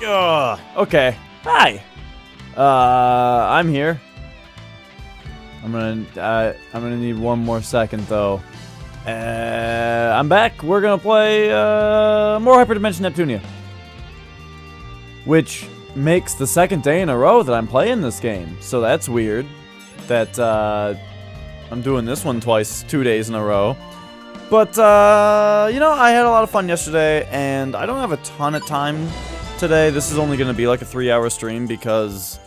Okay. Hi. I'm here. I'm gonna need one more second though. I'm back. We're gonna play more Hyperdimension Neptunia, which makes the second day in a row that I'm playing this game. So that's weird. That I'm doing this one twice, 2 days in a row. But you know, I had a lot of fun yesterday, and I don't have a ton of time today. This is only gonna be like a 3-hour stream because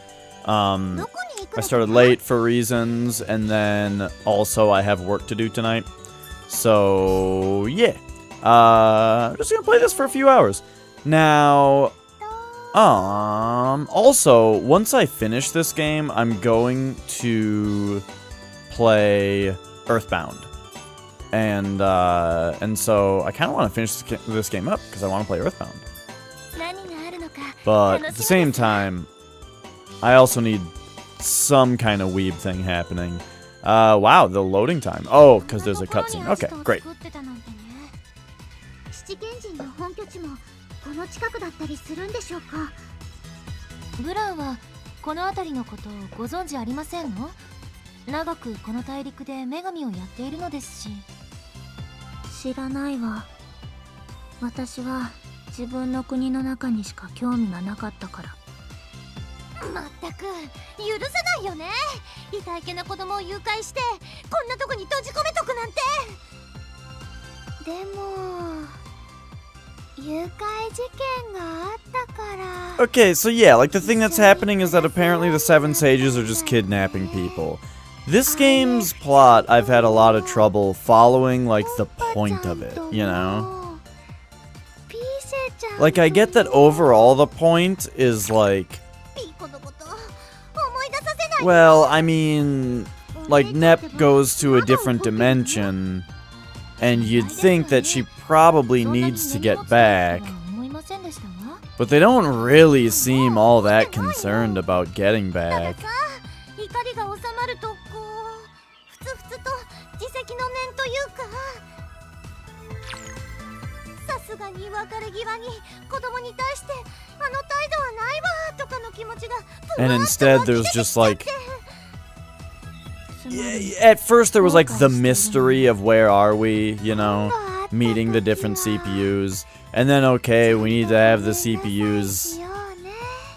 I started late for reasons, and then also I have work to do tonight. So yeah, I'm just gonna play this for a few hours. Now, also, once I finish this game, I'm going to play Earthbound. And so I kind of want to finish this game up because I want to play Earthbound. But at the same time, I also need some kind of weeb thing happening. Wow, the loading time. Oh, because there's a cutscene. Okay, great. Okay, so yeah, like the thing that's happening is that apparently the 7 sages are just kidnapping people. This game's plot, I've had a lot of trouble following, like, the point of it, you know? Like, I get that overall the point is, like... Well, I mean... Like, Nep goes to a different dimension, and you'd think that she probably needs to get back. But they don't really seem all that concerned about getting back. And instead there's just like... At first there was like the mystery of where are we, you know, meeting the different CPUs. And then okay, we need to have the CPUs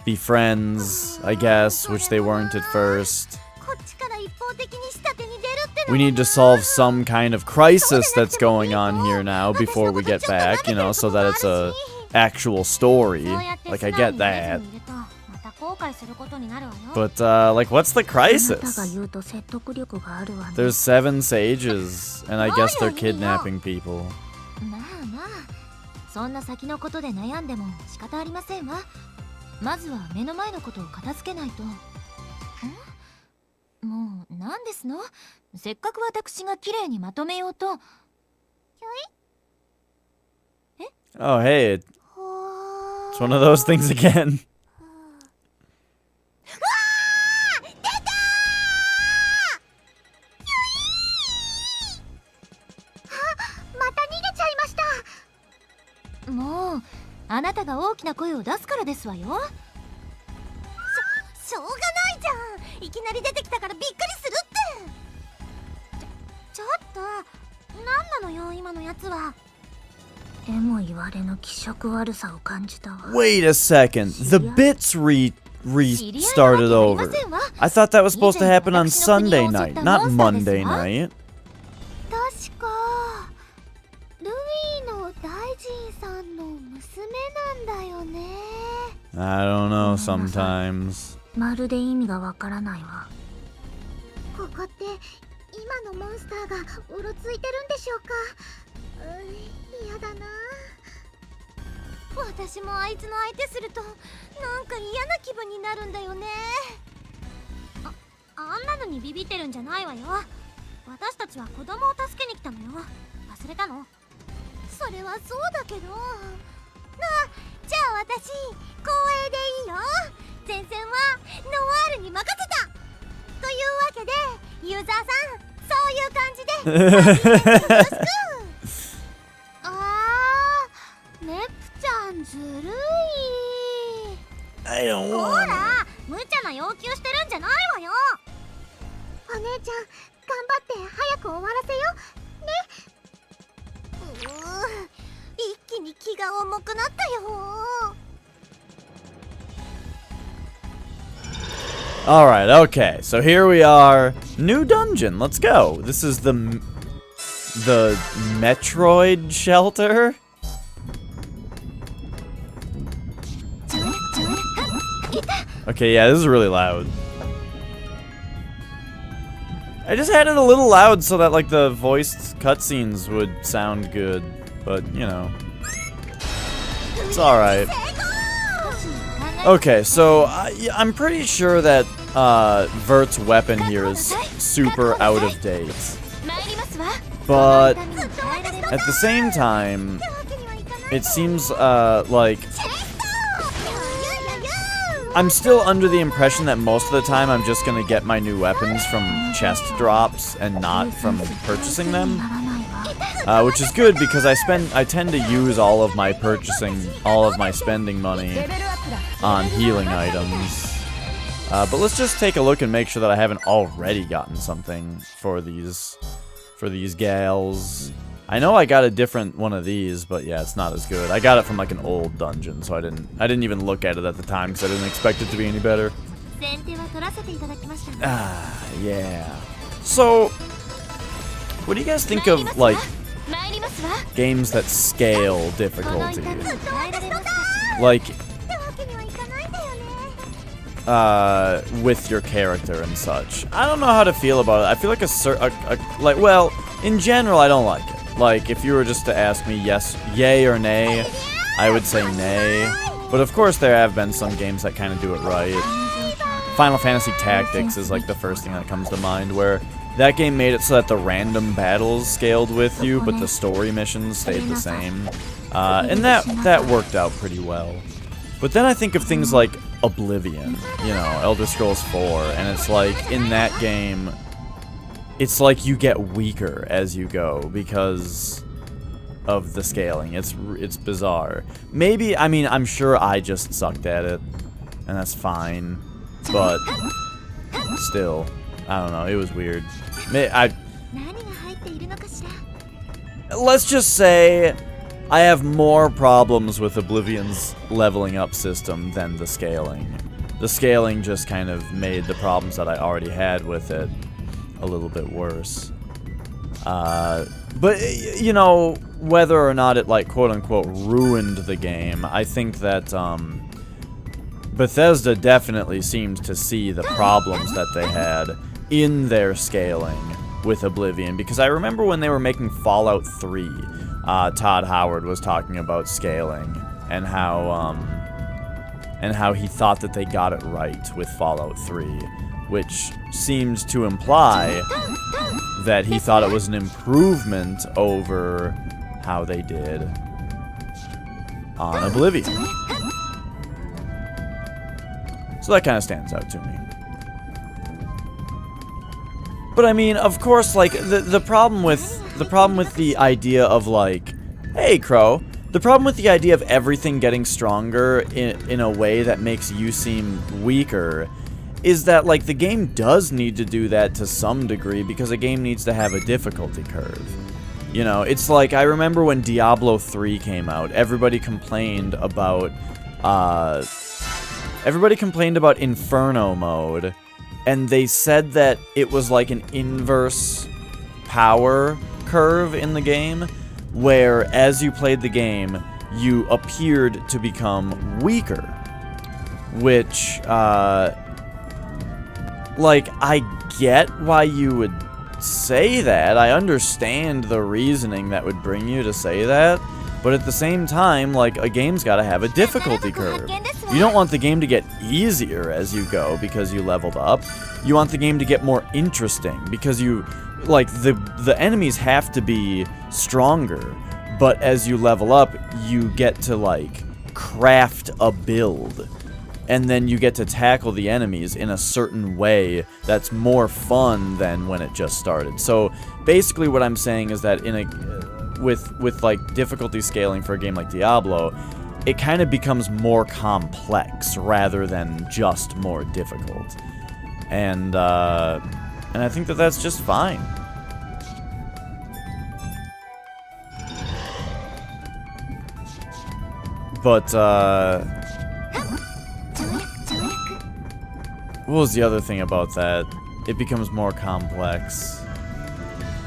be friends, I guess, which they weren't at first. We need to solve some kind of crisis that's going on here now before we get back, you know, so that it's a actual story. Like, I get that. But, like, what's the crisis? There's 7 sages, and I guess they're kidnapping people. Oh, hey, it's one of those things again. Wait a second, the bits restarted over. I thought that was supposed to happen on Sunday night, not Monday night. I don't know sometimes. I don't want it. 無茶な要求してるんじゃないわよ。お姉ちゃん、頑張って早く終わらせよ。ね。一気に気が重くなったよ。Alright, okay, so here we are. New dungeon, let's go. This is the Metroid shelter? Okay, yeah, this is really loud. I just had it a little loud so that, like, the voiced cutscenes would sound good. But, you know. It's alright. Okay, so I'm pretty sure that Vert's weapon here is super out of date. But at the same time, it seems like I'm still under the impression that most of the time I'm just gonna get my new weapons from chest drops and not from purchasing them. Which is good because I tend to use all of my spending money on healing items. But let's just take a look and make sure that I haven't already gotten something for these gals. I know I got a different one of these, but yeah, it's not as good. I got it from like an old dungeon, so I didn't even look at it at the time because I didn't expect it to be any better. Ah, yeah. So, what do you guys think of like games that scale difficulty? Like, with your character and such. I don't know how to feel about it. I feel like well, in general, I don't like it. Like, if you were just to ask me yay or nay, I would say nay. But of course, there have been some games that kind of do it right. Final Fantasy Tactics is like the first thing that comes to mind, where that game made it so that the random battles scaled with you, but the story missions stayed the same. And that worked out pretty well. But then I think of things like Oblivion, you know, Elder Scrolls 4, and it's like, in that game, it's like you get weaker as you go because of the scaling. It's bizarre. Maybe, I mean, I'm sure I just sucked at it, and that's fine, but still, I don't know, it was weird. Let's just say I have more problems with Oblivion's leveling up system than the scaling. The scaling just kind of made the problems that I already had with it a little bit worse. But, you know, whether or not it, like, quote-unquote, ruined the game, I think that, Bethesda definitely seemed to see the problems that they had in their scaling with Oblivion. Because I remember when they were making Fallout 3, Todd Howard was talking about scaling and how he thought that they got it right with Fallout 3. Which seems to imply that he thought it was an improvement over how they did on Oblivion. So that kind of stands out to me. But I mean, of course, like the problem with the idea of like, hey Crow, the problem with the idea of everything getting stronger in a way that makes you seem weaker is that, like, the game does need to do that to some degree because a game needs to have a difficulty curve. You know, it's like, I remember when Diablo 3 came out, everybody complained about Inferno mode, and they said that it was like an inverse power curve in the game, where as you played the game, you appeared to become weaker, which, like, I get why you would say that. I understand the reasoning that would bring you to say that. But at the same time, like, a game's gotta have a difficulty curve. You don't want the game to get easier as you go because you leveled up. You want the game to get more interesting because you, like, the enemies have to be stronger. But as you level up, you get to, like, craft a build. And then you get to tackle the enemies in a certain way that's more fun than when it just started. So basically what I'm saying is that with like difficulty scaling for a game like Diablo, it kind of becomes more complex rather than just more difficult. And I think that that's just fine. But, what was the other thing about that? It becomes more complex.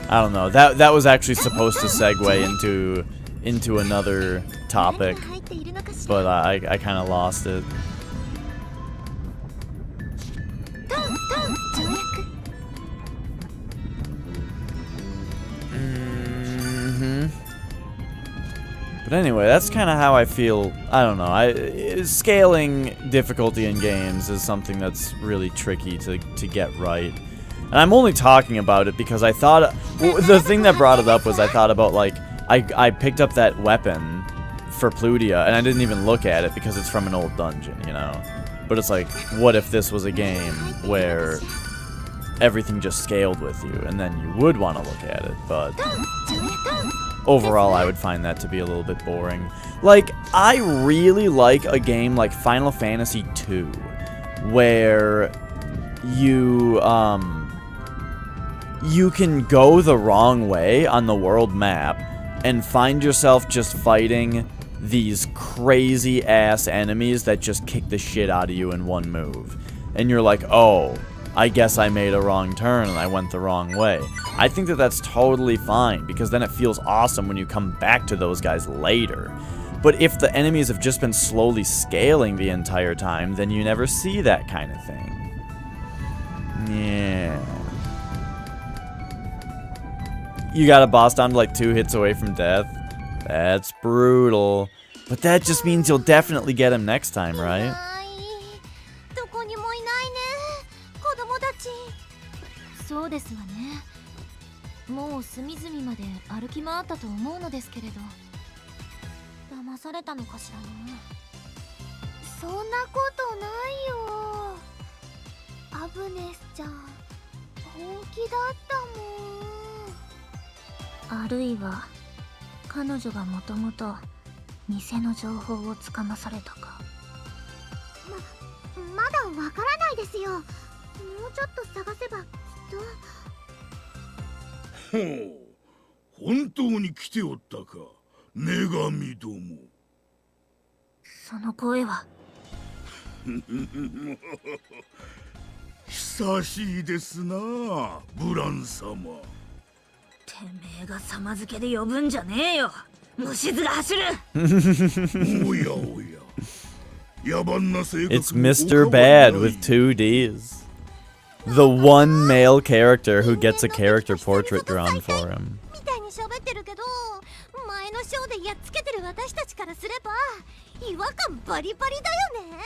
I don't know. That was actually supposed to segue into another topic, but I kind of lost it. But anyway, that's kind of how I feel. I don't know. Scaling difficulty in games is something that's really tricky to get right. And I'm only talking about it because I thought... Well, the thing that brought it up was I thought about, like... I picked up that weapon for Plutia, and I didn't even look at it because it's from an old dungeon, you know? But it's like, what if this was a game where everything just scaled with you, and then you would want to look at it, but... Overall, I would find that to be a little bit boring. Like, I really like a game like Final Fantasy II, where you can go the wrong way on the world map and find yourself just fighting these crazy-ass enemies that just kick the shit out of you in one move. And you're like, oh, I guess I made a wrong turn and I went the wrong way. I think that that's totally fine, because then it feels awesome when you come back to those guys later. But if the enemies have just been slowly scaling the entire time, then you never see that kind of thing. Yeah. You got a boss down to like 2 hits away from death? That's brutal. But that just means you'll definitely get him next time, right? そうですわね。もう隅々まで歩き回ったと思うのですけれど、騙されたのかしらね。そんなことないよ。アブネスちゃん、本気だったもん。あるいは彼女がもともと偽の情報をつかまされたか。まだわからないですよ。もうちょっと探せば。ほう、本当に来ておったか、女神ども。その声は。久しいですな、ブラン様。てめえが様付けで呼ぶんじゃねえよ。虫図が走る。おやおや。野蛮な性格。It's Mr. Bad with 2 Ds. The one male character who gets a character portrait drawn for him. みたいに喋ってるけど、前のショーでやっつけてる私たちからすれば違和感バリバリだよね。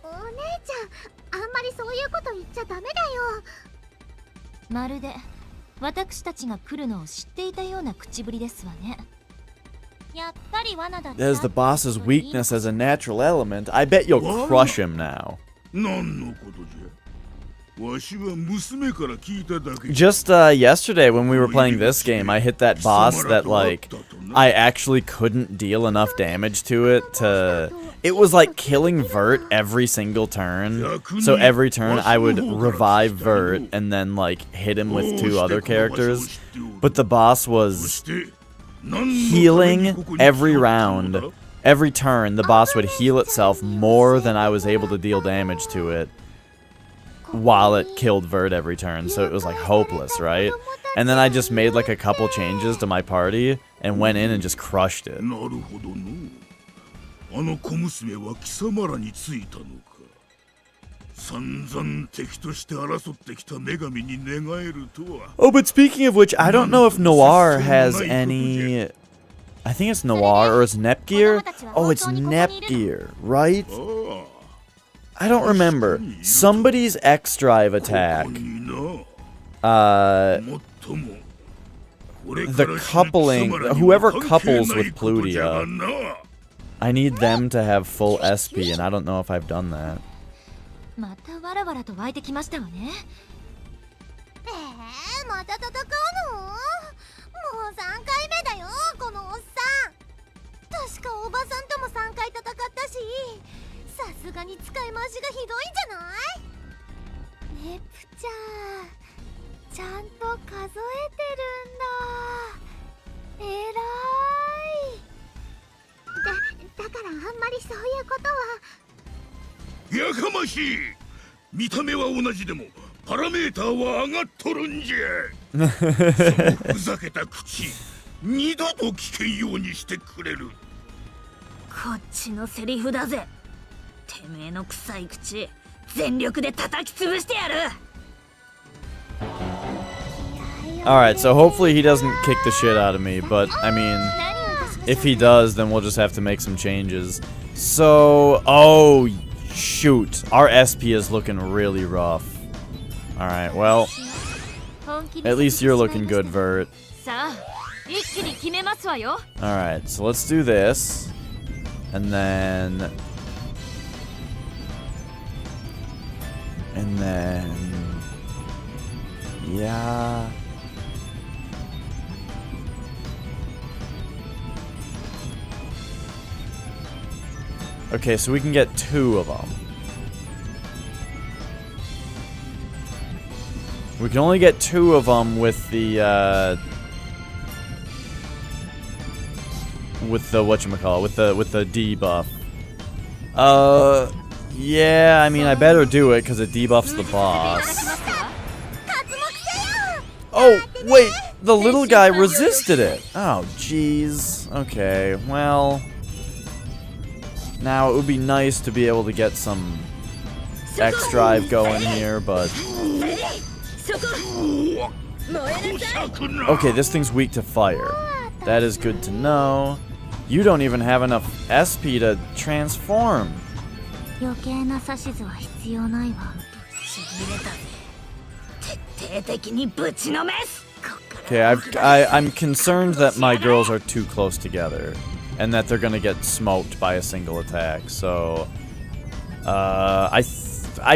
お姉ちゃん、あんまりそういうこと言っちゃダメだよ。まるで私たちが来るのを知っていたような口ぶりですわね。やっぱり罠だった。There's the boss's weakness as a natural element. I bet you'll crush him now. 何のことじゃ。わしは娘から聞いただけ。Just yesterday when we were playing this game, I hit that boss that like I actually couldn't deal enough damage to it to. It was like killing Vert every single turn. So every turn I would revive Vert and then like hit him with 2 other characters. But the boss was healing every round. Every turn, the boss would heal itself more than I was able to deal damage to it while it killed Vert every turn, so it was like hopeless, right? And then I just made like a couple changes to my party and went in and just crushed it. Oh, but speaking of which, I don't know if Noir has any... I think it's Noir or it's Nepgear. Oh, it's Nepgear, right? I don't remember. Somebody's X-Drive attack. The coupling, whoever couples with Plutia, I need them to have full SP, and I don't know if I've done that. またわらわらと湧いてきましたわね。また戦うの？もう3回目だよ、このおっさん。確か私がひどいんじゃない？ネプちゃん、ちゃんと数えてるんだ。えらい。だからあんまりそういうことは。やかましい。見た目は同じでもパラメーターは上がっとるんじゃ。そのふざけた口二度と聞けんようにしてくれる。こっちのセリフだぜ。てめえの臭い口全力で叩き潰してやる。 Alright, so hopefully he doesn't kick the shit out of me, but I mean, if he does, then we'll just have to make some changes. So, oh, shoot. Our SP is looking really rough. Alright, well, at least you're looking good, Vert. Alright, so let's do this. And then... Yeah... Okay, so we can get 2 of them. We can only get 2 of them with the whatchamacallit, with the debuff. Yeah, I mean, I better do it because it debuffs the boss. Oh, wait, the little guy resisted it. Oh, jeez. Okay, well... Now, it would be nice to be able to get some X drive going here, but... Okay, this thing's weak to fire. That is good to know. You don't even have enough SP to transform. Okay, I'm concerned that my girls are too close together. And that they're gonna get smoked by a single attack, so... I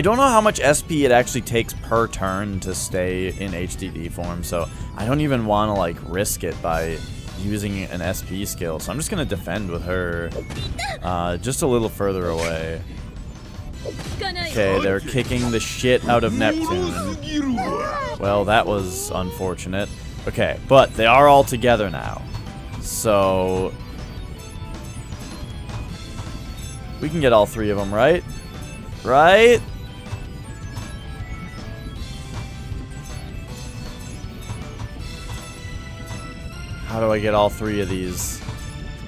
don't know how much SP it actually takes per turn to stay in HDD form, so I don't even want to, like, risk it by using an SP skill, so I'm just gonna defend with her, just a little further away. Okay, they're kicking the shit out of Neptune. Well, that was unfortunate. Okay, but they are all together now, so... We can get all 3 of them, right? Right? How do I get all 3 of these?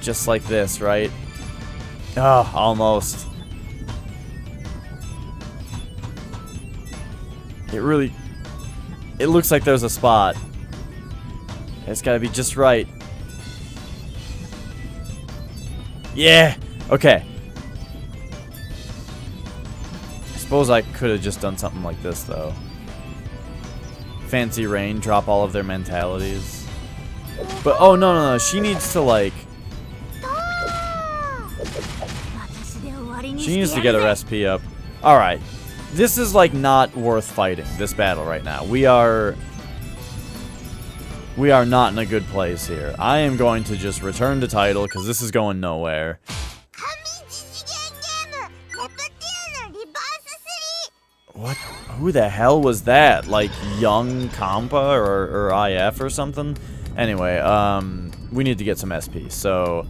Just like this, right? Oh, almost. It looks like there's a spot. It's gotta be just right. Yeah! Okay. I suppose I could have just done something like this, though. Fancy Rain, drop all of their mentalities. But, oh, no, she needs to, like... She needs to get her SP up. Alright. This is, like, not worth fighting, this battle right now. We are not in a good place here. I am going to just return to title, because this is going nowhere. What? Who the hell was that? Like, Young Compa or IF or something? Anyway, we need to get some SP, so...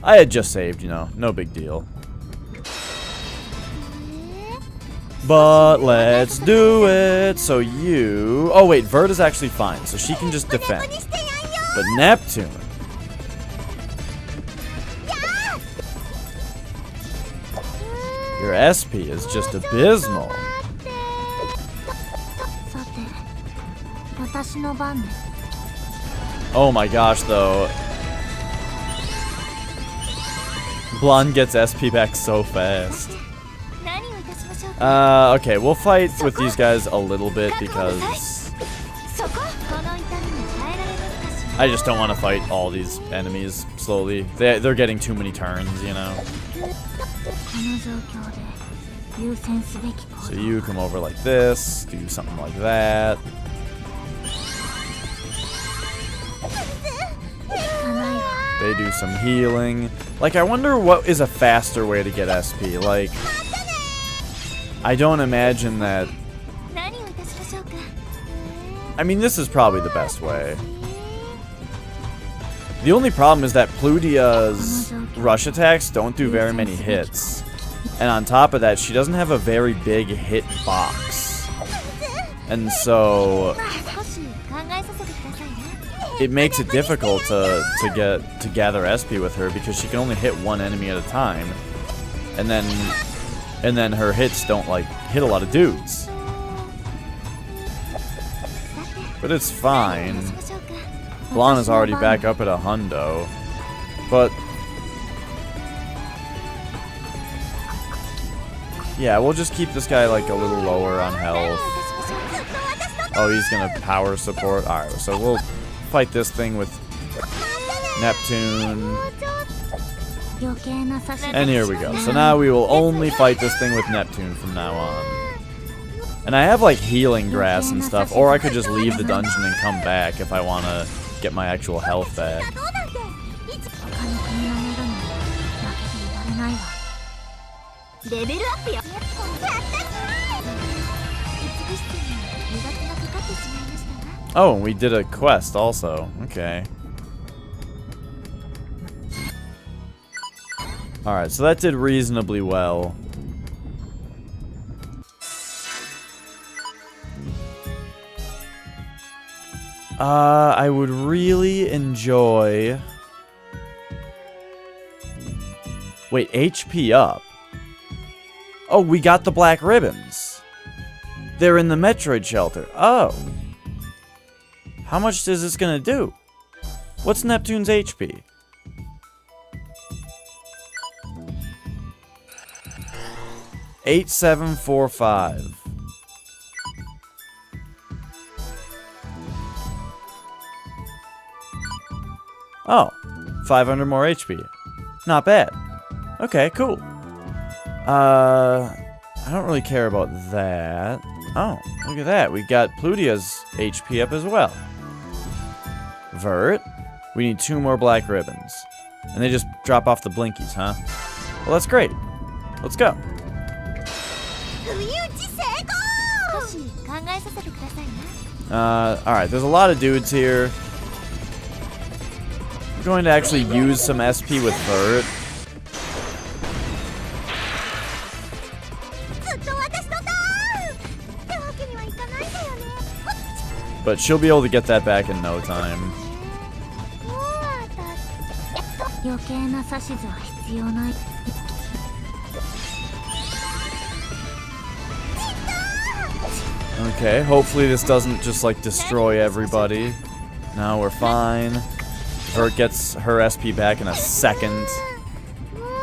I had just saved, you know, no big deal. But let's do it! So you... Oh wait, Vert is actually fine, so she can just defend. But Neptune... Your SP is just abysmal. Oh my gosh, though. Blonde gets SP back so fast. Okay, we'll fight with these guys a little bit because I just don't want to fight all these enemies slowly. They're getting too many turns, you know. So you come over like this, do something like that. They do some healing. Like, I wonder what is a faster way to get SP. Like, I don't imagine that... 何をいたしましょうか。 I mean, this is probably the best way. The only problem is that Plutia's rush attacks don't do very many hits. And on top of that, she doesn't have a very big hit box. And so... 少し考えさせてくださいね。 it makes it difficult to gather SP with her because she can only hit one enemy at a time. And then her hits don't like hit a lot of dudes. But it's fine. Lana's already back up at a hundo. But yeah, we'll just keep this guy like a little lower on health. Oh, he's gonna power support. Alright, so we'll fight this thing with Neptune. And here we go. So now we will only fight this thing with Neptune from now on. And I have like healing grass and stuff, or I could just leave the dungeon and come back if I want to get my actual health back. 他の国のメロに負けていられないわ。レベルアップよ。やった美しさに磨きがかかってしまいましたが。 Oh, and we did a quest also. Okay. Alright, so that did reasonably well. I would really enjoy... Wait, HP up? Oh, we got the black ribbons. They're in the Metroid shelter. Oh. How much is this gonna do? What's Neptune's HP? $8,745. Oh, 500 more HP. Not bad. Okay, cool. I don't really care about that. Oh, look at that. We got Plutia's HP up as well. Vert. We need 2 more black ribbons. And they just drop off the blinkies, huh? Well, that's great. Let's go. 少し考えさせてくださいね。 Alright, there's a lot of dudes here. I'm going to actually use some SP with Vert. ずっと私のターンってわけにはいかないんだよね。 But she'll be able to get that back in no time. 余計な指図は必要ない。 Okay, hopefully this doesn't just like destroy everybody. No, we're fine. Vert gets her SP back in a second.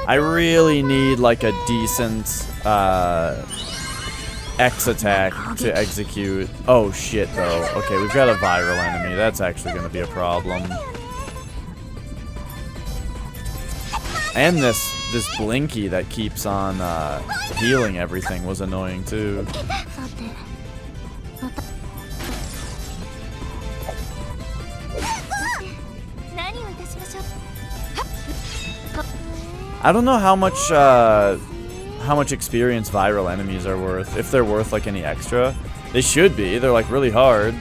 I really need like a decent X attack to execute. Oh shit though. Okay, we've got a viral enemy. That's actually going to be a problem. And this Blinky that keeps on healing everything was annoying too. I don't know how much experience viral enemies are worth. If they're worth like any extra, they should be. They're like really hard.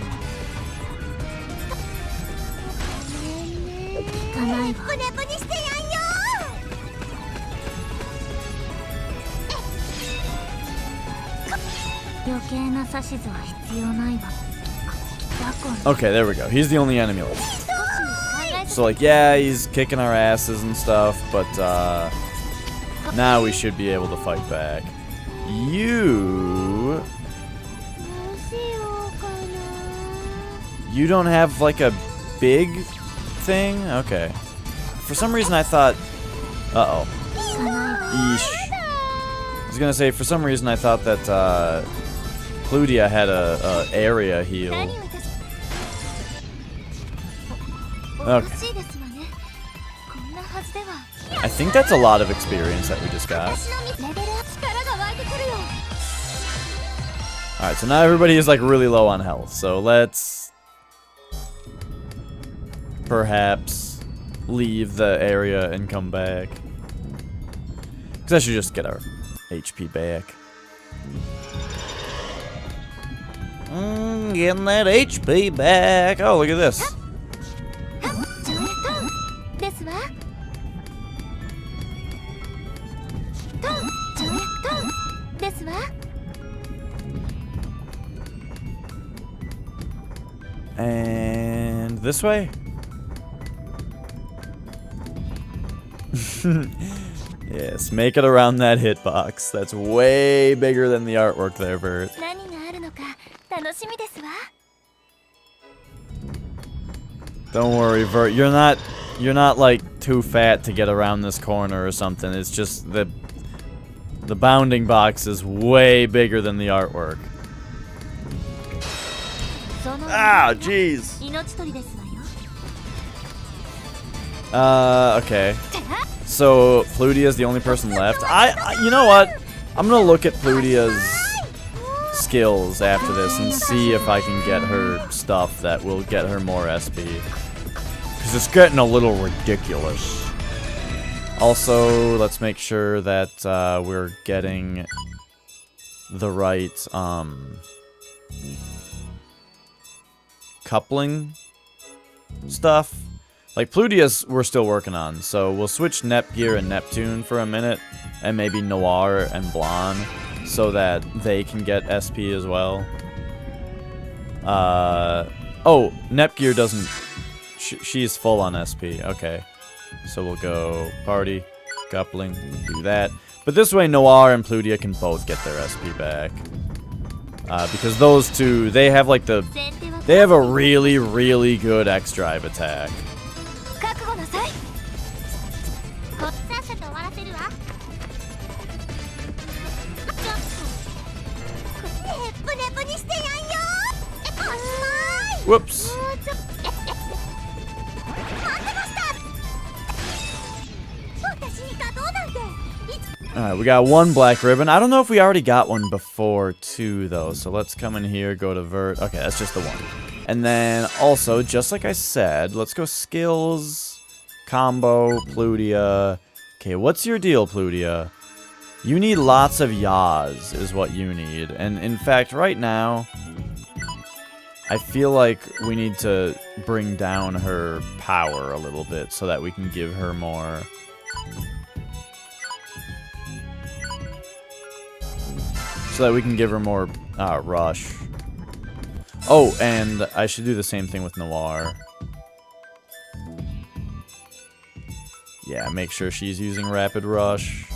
Okay, there we go. He's the only enemy left. So like, yeah, he's kicking our asses and stuff, but now we should be able to fight back. You don't have like a big thing? Okay. For some reason I thought... Uh-oh. Yeesh. I was gonna say, for some reason I thought that Plutia had a area heal. Okay. I think that's a lot of experience that we just got. Alright, so now everybody is like really low on health. So let's perhaps leave the area and come back. Because I should just get our HP back. Getting that HP back. Oh, look at this. 跳躍ですわ。跳躍ですわ。 And this way? Yes, make it around that hitbox. That's way bigger than the artwork there, Bert. 何があるのか楽しみですわ。 Don't worry, Bert. You're not like too fat to get around this corner or something. It's just the bounding box is way bigger than the artwork. その Ah, jeez. 命取りですわよ。 Okay. So Pludia's the only person left. You know what? I'm gonna look at Pludia's skills after this and see if I can get her stuff that will get her more SP. Because it's getting a little ridiculous. Also, let's make sure that we're getting the right coupling stuff. Like, Pludia's we're still working on, so we'll switch Nepgear and Neptune for a minute, and maybe Noir and Blonde, so that they can get SP as well. Oh, Nepgear doesn't... she's full on SP, okay. So we'll go Party, Coupling, do that. But this way, Noir and Pludia can both get their SP back. Because those two, they have like the... they have a really, really good X-Drive attack. 覚悟なさい。さっさと終わらせるわ。ちょっと。ネプネプにしてやんよ。おしまい。 Whoops. もうちょっと。待ってました。私に勝とうなんて。 Alright, we got one black ribbon. I don't know if we already got one before, too, though. So let's come in here, go to Vert. Okay, that's just the one. And then, also, just like I said, let's go skills, combo, Pludia. Okay, what's your deal, Pludia? You need lots of yaws, is what you need. And, in fact, right now, I feel like we need to bring down her power a little bit so that we can give her more... so that we can give her more rush. Oh, and I should do the same thing with Noir. Yeah, make sure she's using Rapid Rush.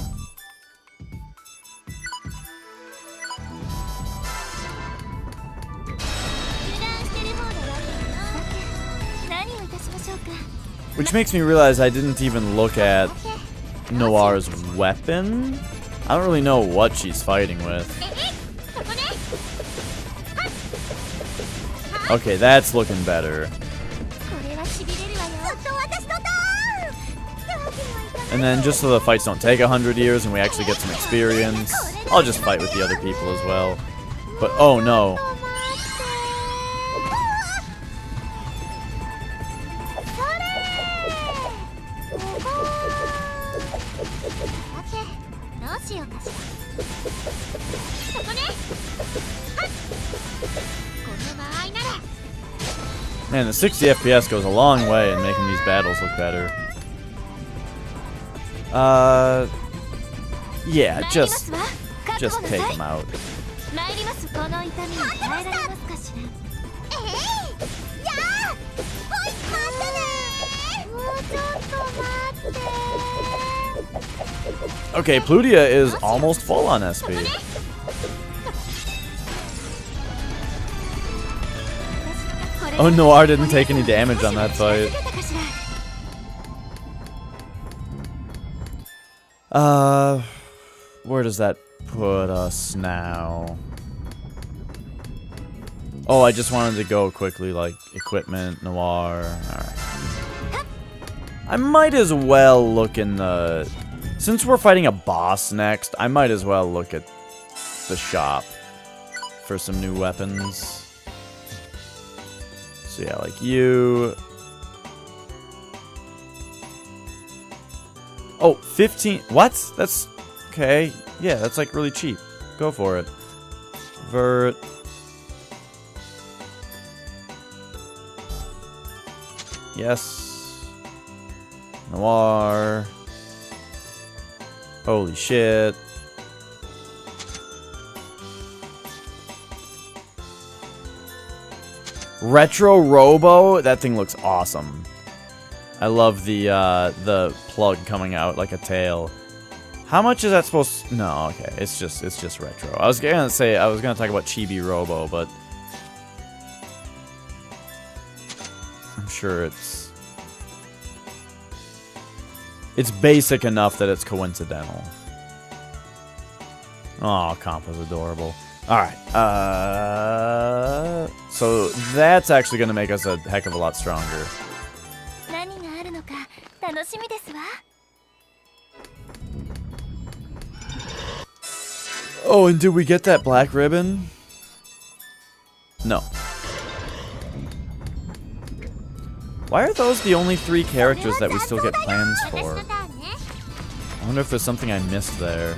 Which makes me realize I didn't even look at Noir's weapon. I don't really know what she's fighting with. Okay, that's looking better. And then just so the fights don't take 100 years and we actually get some experience, I'll just fight with the other people as well. But oh no. Man, the 60 FPS goes a long way in making these battles look better. Yeah, just take them out. Okay, Pludia is almost full on SP. Oh, Noir didn't take any damage on that fight. Where does that put us now? Oh, I just wanted to go quickly, like, equipment, Noir. Alright. I might as well look in the... since we're fighting a boss next, I might as well look at the shop for some new weapons. So yeah, like you. Oh, 15. What? That's okay. Yeah, that's like really cheap. Go for it. Vert. Yes. Noir. Holy shit. Retro Robo? That thing looks awesome. I love the plug coming out like a tail. How much is that supposed to... No, okay. It's just retro. I was gonna talk about Chibi Robo, but I'm sure it's basic enough that it's coincidental. Oh, Compa's adorable. Alright, so that's actually gonna make us a heck of a lot stronger. Oh, and did we get that black ribbon? No. Why are those the only 3 characters that we still get plans for? I wonder if there's something I missed there.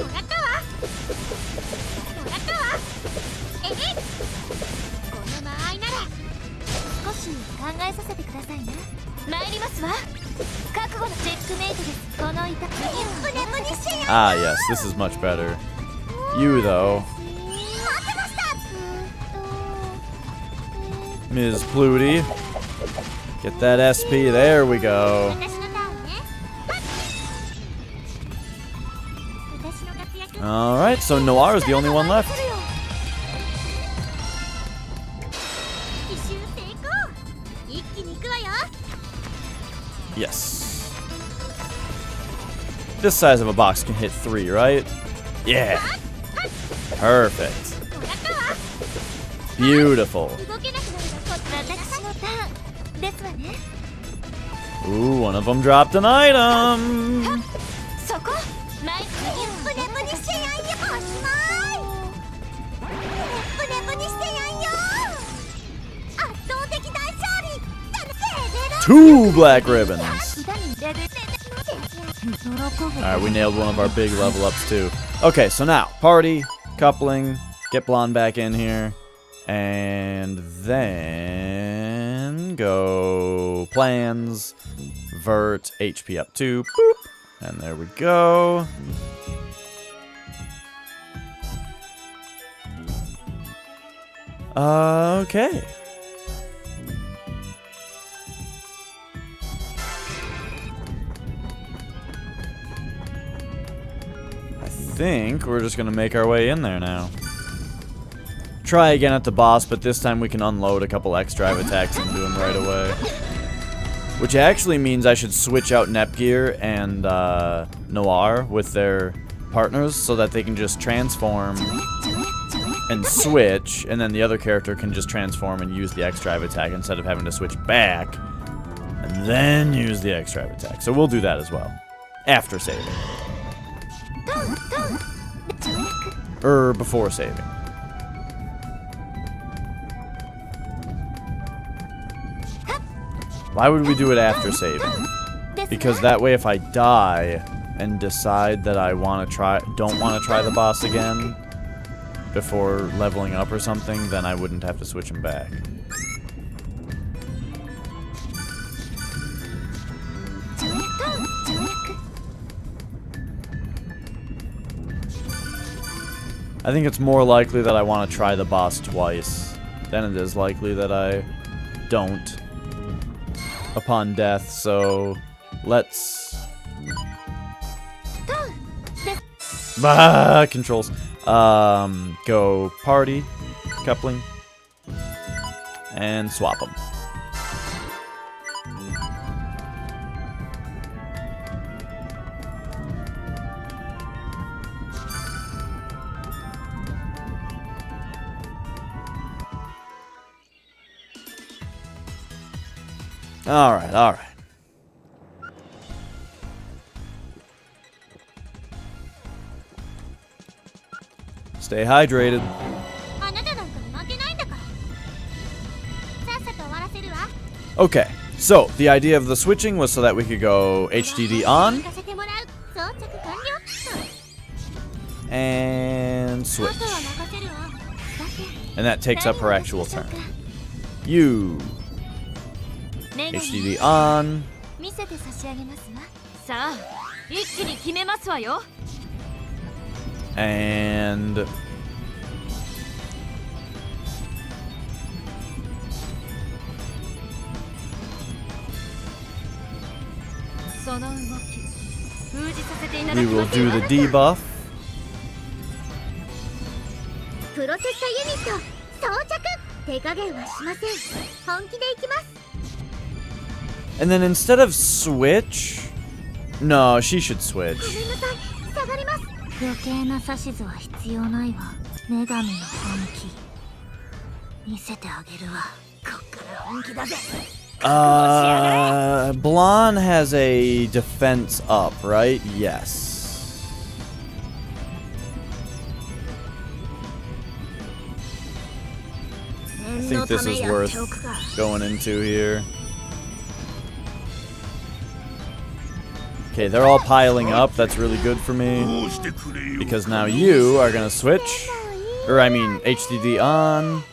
Ah, yes, this is much better. You, though. Ms. Pluty. Get that SP. There we go. Alright, so Noir is the only one left. Yes. This size of a box can hit 3, right? Yeah. Perfect. Beautiful. Ooh, one of them dropped an item. Two black ribbons. Alright, we nailed one of our big level ups too. Okay, so now, party, coupling, get Blonde back in here, and then go plans, vert, HP up 2, boop, and there we go. Okay. I think we're just gonna make our way in there now. Try again at the boss, but this time we can unload a couple X-Drive attacks and do them right away. Which actually means I should switch out Nepgear and Noir with their partners so that they can just transform and switch, and then the other character can just transform and use the X-Drive attack instead of having to switch back and then use the X-Drive attack. So we'll do that as well. After saving. Or before saving. Why would we do it after saving? Because that way if I die and decide that I don't want to try the boss again before leveling up or something, then I wouldn't have to switch him back. I think it's more likely that I want to try the boss twice than it is likely that I don't upon death, so let's... Controls. Go party, coupling, and swap them. Alright, alright. Stay hydrated. Okay, so the idea of the switching was so that we could go HDD on. And And switch. And that takes up her actual turn. You. HDD on. And we will do the debuff. プロセッサユニット装着手加減はしません本気でいきます And then instead of switch, no, she should switch. ごめんなさい下がります余計な指図は必要ないわ女神の本気見せてあげるわこっから本気だぜ Blonde has a defense up, right? Yes. I think this is worth going into here. Okay, they're all piling up. That's really good for me. Because now you are gonna switch. Or I mean, HDD on.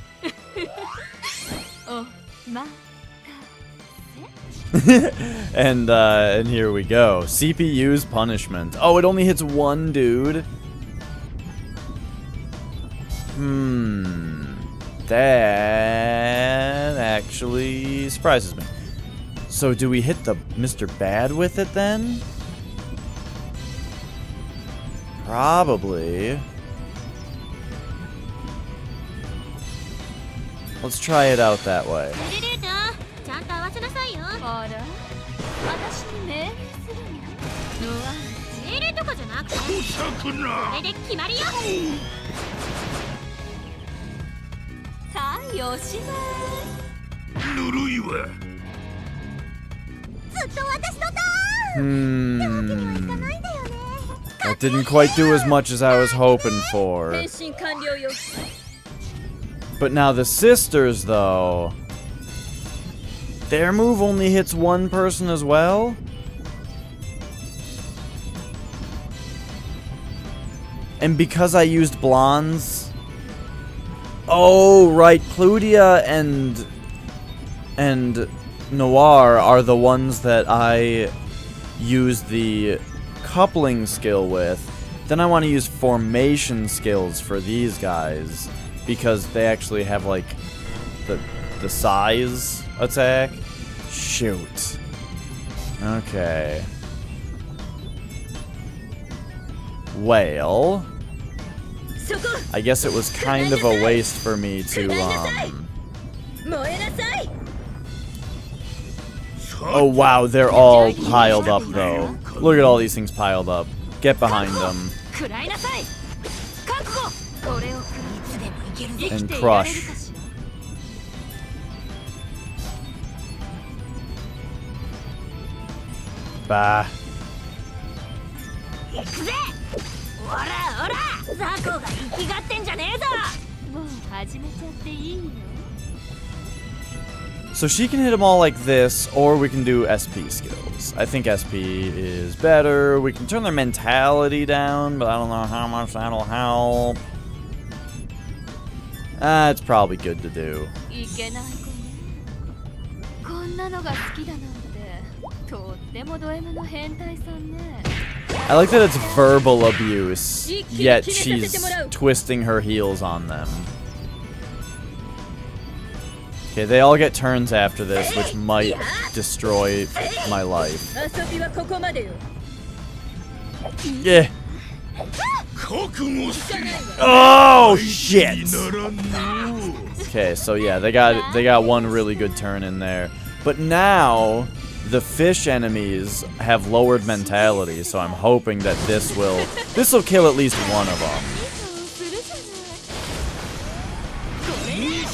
And here we go. CPU's punishment. Oh, it only hits one dude. That actually surprises me. So do we hit the Mr. Bad with it then? Probably. Let's try it out that way. That didn't quite do as much as I was hoping for. But now the sisters, though. Their move only hits one person as well? And because I used blondes... Oh, right. Plutia and Noir are the ones that I use the coupling skill with. Then I want to use formation skills for these guys because they actually have like the size attack. Shoot. Okay. Well, I guess it was kind of a waste for me to Oh wow, they're all piled up though. Look at all these things piled up. Get behind them. And crush. Bah. So she can hit them all like this, or we can do SP skills. I think SP is better. We can turn their mentality down, but I don't know how much that'll help. It's probably good to do. I like that it's verbal abuse, yet she's twisting her heels on them. Okay, they all get turns after this, which might destroy my life. Yeah. Oh shit! Okay, so yeah, they got one really good turn in there. But now the fish enemies have lowered mentality, so I'm hoping that this will kill at least one of them.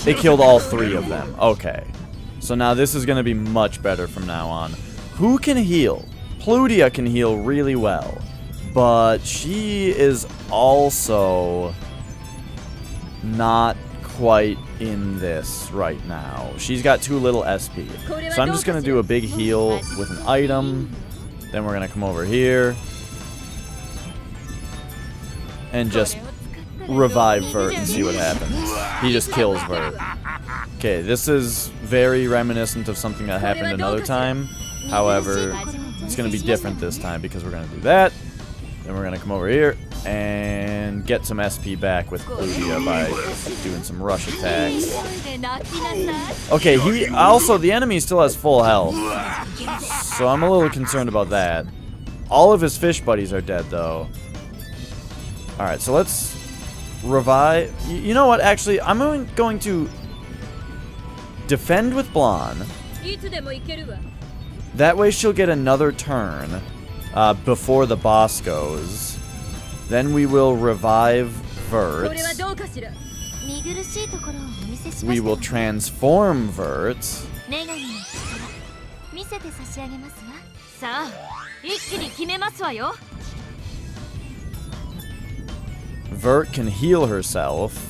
They killed all three of them. Okay. So now this is going to be much better from now on. Who can heal? Plutia can heal really well. But she is also not quite in this right now. She's got too little SP. So I'm just going to do a big heal with an item. Then we're going to come over here. And just revive Vert and see what happens. He just kills Vert. Okay, this is very reminiscent of something that happened another time. However, it's going to be different this time because we're going to do that. Then we're going to come over here and get some SP back with Plutia by doing some rush attacks. Okay, the enemy still has full health. So I'm a little concerned about that. All of his fish buddies are dead though. Alright, so let's revive. You know what, actually, I'm going to defend with Blonde. That way she'll get another turn before the boss goes. Then we will revive Vert. We will transform Vert. Vert can heal herself.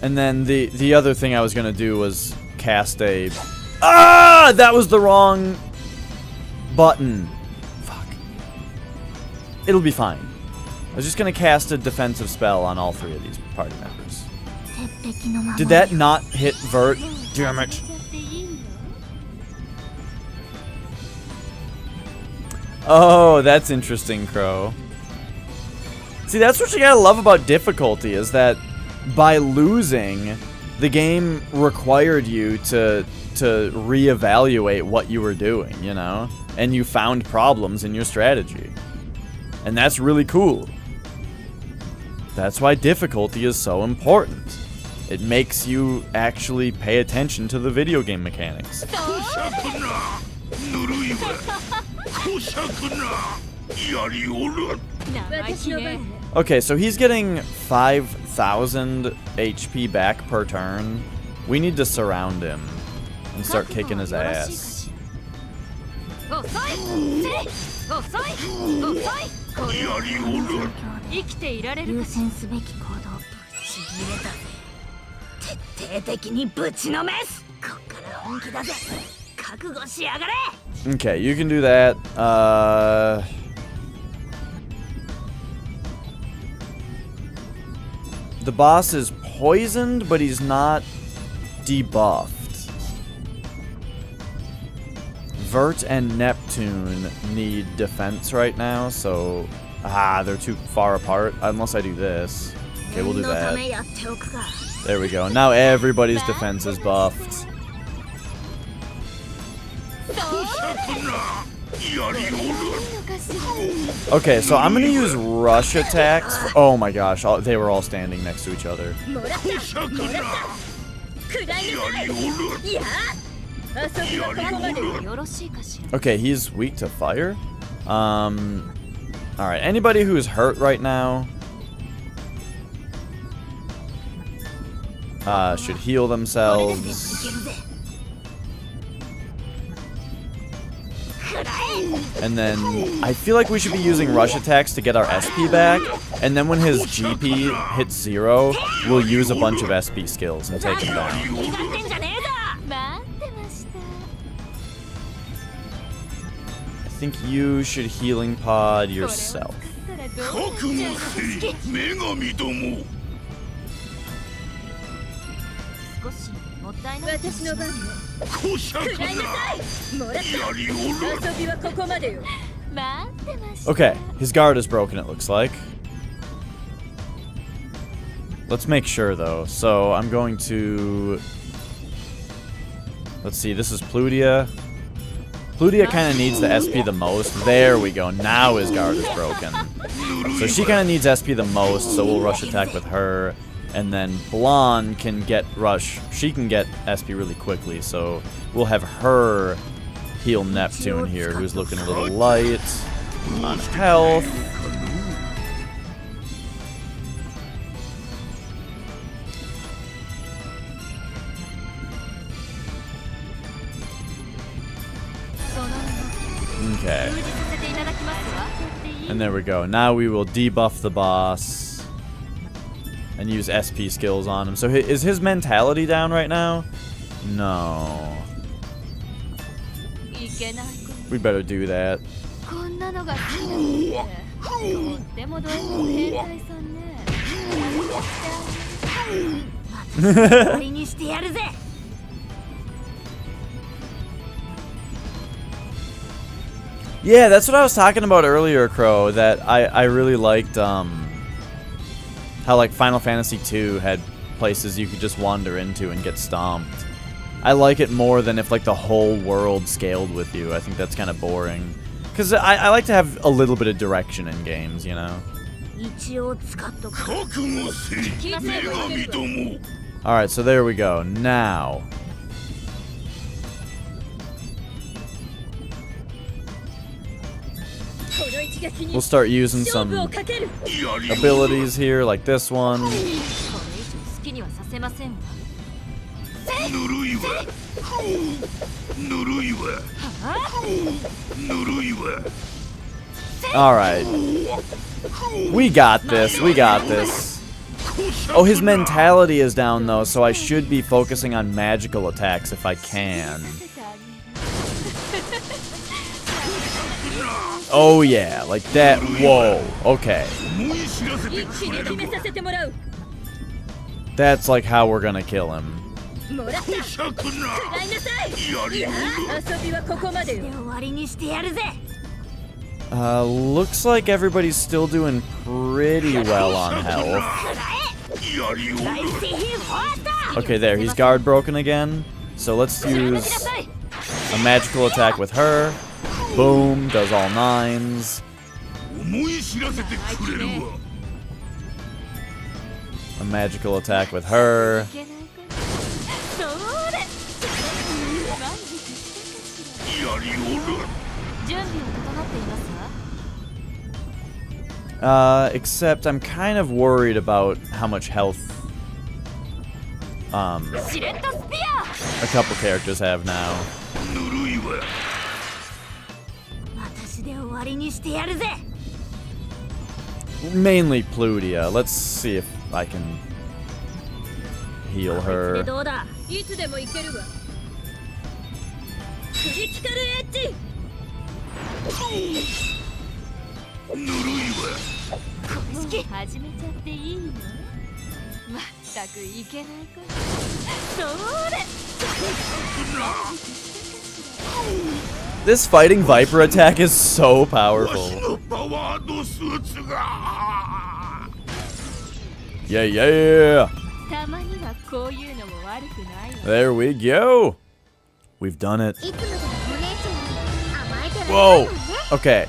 And then the other thing I was gonna do was cast a... Ah! That was the wrong button. Fuck. It'll be fine. I was just gonna cast a defensive spell on all three of these party members. Did that not hit Vert? Damn it. Oh, that's interesting, Crow. See, that's what you gotta love about difficulty, is that by losing, the game required you to reevaluate what you were doing, you know? And you found problems in your strategy. And that's really cool. That's why difficulty is so important. It makes you actually pay attention to the video game mechanics. Okay, so he's getting 5,000 HP back per turn. We need to surround him and start kicking his ass. Okay, you can do that. The boss is poisoned, but he's not debuffed. Vert and Neptune need defense right now, so... they're too far apart, unless I do this. Okay, we'll do that. There we go. Now everybody's defense is buffed. Okay, so I'm gonna use rush attacks. Oh my gosh, they were all standing next to each other. Okay, he's weak to fire. Alright, anybody who's hurt right now should heal themselves. And then I feel like we should be using rush attacks to get our SP back. And then when his GP hits 0, we'll use a bunch of SP skills and take him down. I think you should healing pod yourself. Okay, his guard is broken, it looks like. Let's make sure, though. So, I'm going to... Let's see, this is Plutia. Plutia kind of needs the SP the most. There we go, now his guard is broken. So she kind of needs SP the most, so we'll rush attack with her. And then Blonde can get rush. She can get SP really quickly, so we'll have her heal Neptune here, who's looking a little light on health. Okay. And there we go. Now we will debuff the boss and use SP skills on him. So is his mentality down right now? No. We better do that. こんなのが好きなんだってとってもどうも変態さんね終わりにしてやるぜ。 Yeah, that's what I was talking about earlier, Crow, that I really liked, how, like, Final Fantasy II had places you could just wander into and get stomped. I like it more than if, like, the whole world scaled with you. I think that's kind of boring. Because I like to have a little bit of direction in games, you know? 一応使っとく。 Alright, so there we go. Now... we'll start using some abilities here, like this one. Alright. We got this, we got this. Oh, his mentality is down though, so I should be focusing on magical attacks if I can. Oh yeah, like that. Whoa, okay. That's like how we're gonna kill him. Looks like everybody's still doing pretty well on health. Okay, there, he's guard broken again. So let's use a magical attack with her. Boom, does all 9s. A magical attack with her. Except I'm kind of worried about how much health a couple characters have now. Mainly Plutia. Let's see if I can heal her. This fighting Viper attack is so powerful. Yeah, yeah. There we go. We've done it. Whoa. Okay.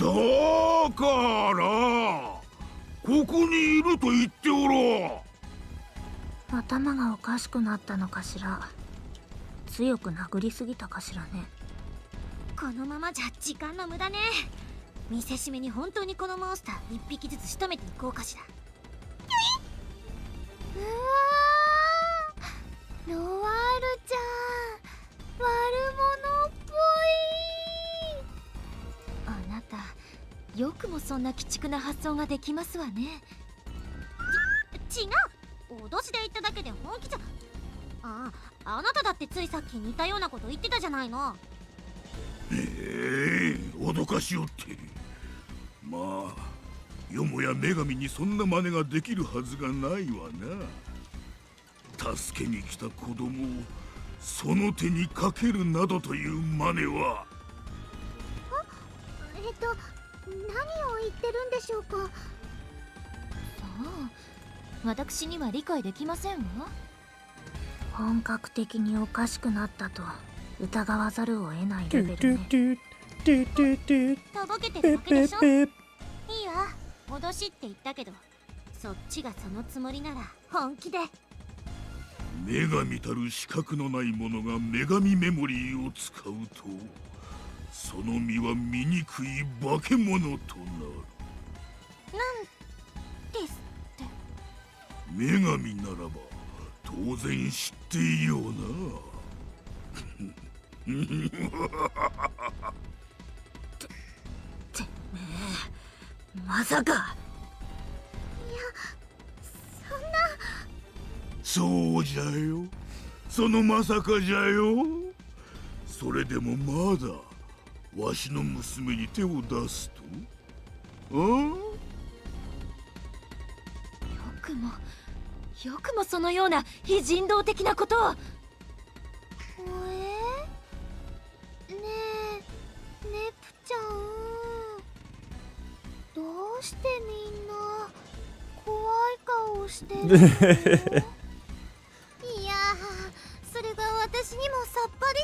からここにいると言っておろう。頭がおかしくなったのかしら。強く殴りすぎたかしらね。このままじゃ時間の無駄ね。見せしめに本当にこのモンスター一匹ずつ仕留めていこうかしら。うわー、ロワールちゃん悪者っぽい。あなたよくもそんな鬼畜な発想ができますわね。違う、脅しで言っただけで本気じゃ。あなただってついさっき似たようなこと言ってたじゃないの。脅かしおって。まあよもや女神にそんな真似ができるはずがないわな。助けに来た子供をその手にかけるなどという真似は。何を言ってるんでしょうか。さあ、私には理解できませんわ。本格的におかしくなったと疑わざるを得ないレベルね。とぼけてるだけでしょ。いいわ、脅しって言ったけど、そっちがそのつもりなら本気で。女神たる資格のない者が女神メモリーを使うと、その身は醜い化け物となる。なんですって。女神ならば当然知っていような。てめえ、まさか。そうじゃよ、そのまさかじゃよ。それでもまだわしの娘に手を出すと。よくもそのような非人道的なことを。ねえ、ネプちゃん、どうしてみんな怖い顔してるの？いやー、それが私にもさっぱり。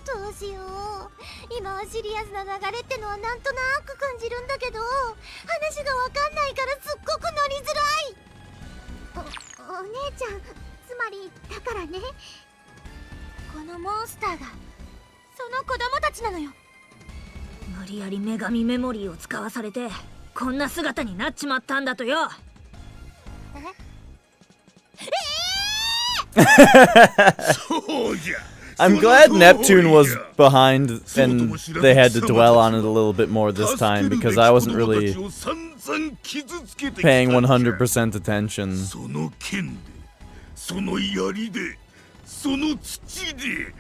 どうしよう。今はシリアスな流れってのはなんとなく感じるんだけど、話がわかんないからすっごく乗りづらい。お姉ちゃん、つまりだからね、このモンスターがその子供たちなのよ。無理やり女神メモリーを使わされてこんな姿になっちまったんだとよ。そうじゃ。I'm glad Neptune was behind and they had to dwell on it a little bit more this time because I wasn't really paying 100% attention. その剣で、その槍で、その土で、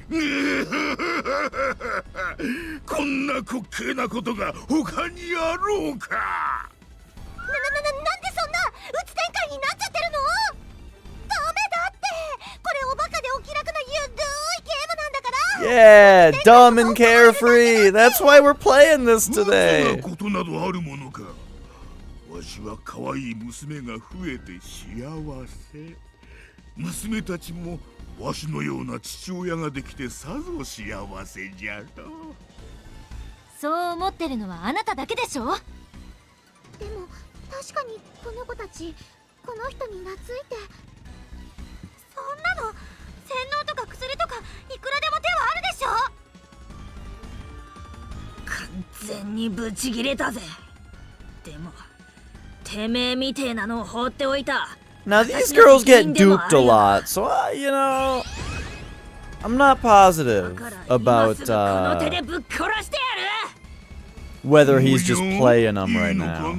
こんな滑稽なことが他にあろうか。なんでそんな鬱展開になっちゃってるの？ダメだって、これおバカでお気楽なゆるいゲームなんだから。Yeah, dumb and carefree. That's why we're playing this today. そんなことなどあるものか。わしは可愛い娘が増えて幸せ。娘たちもわしのような父親ができてさぞ幸せじゃろ。そう思ってるのはあなただけでしょ。でも確かにこの子たち、この人に懐いて。そんなの洗脳とか薬とかいくらでも手はあるでしょ。完全にブチギレたぜ。でもてめえみてえなのを放っておいた。Now these girls get duped a lot, so you know, I'm not positive about whether he's just playing them right now.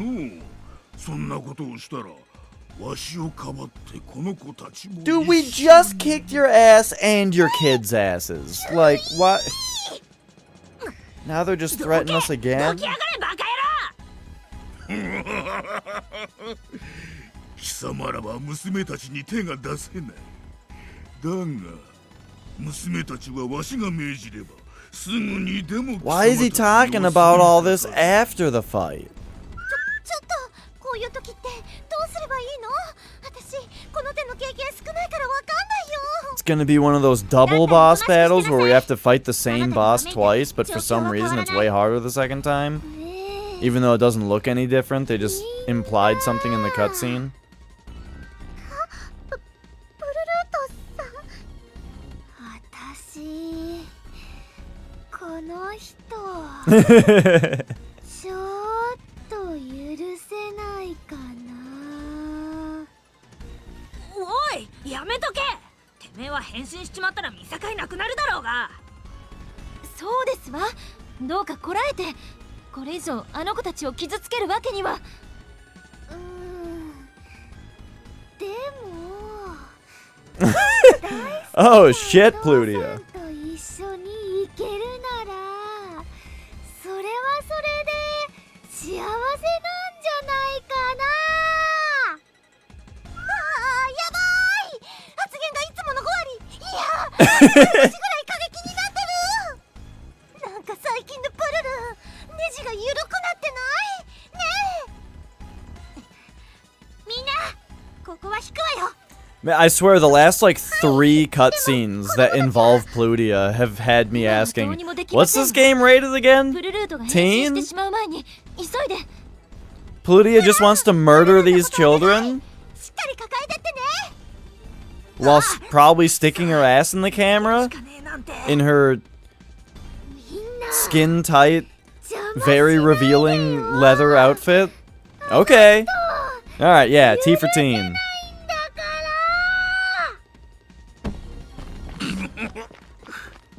そんなことをしたらわしをかばってこの子たちも。 Dude, we just kicked your ass and your kids' asses. Like what? Now they're just threatening us again? 貴様らは娘たちに手が出せない。だが娘たちはわしが命じればすぐにでも。 Why is he talking about all this after the fight? ちょっとこういう時ってどうすればいいの？私この手の経験少ないからわかんないよ。 It's gonna be one of those double boss battles where we have to fight the same boss twice, but for some reason it's way harder the second time. Even though it doesn't look any different, they just implied something in the cutscene. ブルルートさん、私この人ちょっと許せないかな。おい、やめとけ。てめえは変身しちまったら見境なくなるだろうが。そうですわ。どうかこらえて、これ以上あの子たちを傷つけるわけには。でもOh shit, Plutia. と一緒に行けるならそれはそれで幸せなんじゃないかな。やばい、発言がいつもの5割、いや少しぐらい過激になってる。なんか最近のプルルネジが緩くなってないねえ。みんなここは引くわよ。Man, I swear the last like 3 cutscenes that involve Plutia have had me asking, what's this game rated again? プルルートが変身してしまう前に急いで。 Plutia just wants to murder these children しっかり抱えてってね。 while probably sticking her ass in the camera in her skin tight, very revealing leather outfit. Okay. Alright, yeah, T for teen.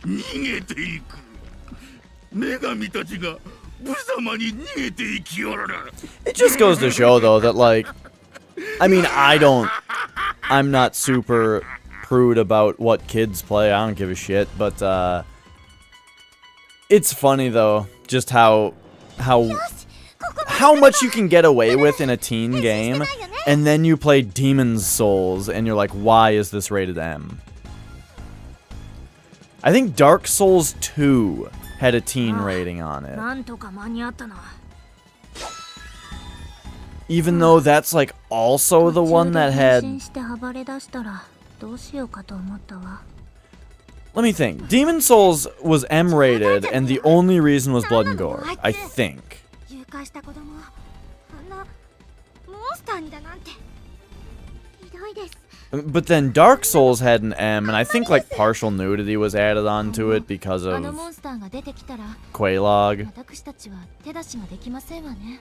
逃げていく。女神たちが無様に逃げていきよる。 It just goes to show though that like, I mean, I'm not super prude about what kids play. I don't give a shit, but it's funny though, just how much you can get away with in a teen game, and then you play Demon's Souls, and you're like, why is this rated M? I think Dark Souls 2 had a teen rating on it. なんとか間に合ったな。 Even though that's like also the one that had... 変身して暴れ出したらどうしようかと思ったわ。 Let me think. Demon's Souls was M rated, and the only reason was blood and gore, I think. 誘拐した子供あんなモンスターにだなんてひどいです。 But then Dark Souls had an M, and I think like partial nudity was added onto it because あ of のモンスターが出てきたら Quelaag. 私たちは手出しができませんわね。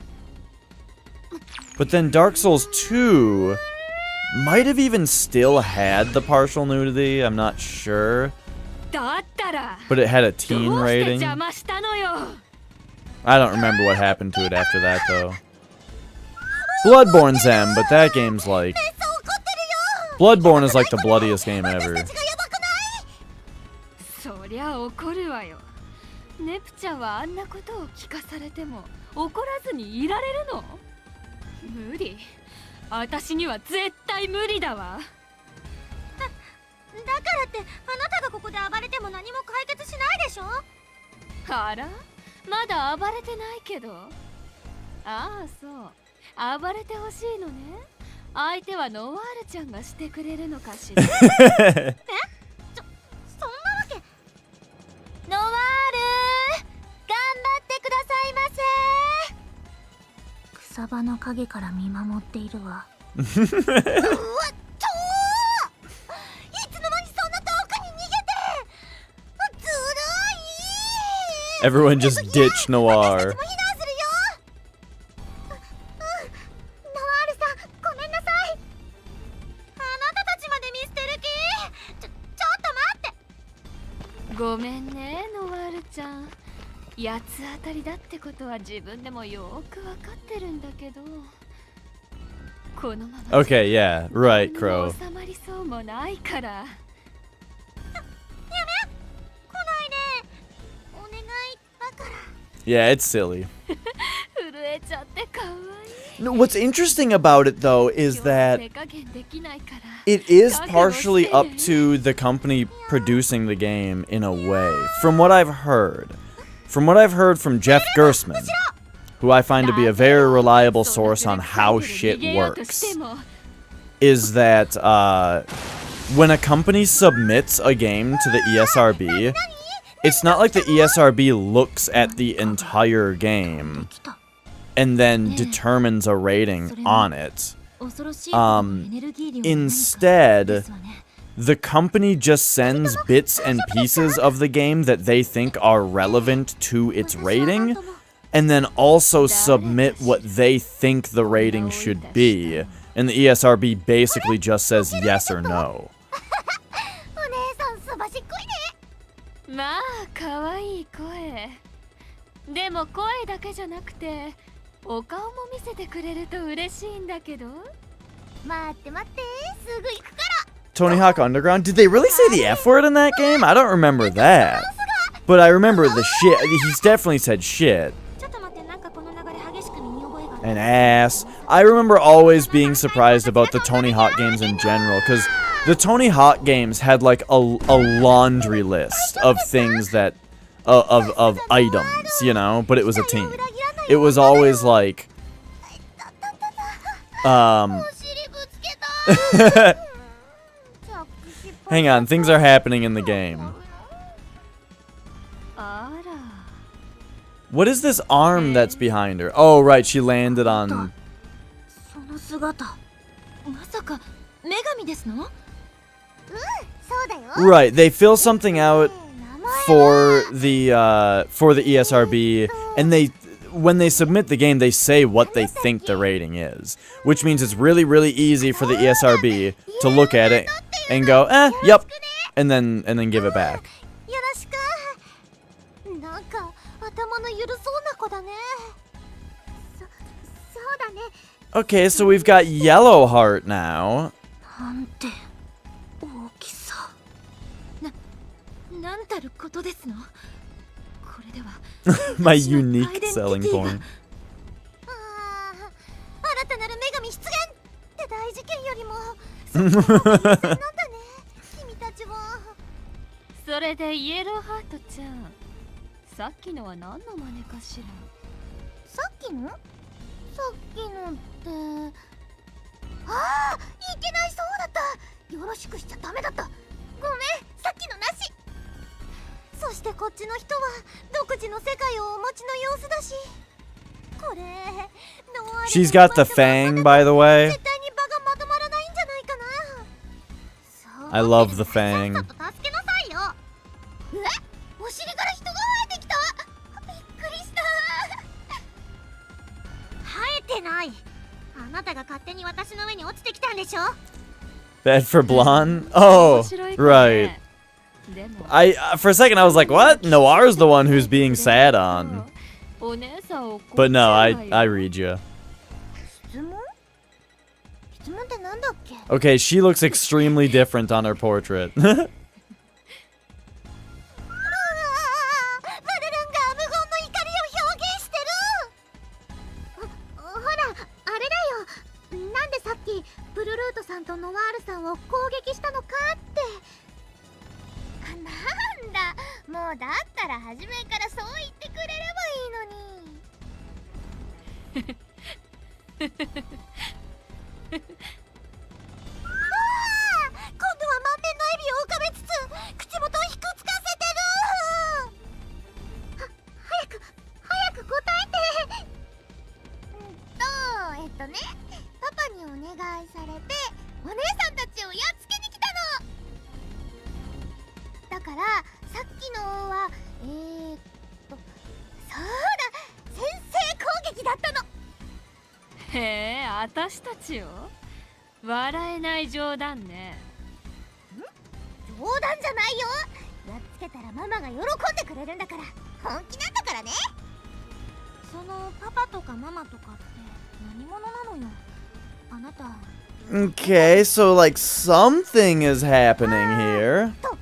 But then Dark Souls 2 might have even still had the partial nudity, I'm not sure. だったら But it had a teen どうして rating. 邪魔したのよ。 I don't remember what happened to it after that though. Bloodborne's M, but that game's like... Bloodborne is like the bloodiest game ever. そりゃ怒るわよ。ネプちゃんはあんなことを聞かされても怒らずにいられるの？無理。私には絶対無理だわ。だからってあなたがここで暴れても何も解決しないでしょ。あら、まだ暴れてないけど。ああ、そう。暴れてほしいのね。相手はノワールちゃんがしてくれるのかしら。そんなわけ。ノワール頑張ってくださいませ。草場の陰から見守っているわ。うわっとー、いつの間にそんな遠くに逃げて。ずるい。 Everyone just ditched Noir. ごめんね、ノワールちゃん。八つ当たりだってことは自分でもよーくわかってるんだけど。このまま Okay, yeah, right, Crow. 収まりそうもないから。やめ、来ないで。お願いだから。 Yeah, it's silly. 震えちゃってかわいい。 No, what's interesting about it though is that 手加減できないから。 it is partially up to the company producing the game in a way, from what I've heard. From what I've heard from Jeff Gersman, who I find to be a very reliable source on how shit works, is that when a company submits a game to the ESRB, it's not like the ESRB looks at the entire game and then determines a rating on it. Instead, the company just sends bits and pieces of the game that they think are relevant to its rating, and then also submit what they think the rating should be. And the ESRB basically just says yes or no. お姉さんすばしっこいね。まあ可愛い声。でも声だけじゃなくてお顔も見せてくれると嬉しいんだけど。待って待って、すぐ行くから。Tony Hawk Underground? Did they really say the F word in that game? I don't remember that. But I remember the shit. He's definitely said shit. ちょっと待って、なんかこの流れ激しく身に覚えがある。 An ass. I remember always being surprised about the Tony Hawk games in general, because the Tony Hawk games had like a laundry list of things that, of items, you know, but it was a team. It was always like, お尻ぶつけた。 hang on, things are happening in the game. あら。 What is this arm that's behind her? Oh, right, she landed on... その姿、まさか女神ですの？そうだよ。 Right, they fill something out for the ESRB, and when they submit the game, they say what they think the rating is, which means it's really, really easy for the ESRB to look at it and go, yep, and then give it back. よろしく。なんか頭の緩そうな子だね。そうだね。 Okay, so we've got Yellow Heart now. なんて大きさ。なんたることですの。これでは My unique selling point. 新たなる女神出現って大事件よりもそっちの方が優先なんだね。君たちは。それでイエローハートちゃん、さっきのは何の真似かしら。さっきのってああ、いけないそうだった。よろしくしちゃダメだった。ごめん、さっきのなし。そしてこっちの人は独自の世界をお持ちの様子だし、これ She's got the fang, by the way. 絶対に場がまとまらないんじゃないかな。 I love the fang. さっさと助けなさいよ。お尻から人が生えてきた。びっくりした。生えてない。あなたが勝手に私の上に落ちてきたんでしょ。 Bad for blonde? Oh, right. For a second I was like, what? Noir's the one who's being sad on. But no, I read you. 質問？質問ってなんだっけ？ Okay, she looks extremely different on her portrait. ブルルンが無言の怒りを表現してる。ほら、あれだよ。なんでさっきブルルートさんとノワールさんを攻撃したのかって。なんだ、もうだったら初めからそう言ってくれればいいのに。ああ、今度は満面の笑みを浮かべつつ口元をひくつかせてる。早く答えて。パパにお願いされてお姉さんたちをやっつけに来たの。だからさっきのはそうだ、先制攻撃だったの。へえ、私たちを笑えない冗談ね。冗談じゃないよ。やっつけたらママが喜んでくれるんだから。本気なんだからね。そのパパとかママとかって何者なのよ。あなた。 Okay, so like something is happening here. と、そう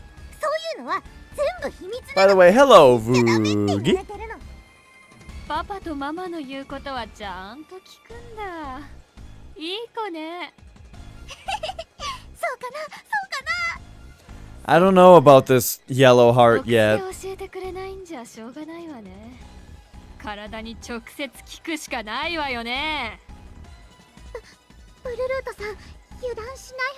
いうのは全部秘密 By な the の。 way, hello, ダメって言わ Vugi. れてるの。パパとママの言うことはちゃんと聞くんだ。いい子ね。そうかな、そうかな。 I don't know about this Yellow Heart yet. 教えてくれないんじゃしょうがないわね。体に直接聞くしかないわよね。ブルルートさん、油断しない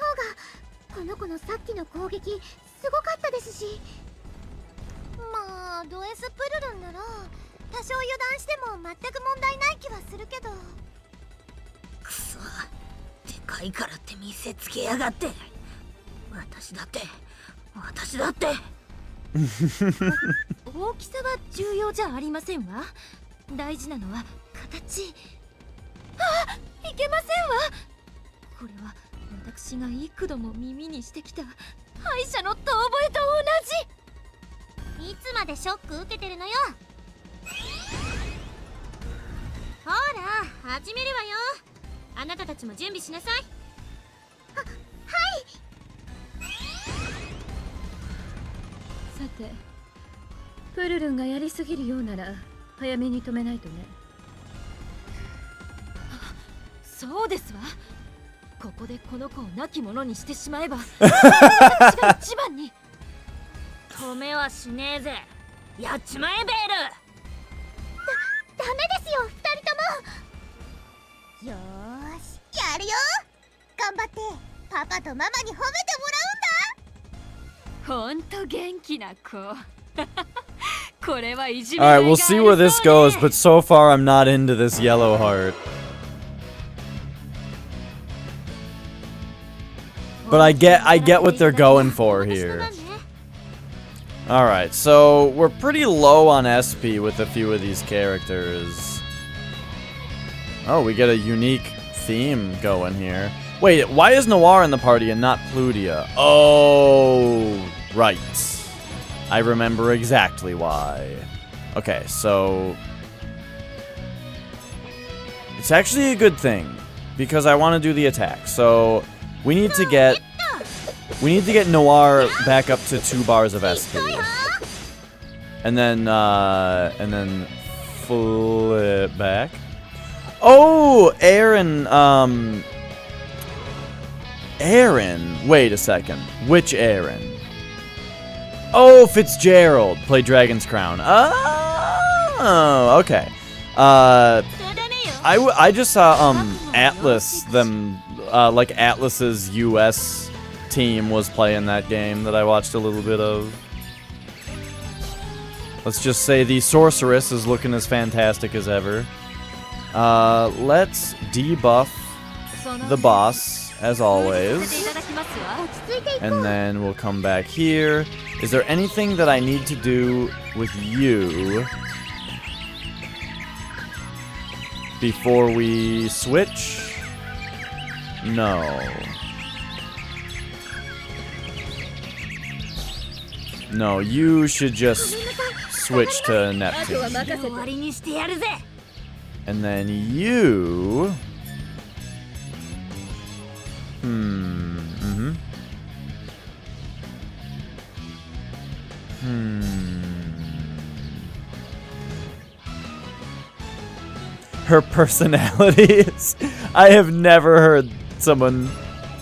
方が。この子のさっきの攻撃すごかったですし。まあド S プルルンなら確油断しても全く問題ない気はするけど。くそ、でかいからって見せつけやがって。私だって。大きさは重要じゃありませんわ。大事なのは形。いけませんわ。これは私が幾度も耳にしてきた敗者の遠吠えと同じ。いつまでショック受けてるのよ。ほら始めるわよ。あなたたちも準備しなさい。はい。さて、プルルンがやりすぎるようなら早めに止めないとね。そうですわ。ここでこの子を亡き者にしてしまえば私が一番に。止めはしねえぜ。やっちまえベール。ダメですよ、二人とも。よーし、やるよ。頑張ってパパとママに褒めてもほんと元気な子。これはいじめ Alright, がいが we'll あり see そう where this ね。 goes, but so far I'm not into this yellow heart. But I get what they're going for らう。 here. 私の番ね。 Alright, so we're pretty low on SP with a few of these characters. Oh, we get a unique theme going here. Wait, why is Noir in the party and not Plutia? Oh, right. I remember exactly why. Okay, so... It's actually a good thing, because I want to do the attack. So, we need to get Noir back up to 2 bars of SP. And then flip back. Oh, Aaron, Aaron, wait a second. Which Aaron? Oh, Fitzgerald, play Dragon's Crown. Oh, okay. I just saw Atlas, like Atlas's US team was playing that game that I watched a little bit of. Let's just say the sorceress is looking as fantastic as ever. Let's debuff the boss as always. And then we'll come back here. Is there anything that I need to do with you before we switch? No. No, you should just switch to Neptune. And then you... Her personality is... I have never heard someone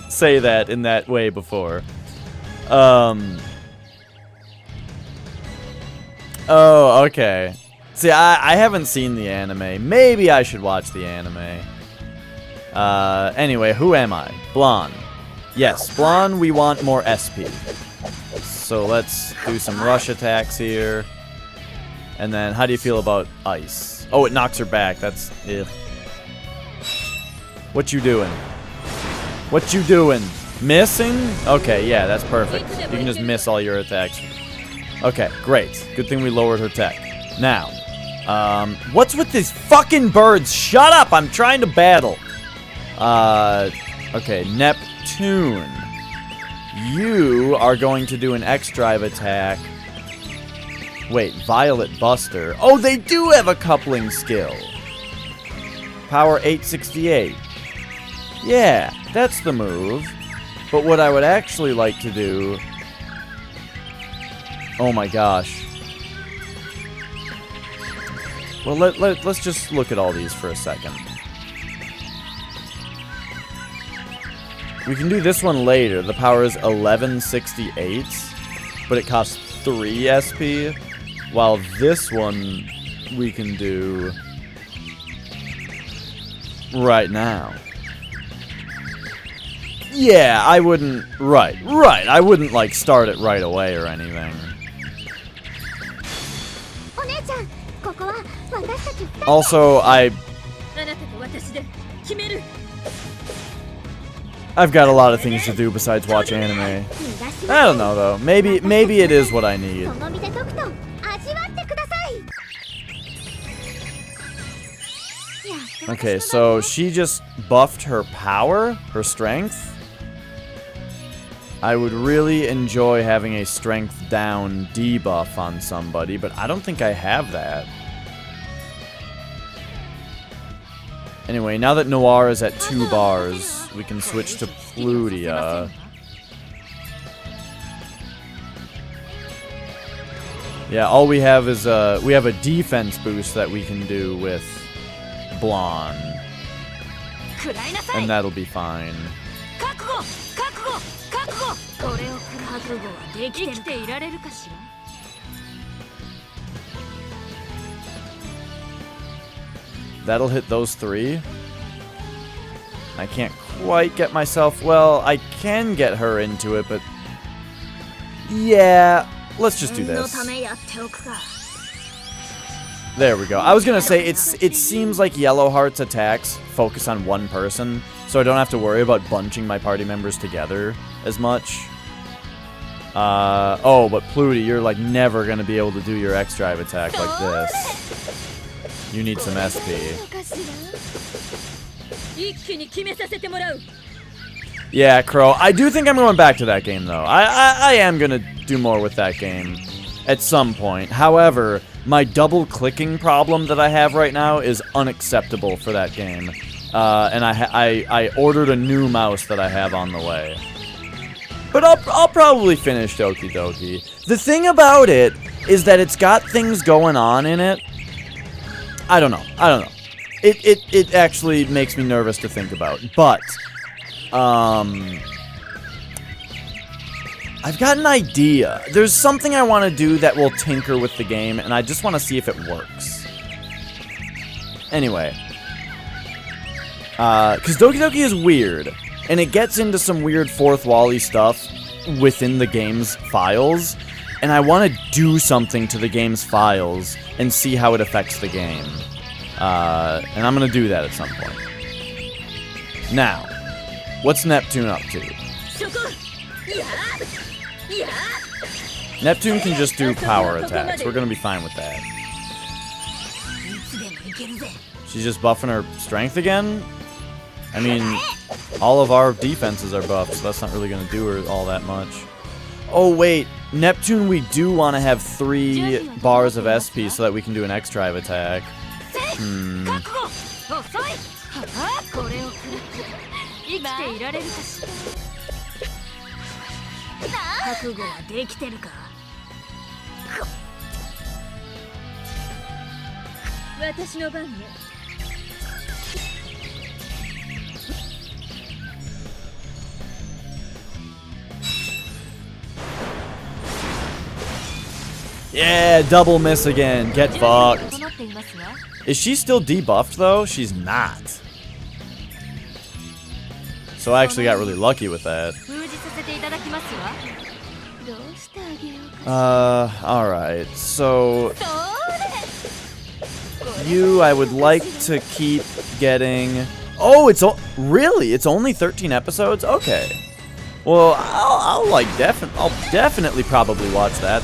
say that in that way before. Oh, okay. See, I haven't seen the anime. Maybe I should watch the anime. Anyway, who am I? Blonde. Yes, Blonde, we want more SP. So let's do some rush attacks here. And then, how do you feel about ice? Oh, it knocks her back. That's... Ugh. What you doing? What you doing? Missing? Okay, yeah, that's perfect. You can just miss all your attacks. Okay, great. Good thing we lowered her tech. Now, what's with these fucking birds? Shut up! I'm trying to battle. Okay, Neptune. You are going to do an X-Drive attack. Wait, Violet Buster. Oh, they do have a coupling skill. Power 868. Yeah, that's the move. But what I would actually like to do... Oh my gosh. Well, let's just look at all these for a second. We can do this one later. The power is 1168, but it costs 3 SP. While this one we can do right now. Yeah, I wouldn't... Right. I wouldn't, like, start it right away or anything. お姉ちゃん、ここは私たち2人で Also, あなたと私で決める。 I've got a lot of things to do besides watch anime. 逃がし I don't know though. Maybe it is what I need. その身でとくと味わってください。 Okay, so she just buffed her power, her strength. I would really enjoy having a strength down debuff on somebody, but I don't think I have that. Anyway, now that Noir is at 2 bars, we can switch to Plutia. Yeah, all we have is we have a defense boost that we can do with Blonde, 食らいなさい。 and that'll be fine. 覚悟覚悟覚悟。これを覚悟はできてる。生きていられるかしら。 That'll hit those 3. I can't quite get myself... Well, I can get her into it, but... Yeah, let's just do 念の this. ためやっておくか。 There we go. I was gonna say, it seems like Yellowheart's attacks focus on one person, so I don't have to worry about bunching my party members together as much. Oh, but Pluty, you're like never gonna be able to do your X-Drive attack like this. You need some SP. 一気に決めさせてもらう。 Yeah, Crow. I do think I'm going back to that game, though. I am gonna do more with that game at some point. However, my double-clicking problem that I have right now is unacceptable for that game. And I ordered a new mouse that I have on the way. But I'll probably finish Doki Doki. The thing about it is that it's got things going on in it. I don't know. It actually makes me nervous to think about. But I've got an idea. There's something I want to do that will tinker with the game, and I just want to see if it works. Anyway. Because Doki Doki is weird, and it gets into some weird fourth wall-y stuff within the game's files, and I want to do something to the game's files and see how it affects the game. And I'm going to do that at some point. Now, what's Neptune up to? Neptune can just do power attacks. We're going to be fine with that. She's just buffing her strength again? I mean, all of our defenses are buffed, so that's not really going to do her all that much. Oh, wait. Neptune, we do want to have 3 bars of SP so that we can do an X-Drive attack. Hmm. 生きていられるかしら。覚悟はできてるか。私の番ね。 Yeah, double miss again. Get fucked. Is she still debuffed though? She's not. So I actually got really lucky with that. Alright. So you, I would like to keep getting... Oh, really? It's only 13 episodes? Okay. Well, I'll definitely probably watch that.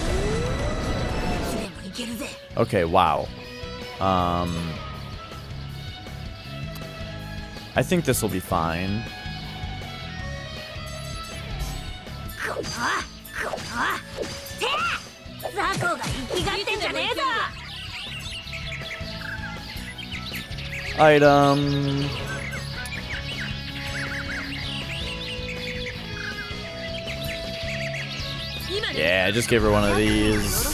Okay, wow. I think this will be fine. Item. Yeah, I just gave her one of these.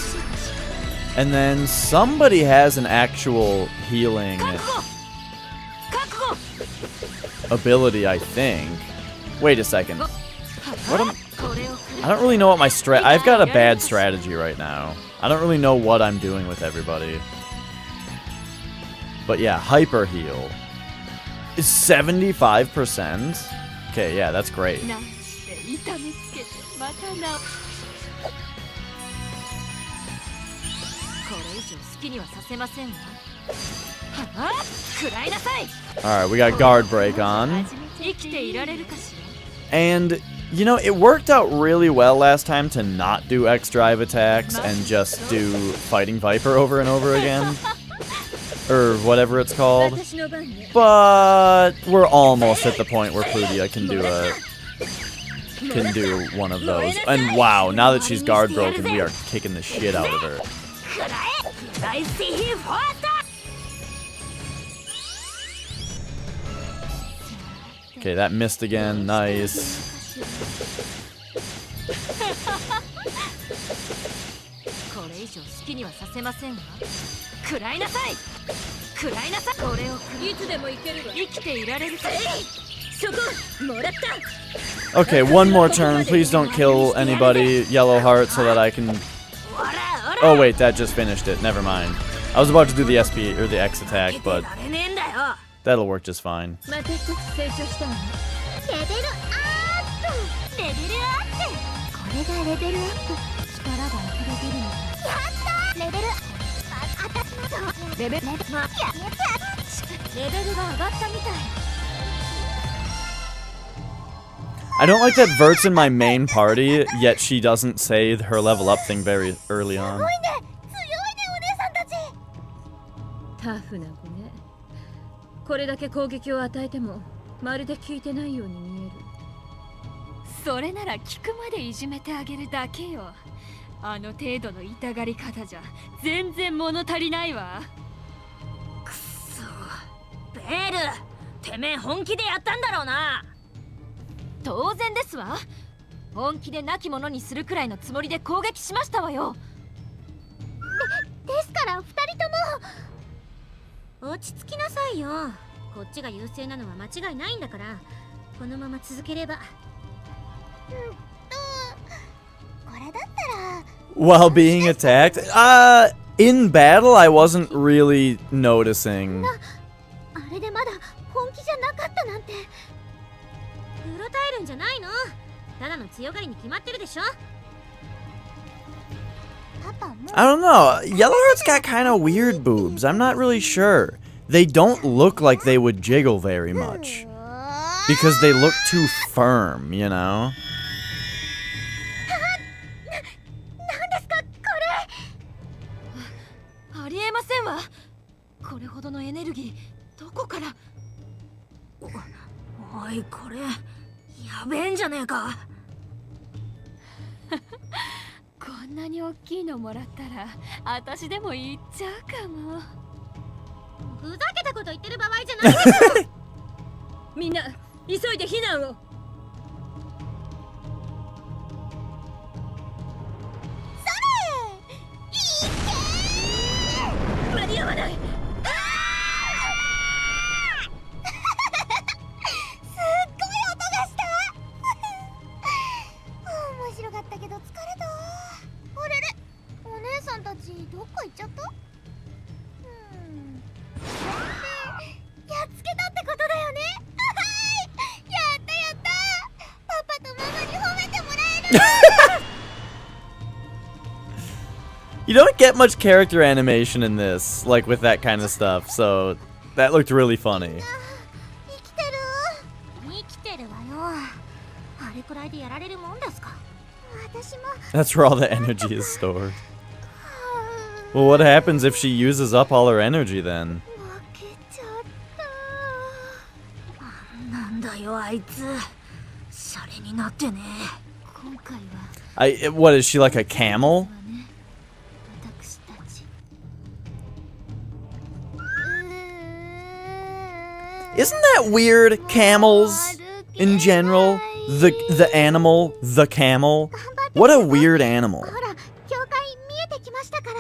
And then somebody has an actual healing ability, I think. Wait a second. I don't really know what my I've got a bad strategy right now. I don't really know what I'm doing with everybody. But yeah, hyper heal is 75%. Okay, yeah, that's great. Alright, we got guard break on. And, you know, it worked out really well last time to not do X drive attacks and just do Fighting Viper over and over again. Or whatever it's called. But we're almost at the point where Plutia can do one of those. And wow, now that she's guard broken, we are kicking the shit out of her. Okay, that missed again. Nice. Okay, one more turn. Please don't kill anybody, Yellow Heart, so that I can... Oh wait, that just finished it. Never mind. I was about to do the SP or the X attack, but that'll work just fine. I don't like that Vert's in my main party, yet she doesn't say her level up thing very early on. タフな子ね。これだけ攻撃を与えてもまるで効いてないように見える。それなら効くまでいじめてあげるだけよ。あの程度の痛がり方じゃ全然物足りないわ。くそ、ベール、てめえ本気でやったんだろうな。当然ですわ。本気で亡き者にするくらいのつもりで攻撃しましたわよ。ですから2人とも落ち着きなさいよ。こっちが優勢なのは間違いないんだから、このまま続ければ。これだったら While being attacked? In battle, I wasn't really noticing. あれでまだ本気じゃなかったなんて。うろたえるんじゃないの。ただの強がりに決まってるでしょ。 I don't know. Yellowheart's got kind of weird boobs. I'm not really sure. They don't look like they would jiggle very much. Because they look too firm, you know? 何ですかこれ。ありえませんわ。これほどのエネルギーどこから。おい、これやべえんじゃねえか。こんなに大きいのもらったら私でも行っちゃうかも。ふざけたこと言ってる場合じゃないですよ。みんな急いで避難を。間に合わない。面白かったけど疲れた。あれれ、お姉さんたちどこ行っちゃった？やっつけたってことだよね。やったやった。パパとママに褒めてもらえる。You don't get much character animation in this, like with that kind of stuff, so that looked really funny. 生きてる。生きてるわよ。あれくらいでやられるもんですか。私も。 That's where all the energy is stored. Well, what happens if she uses up all her energy then? 負けちゃった。なんだよあいつ。シャレになってね。今回は What is she, like a camel? 私たち。 Isn't that weird? Camels in general? The animal, the camel. What a weird animal. ほら、教会見えてきましたから。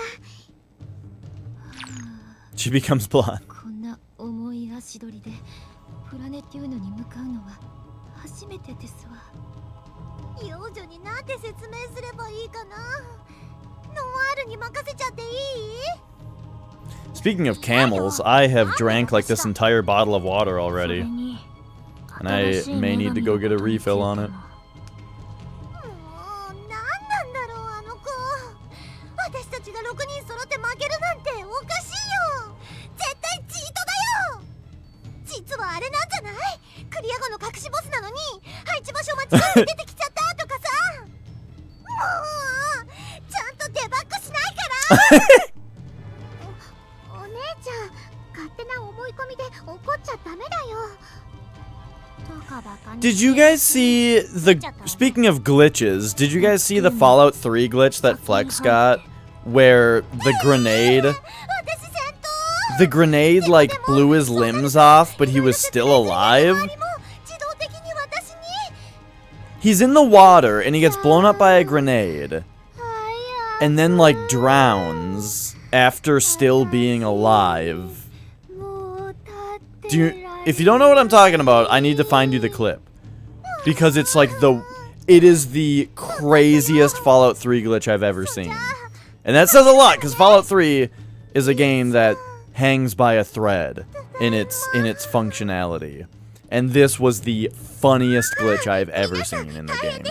She becomes blonde. こんな重い足取りでプラネテューヌに向かうのは初めてですわ。幼女になんて説明すればいいかな。ノワールに任せちゃっていい？ Speaking of camels, I have drank like this entire bottle of water already. And I may need to go get a refill on it. もうなんなんだろうあの子。私たちが6人揃って負けるなん間違って出てきちゃったとかさ。もうちゃんとデバッグしないから。お姉ちゃん、勝手な思い込みで怒っちゃダメだよ。 Did you guys see the... Speaking of glitches, did you guys see the Fallout 3 glitch that Flex got? Where the grenade... The grenade, like, blew his limbs off, but he was still alive? He's in the water, and he gets blown up by a grenade. And then, like, drowns after still being alive. If you don't know what I'm talking about, I need to find you the clip. Because it's like it is the craziest Fallout 3 glitch I've ever seen. And that says a lot, because Fallout 3 is a game that hangs by a thread in its functionality. And this was the funniest glitch I've ever seen in the game.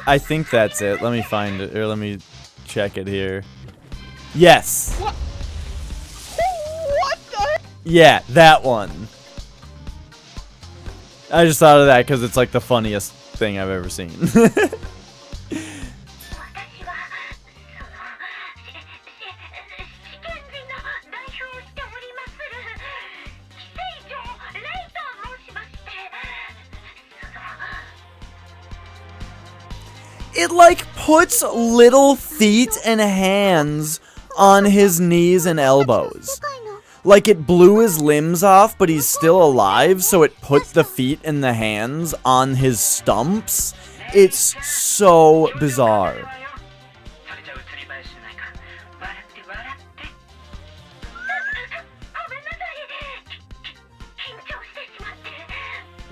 I think that's it. Let me find it, or let me check it here. Yes. What the? Yeah, that one. I just thought of that because it's like the funniest thing I've ever seen. It, like, puts little feet and hands on his knees and elbows. Like, it blew his limbs off, but he's still alive, so it put the feet and the hands on his stumps. It's so bizarre.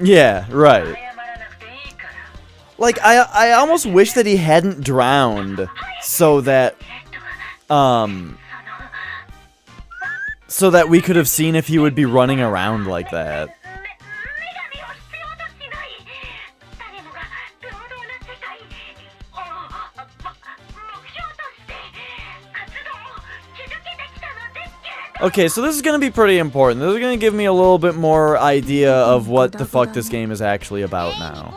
Yeah, right. Like, I almost wish that he hadn't drowned, so that we could have seen if he would be running around like that. Okay, so this is gonna be pretty important. This is gonna give me a little bit more idea of what the fuck this game is actually about now.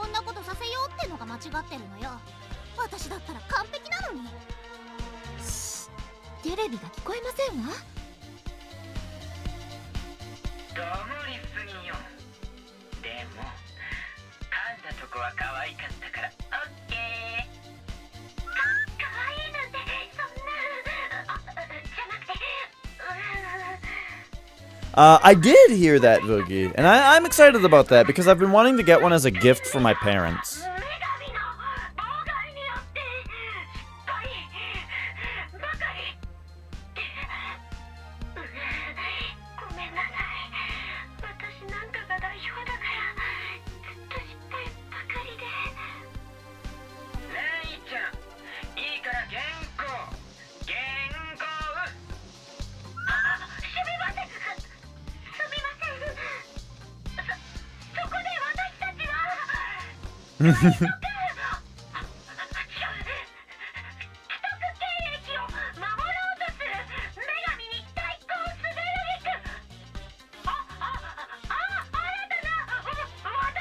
I did hear that, Boogie, and I'm excited about that because I've been wanting to get one as a gift for my parents.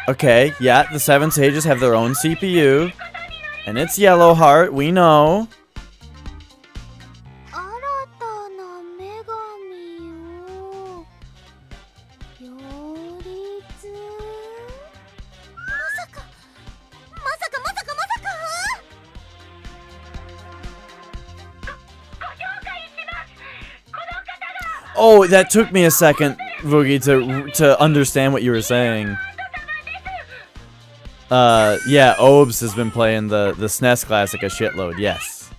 Okay, yeah, the 7 sages have their own CPU, and it's Yellow Heart, we know. Oh, that took me a second, Boogie, to understand what you were saying. Yeah, Obes has been playing the SNES Classic a shitload, yes.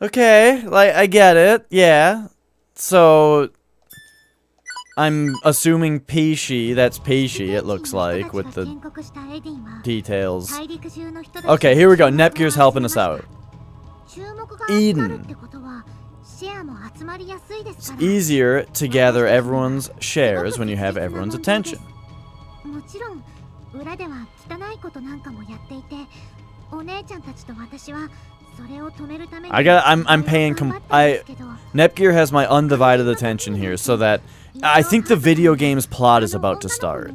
Okay, like, I get it, yeah. So, I'm assuming Pishi, that's Pishi, it looks like, with the details. Okay, here we go, Nepgear's helping us out. Eden. It's easier to gather everyone's shares when you have everyone's attention. I'm paying Nepgear has my undivided attention here, so that I think the video game's plot is about to start.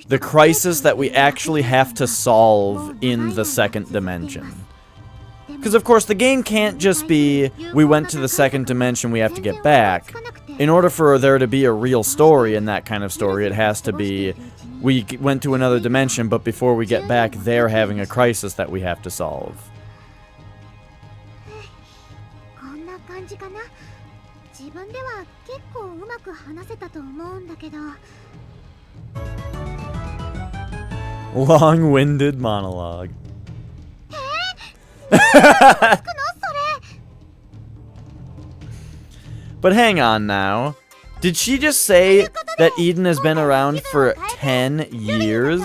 The crisis that we actually have to solve in the second dimension. Because of course the game can't just be, we went to the second dimension, we have to get back. In order for there to be a real story in that kind of story, it has to be, we went to another dimension, but before we get back, they're having a crisis that we have to solve. Long-winded monologue. But hang on now. Did she just say that Eden has been around for 10 years?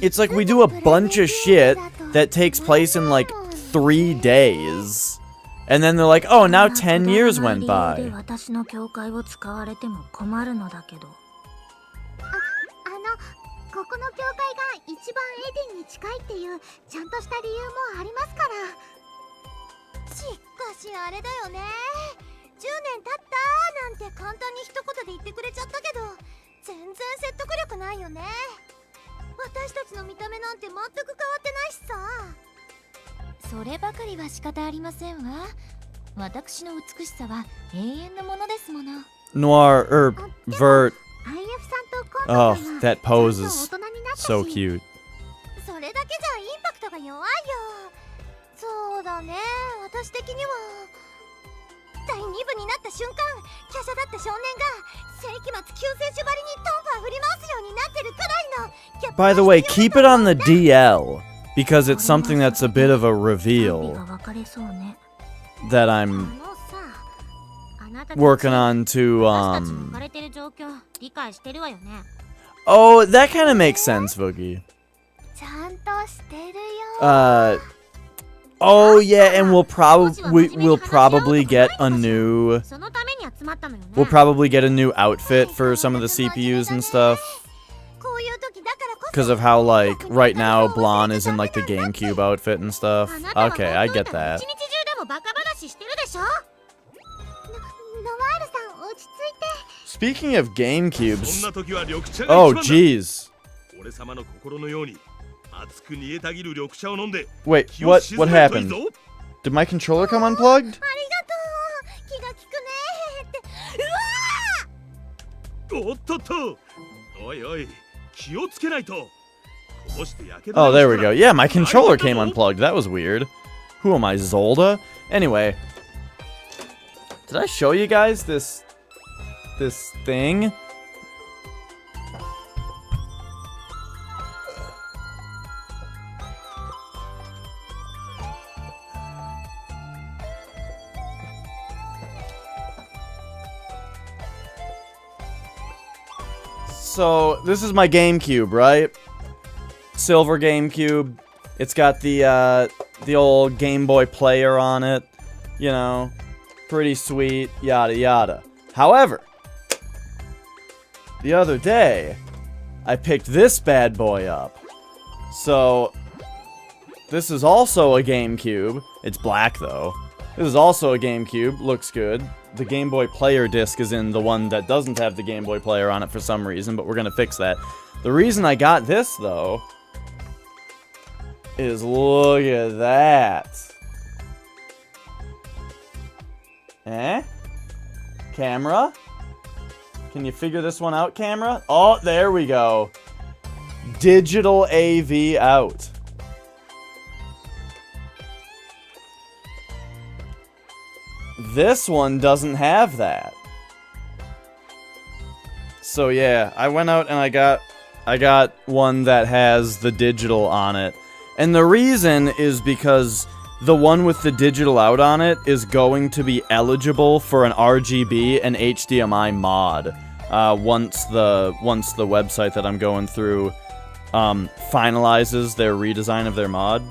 It's like we do a bunch of shit that takes place in like 3 days. And then they're like, oh, now 10 years went by. Noir, Vert. Oh, that pose is so cute. By the way, keep it on the DL, because it's something that's a bit of a reveal that I'm working on to, Oh, that kind of makes sense, Voogie. Oh yeah, and we'll probably get a new outfit for some of the CPUs and stuff. Because of how, like, right now Blonde is in like the GameCube outfit and stuff. Okay, I get that. Speaking of GameCubes, oh jeez. Wait, what happened? Did my controller come unplugged? Oh, there we go. Yeah, my controller came unplugged. That was weird. Who am I, Zolda? Anyway, did I show you guys this thing? So, this is my GameCube, right? Silver GameCube. It's got the old Game Boy player on it. You know, pretty sweet, yada yada. However, the other day, I picked this bad boy up. So, this is also a GameCube. It's black, though. This is also a GameCube. Looks good. The Game Boy Player disc is in the one that doesn't have the Game Boy Player on it for some reason, but we're gonna fix that. The reason I got this, though, is look at that. Eh? Camera? Can you figure this one out, camera? Oh, there we go. Digital AV out. This one doesn't have that. So yeah, I went out and I got one that has the digital on it. And the reason is because the one with the digital out on it is going to be eligible for an RGB and HDMI mod once the website that I'm going through finalizes their redesign of their mod.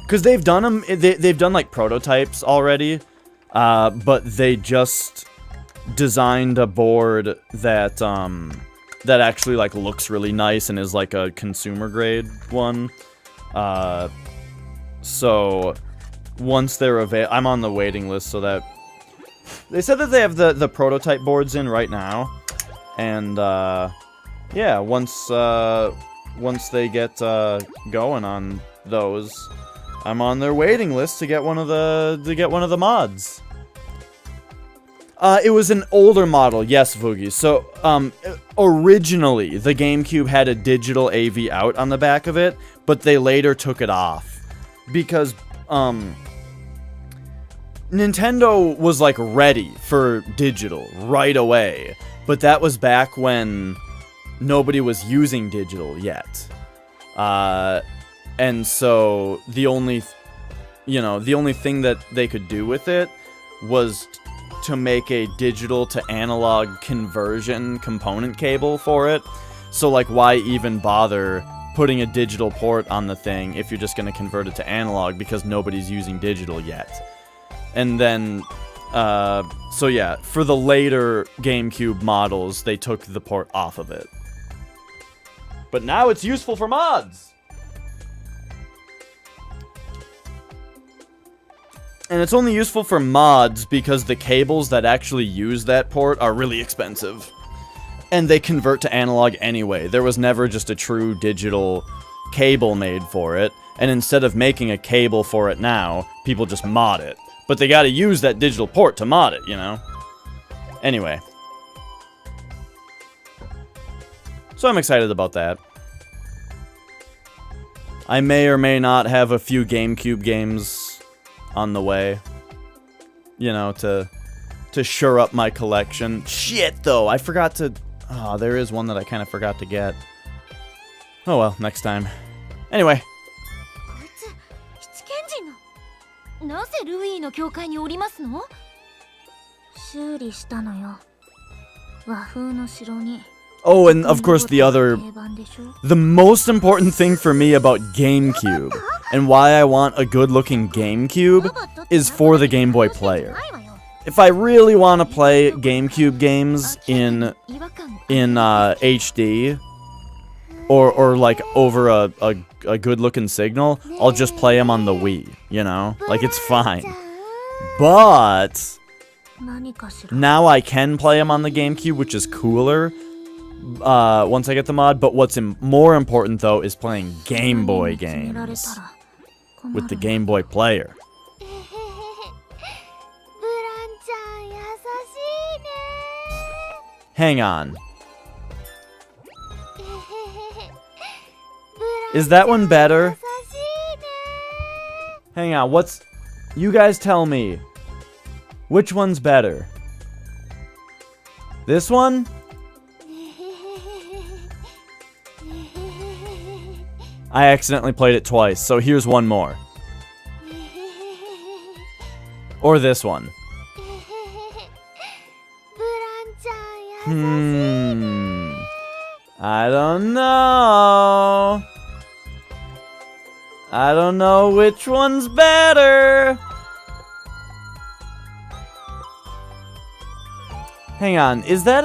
Because they've done them, they've done like prototypes already, but they just designed a board that that actually like looks really nice and is like a consumer grade one. So once they're I'm on the waiting list, so that they said that they have the prototype boards in right now, and yeah, once they get going on those, I'm on their waiting list to get one of the mods. It was an older model, yes, Voogie. So, originally, the GameCube had a digital AV out on the back of it, but they later took it off. Because, Nintendo was, like, ready for digital right away. But that was back when nobody was using digital yet. And so, the only thing that they could do with it was to make a digital to analog conversion component cable for it. So like, why even bother putting a digital port on the thing if you're just going to convert it to analog, because nobody's using digital yet. And then so yeah, for the later GameCube models, they took the port off of it, but now it's useful for mods. And it's only useful for mods because the cables that actually use that port are really expensive. And they convert to analog anyway. There was never just a true digital cable made for it. And instead of making a cable for it now, people just mod it. But they gotta use that digital port to mod it, you know? Anyway. So I'm excited about that. I may or may not have a few GameCube games on the way, you know, to shore up my collection. Shit, though, I forgot to... Oh, there is one that I kind of forgot to get. Oh well, next time. Anyway. なぜルイの教会におりますの？修理したのよ。和風の城に。 Oh, and of course the most important thing for me about GameCube, and why I want a good-looking GameCube, is for the Game Boy player. If I really want to play GameCube games in HD, or like over a good-looking signal, I'll just play them on the Wii, you know? Like, it's fine. But now I can play them on the GameCube, which is cooler. Once I get the mod, but what's more important though is playing Game Boy games with the Game Boy player. Hang on. Is that one better? Hang on, you guys tell me. Which one's better? This one? I accidentally played it twice, so here's one more. Or this one. I don't know. I don't know which one's better. Hang on, is that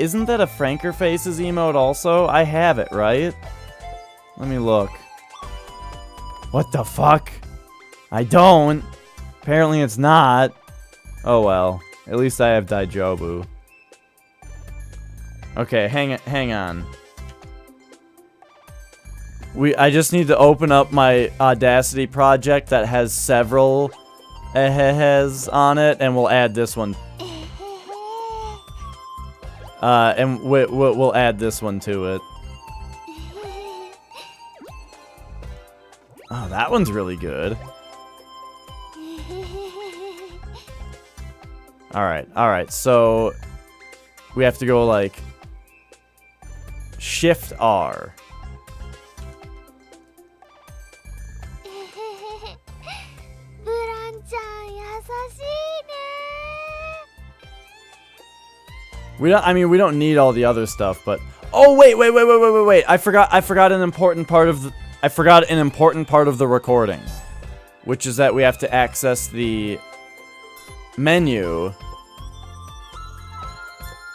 isn't that a Franker Faces emote also? I have it, right? Let me look. What the fuck? I don't. Apparently it's not. Oh well. At least I have Daijobu. Okay, hang on. I just need to open up my Audacity project that has several on it, and we'll add this one. And we'll add this one to it. Oh, that one's really good. Alright, so we have to go like Shift R. ブランちゃん優しいね。 We don't need all the other stuff, but oh wait. I forgot an important part of the recording, which is that we have to access the menu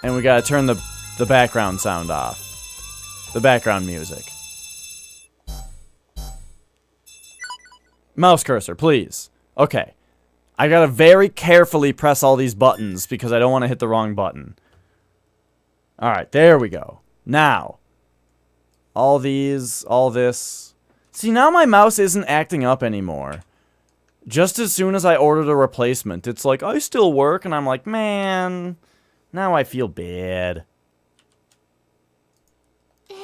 and we gotta turn the background sound off. The background music. Mouse cursor, please. Okay. I gotta very carefully press all these buttons because I don't want to hit the wrong button. Alright, there we go. Now. All these, all this. See, now my mouse isn't acting up anymore. Just as soon as I ordered a replacement, it's like, I still work, and I'm like, man, now I feel bad. ブラ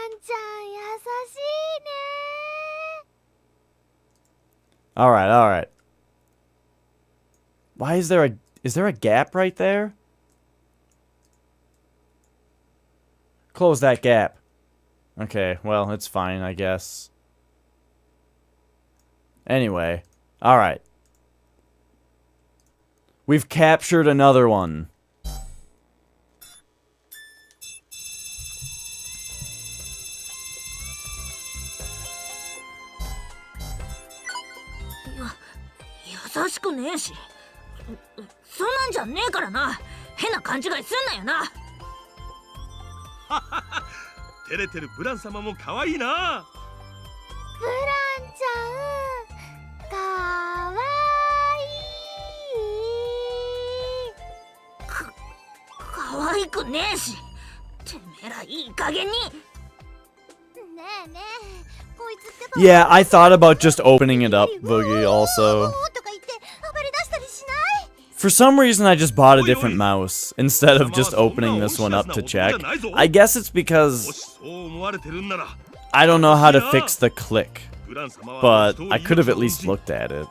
ンちゃん優しいね。 Alright. Why is there a gap right there? Close that gap. Okay, well, it's fine, I guess. Anyway, alright. We've captured another one. Yeah, 優しくねえし。そんなんじゃねえからな。変な勘違いすんなよな。照れてるブラン様も可愛いな。ブランちゃんかわいい。可愛くねえし。てめえらいい加減に。ねえねえ、こいつってば。 Yeah, I thought about just opening it up, Boogie, also. とか言って暴れ出したりしない？ For some reason, I just bought a different mouse instead of just opening this one up to check. I guess it's because I don't know how to fix the click, but I could have at least looked at it.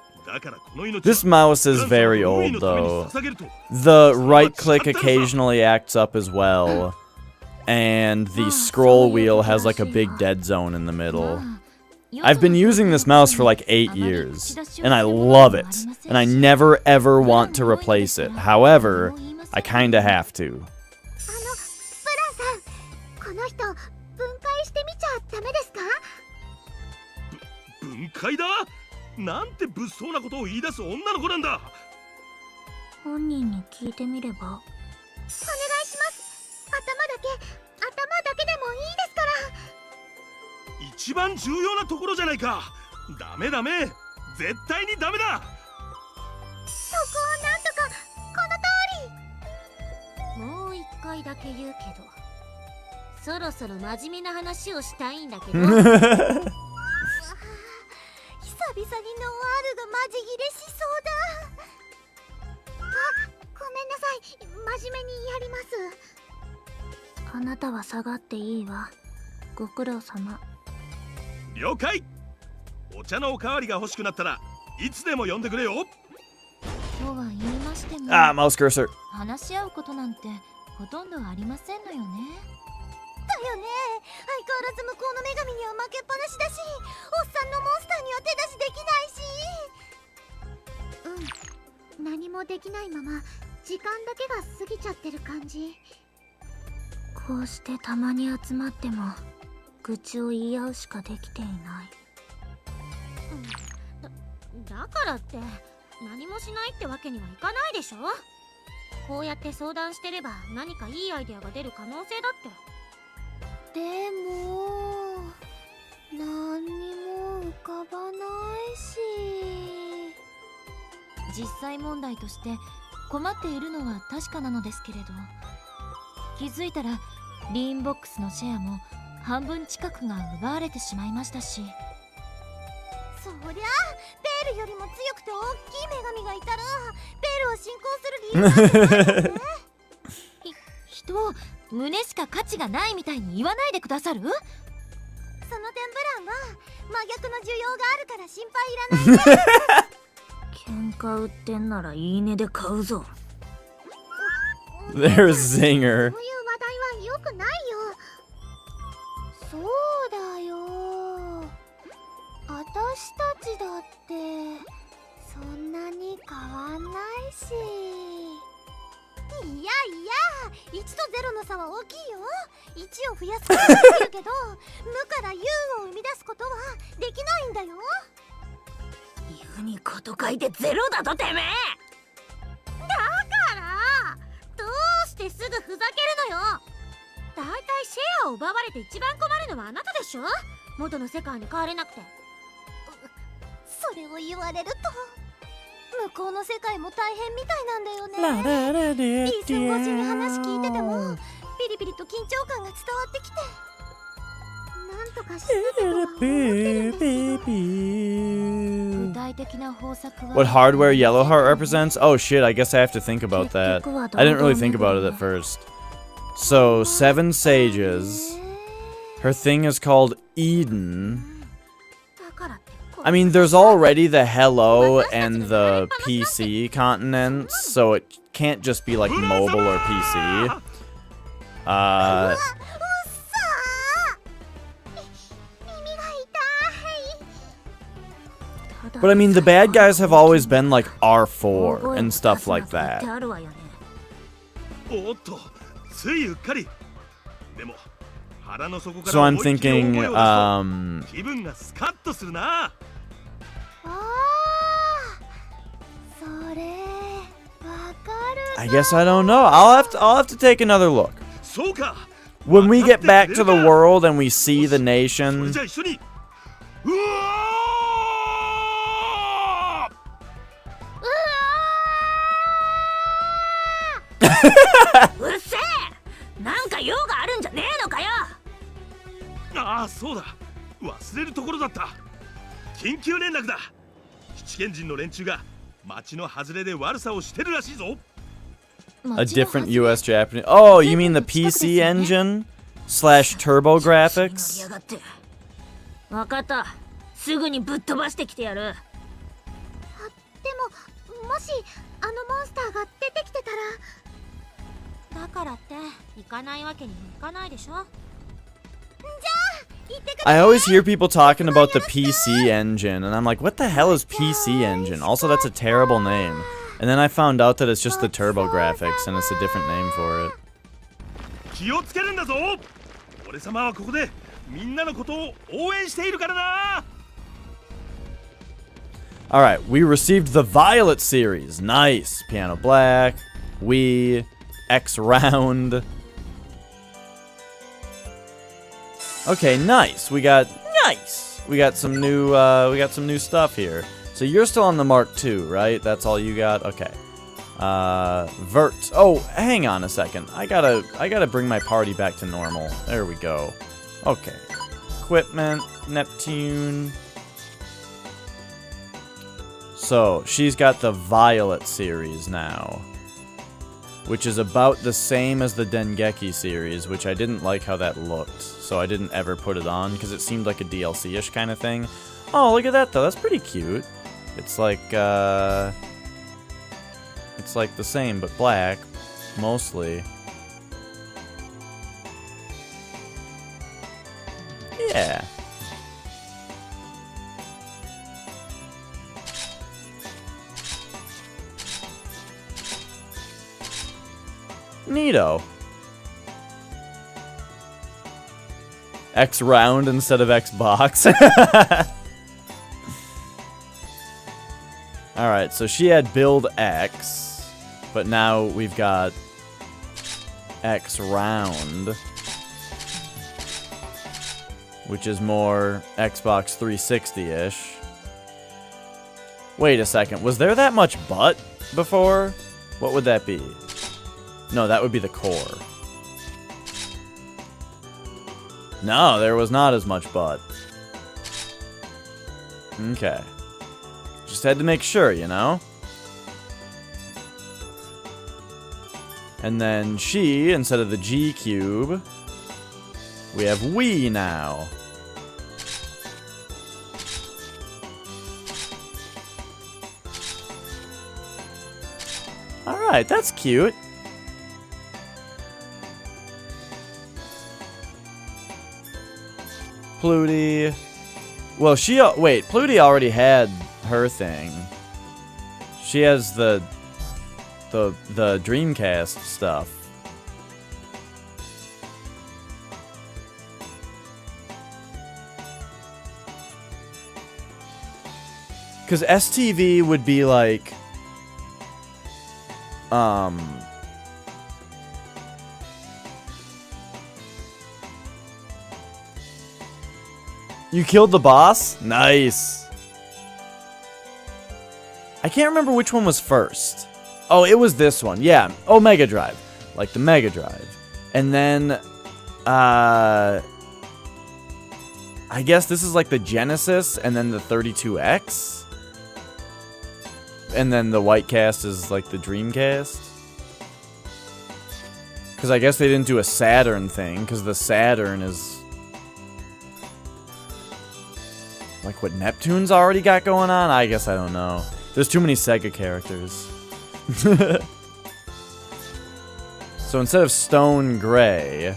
This mouse is very old, though. The right click occasionally acts up as well, and the scroll wheel has like a big dead zone in the middle. I've been using this mouse for like 8 years, and I love it, and I never ever want to replace it. However, I kinda have to. ブランさん、この人分解してみちゃダメですか？分解だ？なんて物騒なことを言い出す女の子なんだ。本人に聞いてみれば。お願いします。頭だけでもいいですから。 一番重要なところじゃないか。ダメ絶対にダメだ。そこをなんとかこの通り。もう一回だけ言うけど、そろそろ真面目な話をしたいんだけど。久々にノワールがマジギレしそうだ。あ、ごめんなさい。真面目にやります。あなたは下がっていいわ。ご苦労様。 了解。お茶のおかわりが欲しくなったらいつでも呼んでくれよ。とは言いましても、 Ah, mouse cursor. 話し合うことなんてほとんどありませんのよね。だよね。相変わらず向こうの女神には負けっぱなしだし、おっさんのモンスターには手出しできないし。何もできないまま時間だけが過ぎちゃってる感じ。こうしてたまに集まっても愚痴を言い合うしかできていない。だからって何もしないってわけにはいかないでしょ。こうやって相談してれば何かいいアイデアが出る可能性だって。でも何にも浮かばないし。実際問題として困っているのは確かなのですけれど、気づいたらリーンボックスのシェアも半分近くが奪われてしまいましたし。そりゃあベールよりも強くて大きい女神がいたらベールを信仰する理由なんてないよね。人を胸しか価値がないみたいに言わないでくださる？その点ブランは真逆の需要があるから心配いらないね。喧嘩売ってんならいいねで買うぞ。 There's そう Zinger. いう話題は良くないよ。そうだよ。私たちだってそんなに変わんないし。いやいや、1と0の差は大きいよ。1を増やすことはできるけど無から有を生み出すことはできないんだよ。有にこと書いてゼロだとてめえ。だからどうしてすぐふざけるのよ。だいたいシェアを奪われて一番困るのはあなたでしょ。元の世界に帰れなくて。それを言われると向こうの世界も大変みたいなんだよね。リースン越しに話聞いててもピリピリと緊張感が伝わってきて、なんとかしなきゃとは思ってるんですけど。具体的な方策は What hardware yellow heart represents? Oh shit, I guess I have to think about that. I didn't really think about it at first. So, 7 sages. Her thing is called Eden. I mean, there's already the Hello and the PC continents, so it can't just be like mobile or PC. But I mean, the bad guys have always been like R4 and stuff like that. おっと、ついうっかり。でも腹の底から So I'm thinking, 気分がスカッとするな。それわかる。 I guess I don't know. I'll have to take another look. そうか。 When we get back to the world and we see the nation. じゃあ一緒に。うわうっせえ。なんか用があるんじゃねえのかよ。ああ、そうだ。忘れるところだった。緊急連絡だ。七賢人の連中が町の外れで悪さをしてるらしいぞ。 A different US Japanese. Oh, you mean the PC engine? Slash turbo graphics? わかった。すぐにぶっ飛ばしてきてやる。でももしあのモンスターが出てきてたら。だからって行かないわけにもいかないでしょ。じゃあ行ってください。 I always hear people talking about the PC engine, and I'm like, what the hell is PC engine? Also, that's a terrible name. And then I found out that it's just the turbo graphics, and it's a different name for it. 気をつけるんだぞ。俺様はここでみんなのことを応援しているからな。 Alright, we received the Violet series. Nice. Piano Black, Wii, X Round. Okay, nice. We got some new stuff here. So you're still on the Mark II, right? That's all you got? Okay. Vert. Oh, hang on a second. I gotta bring my party back to normal. There we go. Okay. Equipment, Neptune. So, she's got the Violet series now, which is about the same as the Dengeki series, which I didn't like how that looked, so I didn't ever put it on, because it seemed like a DLC-ish kind of thing. Oh, look at that, though. That's pretty cute. It's like the same, but black, mostly. Yeah. Neato. X round instead of Xbox. Alright, so she had build X, but now we've got X round, which is more Xbox 360-ish. Wait a second, was there that much butt before? What would that be? No, that would be the core. No, there was not as much butt. Okay. Just had to make sure, you know? And then she, instead of the G cube, we have Wii now. Alright, that's cute. Pluty. Well, wait, Pluty already had her thing. She has the Dreamcast stuff. Because STV would be like, you killed the boss? Nice. I can't remember which one was first. Oh, it was this one. Yeah. Oh, Mega Drive. Like the Mega Drive. And then, I guess this is like the Genesis and then the 32X. And then the white cast is like the Dreamcast. Because I guess they didn't do a Saturn thing, because the Saturn is like what Neptune's already got going on? I guess I don't know. There's too many Sega characters. So instead of Stone Gray...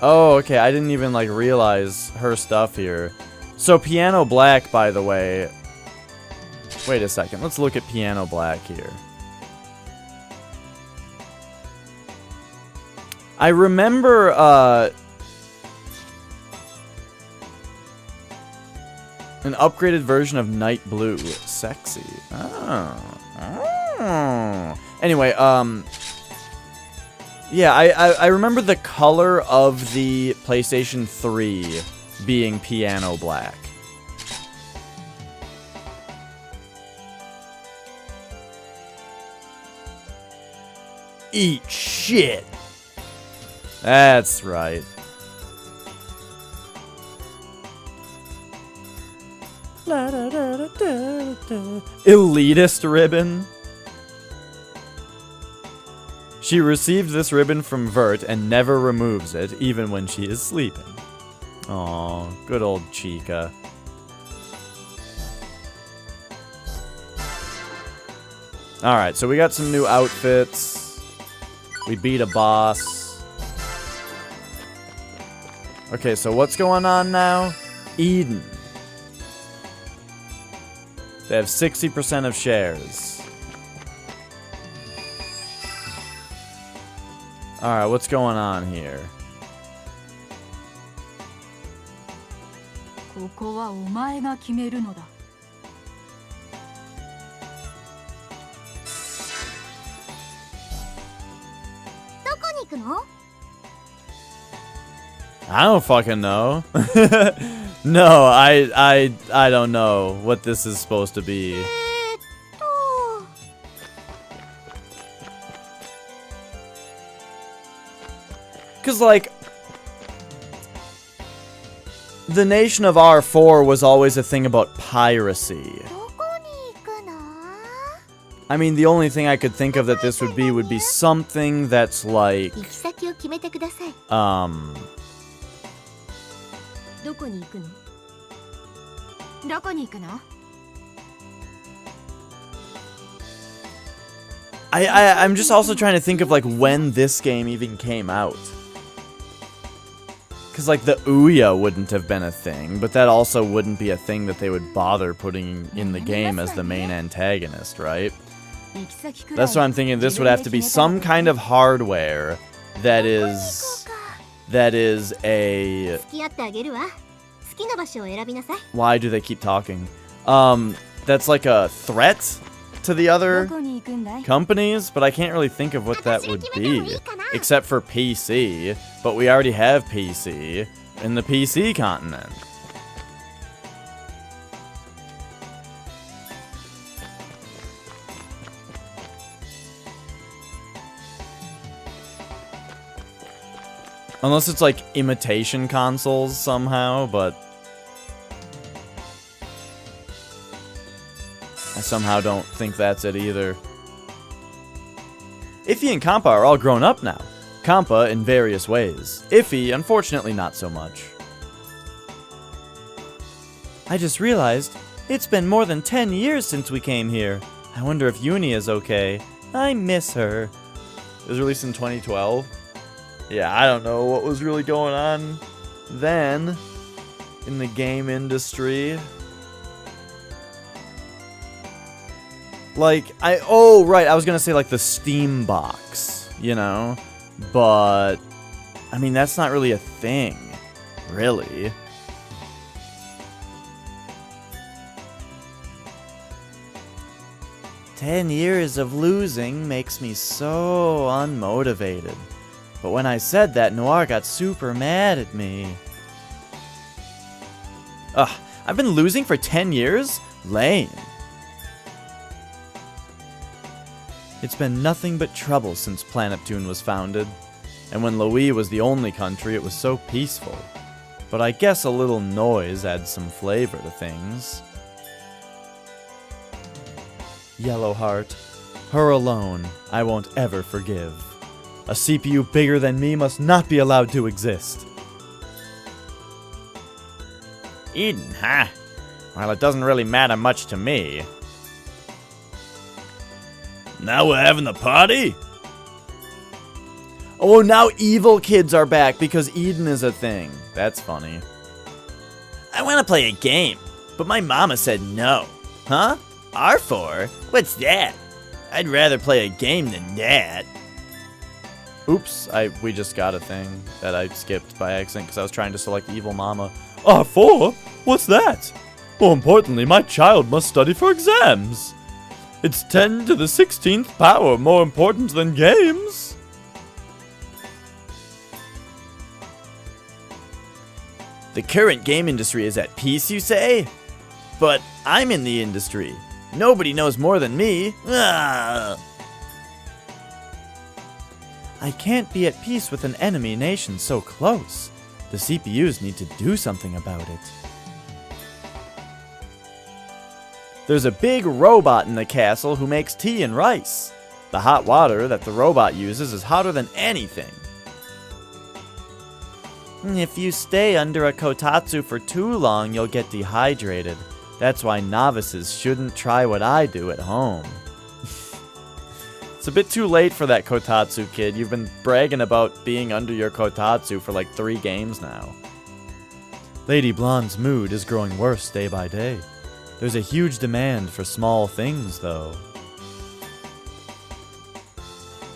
Oh, okay, I didn't even like realize her stuff here. So Piano Black, by the way... Wait a second, let's look at Piano Black here. I remember, an upgraded version of Night Blue. Sexy. Oh. Anyway, yeah, I remember the color of the PlayStation 3 being Piano Black. Eat shit. That's right. Elitist ribbon. She received this ribbon from Vert and never removes it, even when she is sleeping. Aw, good old Chica. Alright, so we got some new outfits. We beat a boss. Okay, so what's going on now? Eden. They have 60% of shares. Alright, what's going on here? ここはお前が決めるのだ。どこに行くの？ I don't fucking know. No, I don't know what this is supposed to be. Cause like the nation of R4 was always a thing about piracy. I mean, the only thing I could think of that this would be something that's like 行き先を決めてください。どこに行くの？どこに行くの？ I'm just also trying to think of like when this game even came out. Cause like the Ouya wouldn't have been a thing, but that also wouldn't be a thing that they would bother putting in the game as the main antagonist, right? That's what I'm thinking. This would have to be some kind of hardware that is a... Why do they keep talking? That's like a threat to the other companies, but I can't really think of what that would be, except for PC, but we already have PC in the PC continent. Unless it's like imitation consoles somehow, but I somehow don't think that's it either. Iffy and Kampa are all grown up now. Kampa in various ways. Iffy, unfortunately, not so much. I just realized it's been more than 10 years since we came here. I wonder if Uni is okay. I miss her. It was released in 2012. Yeah, I don't know what was really going on then in the game industry. Like, oh, right, I was gonna say, like, the Steam box, you know? But, I mean, that's not really a thing, really. "10 years of losing makes me so unmotivated." But when I said that, Noir got super mad at me. Ugh, I've been losing for 10 years? Lame. It's been nothing but trouble since Planeptune was founded. And when Louis was the only country, it was so peaceful. But I guess a little noise adds some flavor to things. Yellowheart, her alone, I won't ever forgive. A CPU bigger than me must not be allowed to exist. Eden, huh? Well, it doesn't really matter much to me. Now we're having a party? Oh, now evil kids are back because Eden is a thing. That's funny. I want to play a game, but my mama said no. Huh? R4? What's that? I'd rather play a game than that. Oops, we just got a thing that I skipped by accident because I was trying to select Evil Mama. R4? What's that? More importantly, my child must study for exams. It's 10 to the 16th power more important than games. The current game industry is at peace, you say? But I'm in the industry. Nobody knows more than me. Ah. I can't be at peace with an enemy nation so close. The CPUs need to do something about it. There's a big robot in the castle who makes tea and rice. The hot water that the robot uses is hotter than anything. If you stay under a kotatsu for too long, you'll get dehydrated. That's why novices shouldn't try what I do at home. It's a bit too late for that kotatsu, kid. You've been bragging about being under your kotatsu for like 3 games now. Lady Blonde's mood is growing worse day by day. There's a huge demand for small things, though.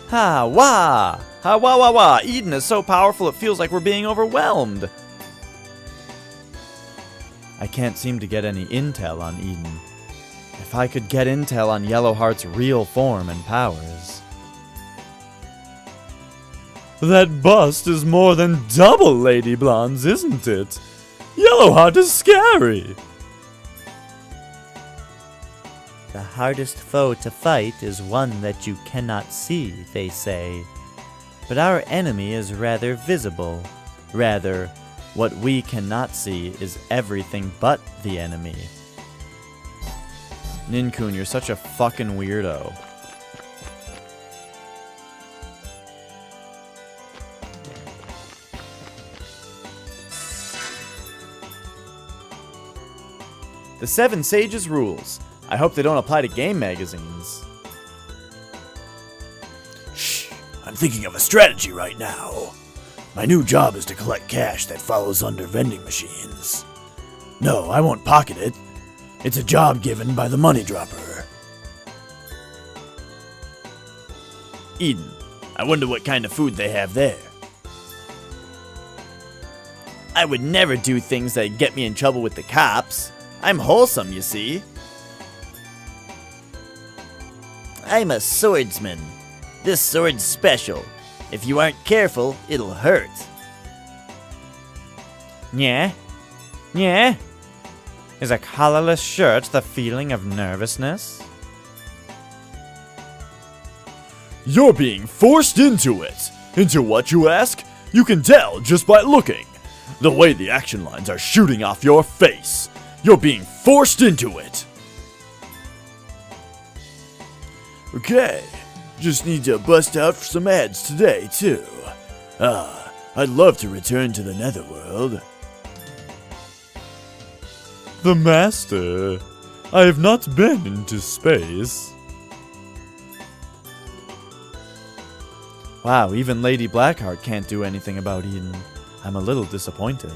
Ha-wah! Ha-wah-wah-wah! Eden is so powerful it feels like we're being overwhelmed. I can't seem to get any intel on Eden. If I could get intel on Yellowheart's real form and powers. That bust is more than double Lady Blonde's, isn't it? Yellowheart is scary! The hardest foe to fight is one that you cannot see, they say. But our enemy is rather visible. Rather, what we cannot see is everything but the enemy. Ninkun, you're such a fucking weirdo. The 7 Sages rules. I hope they don't apply to game magazines. Shh, I'm thinking of a strategy right now. My new job is to collect cash that follows under vending machines. No, I won't pocket it. It's a job given by the money dropper. Eden, I wonder what kind of food they have there. I would never do things that get me in trouble with the cops. I'm wholesome, you see. I'm a swordsman. This sword's special. If you aren't careful, it'll hurt. Yeah? Yeah? Is a collarless shirt the feeling of nervousness? You're being forced into it. Into what, you ask? You can tell just by looking. The way the action lines are shooting off your face. You're being forced into it. Okay, just need to bust out for some ads today, too. I'd love to return to the Netherworld. The Master. I have not been into space. Wow, even Lady Blackheart can't do anything about Eden. I'm a little disappointed.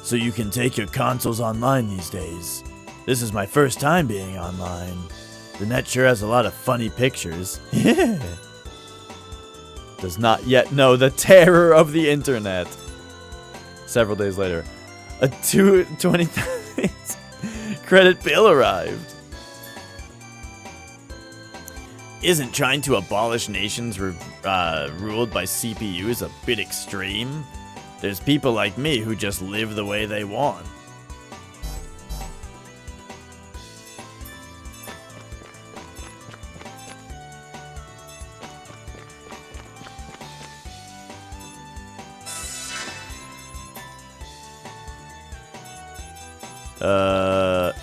So you can take your consoles online these days. This is my first time being online. The net sure has a lot of funny pictures. Does not yet know the terror of the internet. Several days later, a 20 credit bill arrived. Isn't trying to abolish nations ruled by CPUs a bit extreme? There's people like me who just live the way they want.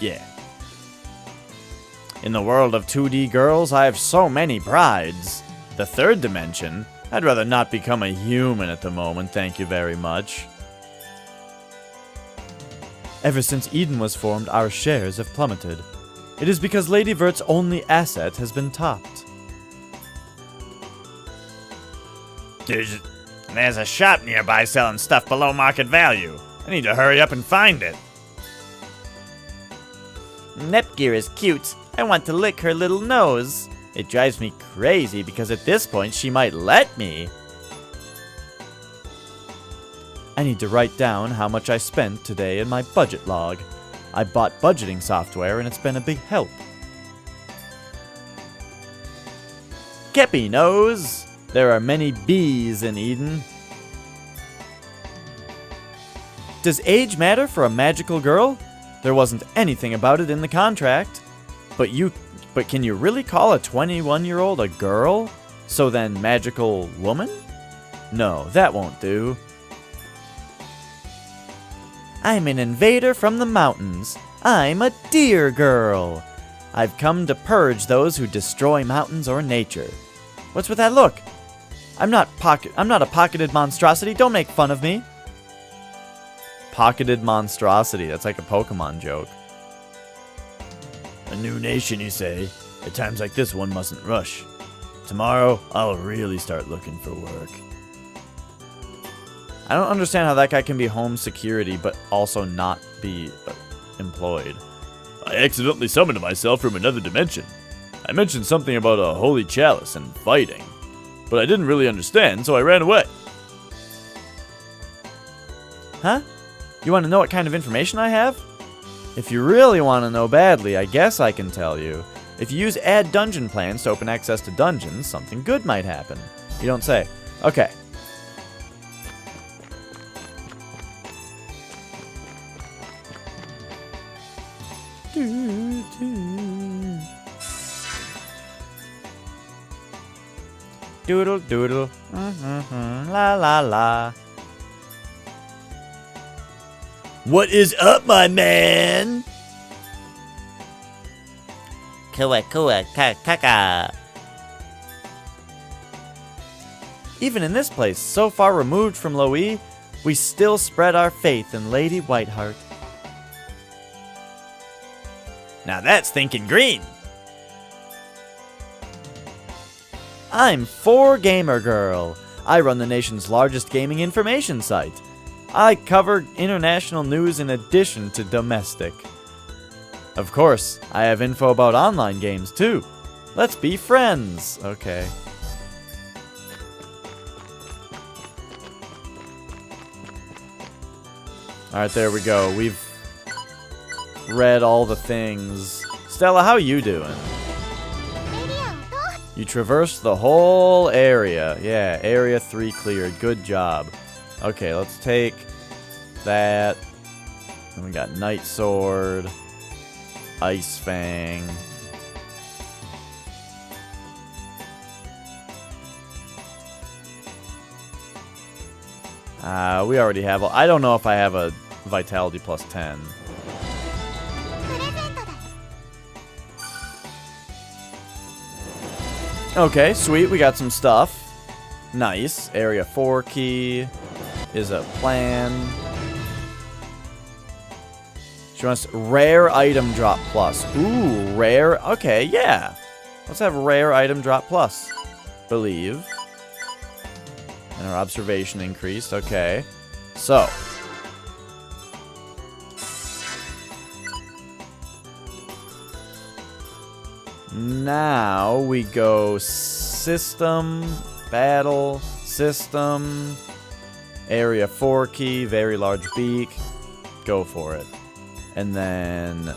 Yeah. In the world of 2D girls, I have so many brides. The third dimension? I'd rather not become a human at the moment, thank you very much. Ever since Eden was formed, our shares have plummeted. It is because Lady Vert's only asset has been topped. There's a shop nearby selling stuff below market value. I need to hurry up and find it. Nepgear is cute. I want to lick her little nose. It drives me crazy because at this point she might let me. I need to write down how much I spent today in my budget log. I bought budgeting software and it's been a big help. Kepi knows. There are many bees in Eden. Does age matter for a magical girl? There wasn't anything about it in the contract. But can you really call a 21-year-old a girl? So then, magical woman? No, that won't do. I'm an invader from the mountains. I'm a deer girl. I've come to purge those who destroy mountains or nature. What's with that look? I'm not a pocketed monstrosity. Don't make fun of me. Pocketed monstrosity. That's like a Pokemon joke. A new nation, you say? At times like this, one mustn't rush. Tomorrow, I'll really start looking for work. I don't understand how that guy can be home security, but also not be employed. I accidentally summoned myself from another dimension. I mentioned something about a holy chalice and fighting, but I didn't really understand, so I ran away. Huh? You want to know what kind of information I have? If you really want to know badly, I guess I can tell you. If you use add dungeon plans to open access to dungeons, something good might happen. You don't say. Okay. Doodle doodle. La la la. What is up, my man? Kua kaka. Even in this place, so far removed from Loe, we still spread our faith in Lady Whiteheart. Now that's thinking green. I'm 4Gamer Girl. I run the nation's largest gaming information site. I cover international news in addition to domestic. Of course, I have info about online games too. Let's be friends. Okay. Alright, there we go. We've read all the things. Stella, how you doing? You traversed the whole area. Yeah, area 3 cleared. Good job. Okay, let's take that. And we got Night Sword, Ice Fang. We already have. I don't know if I have a Vitality plus 10. Okay, sweet. We got some stuff. Nice. Area 4 key is a plan. She wants rare item drop plus. Ooh, rare. Okay, yeah. Let's have rare item drop plus. Believe. And our observation increased. Okay. So. Now we go system, battle, system, area 4 key, very large beak. Go for it. And then...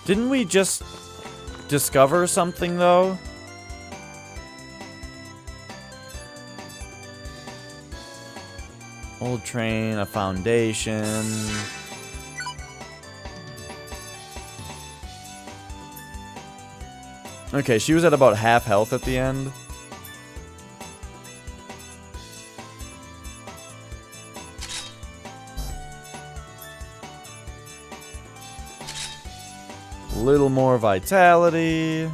Didn't we just discover something, though? Old train, a foundation. Okay, she was at about half health at the end. Little more vitality.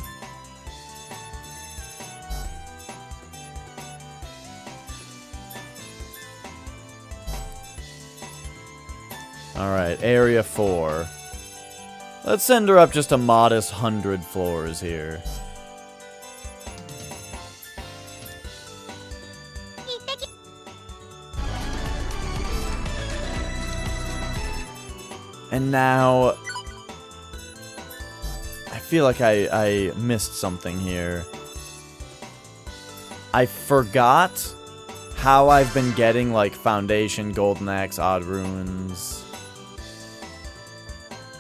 Alright, area 4. Let's send her up just a modest 100 floors here. And now... I feel like I missed something here. I forgot how I've been getting, like, Foundation, Golden Axe, Odd Runes.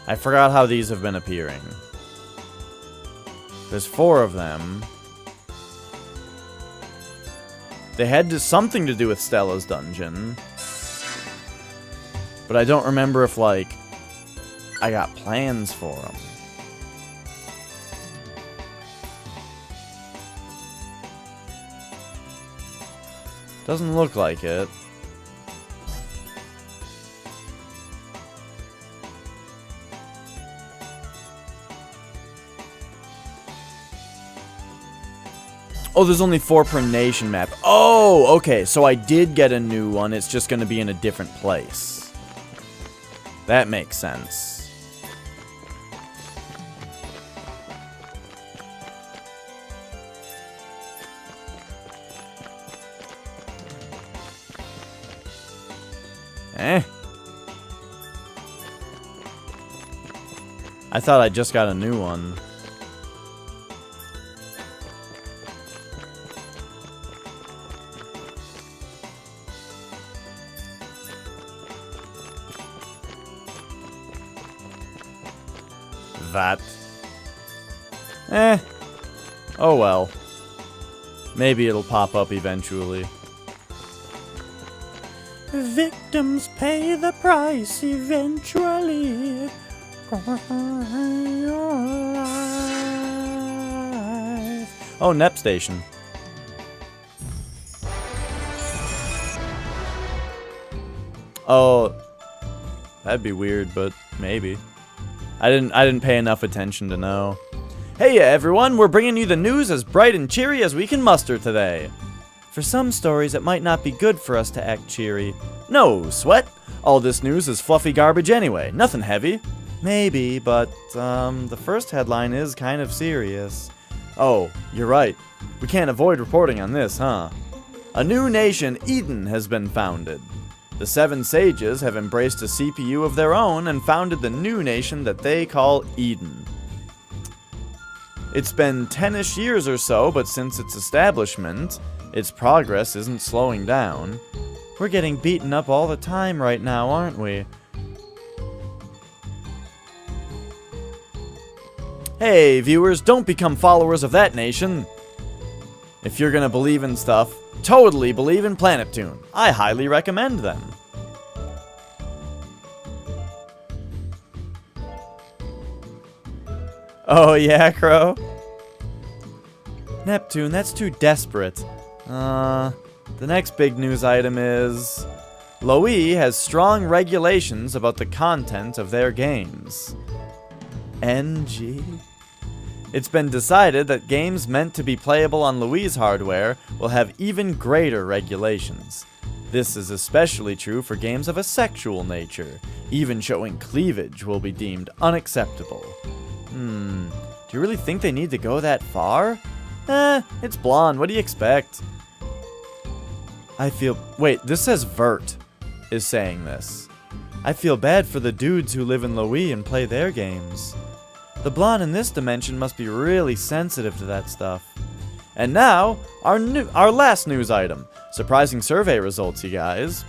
I forgot how these have been appearing. There's 4 of them. They had something to do with Stella's dungeon. But I don't remember if, like, I got plans for them. Doesn't look like it. Oh, there's only 4 per nation map. Oh, okay. So I did get a new one. It's just going to be in a different place. That makes sense. I thought I just got a new one. That. Oh well. Maybe it'll pop up eventually. Victims pay the price eventually. Oh, Nep Station. Oh, that'd be weird, but maybe. I didn't pay enough attention to know. Hey everyone, we're bringing you the news as bright and cheery as we can muster today. For some stories, it might not be good for us to act cheery. No sweat. All this news is fluffy garbage anyway. Nothing heavy. Maybe, but, the first headline is kind of serious. Oh, you're right. We can't avoid reporting on this, huh? A new nation, Eden, has been founded. The 7 sages have embraced a CPU of their own and founded the new nation that they call Eden. It's been 10-ish years or so, but since its establishment, its progress isn't slowing down. We're getting beaten up all the time right now, aren't we? Hey, viewers, don't become followers of that nation. If you're gonna believe in stuff, totally believe in Neptune. I highly recommend them. Oh yeah, Crow? Neptune, that's too desperate. The next big news item is... Loe has strong regulations about the content of their games. NG? It's been decided that games meant to be playable on Loe's hardware will have even greater regulations. This is especially true for games of a sexual nature. Even showing cleavage will be deemed unacceptable. Do you really think they need to go that far? It's blonde, what do you expect? Wait, this says Vert is saying this. I feel bad for the dudes who live in Loei and play their games. The blonde in this dimension must be really sensitive to that stuff. And now, our last news item. Surprising survey results, you guys.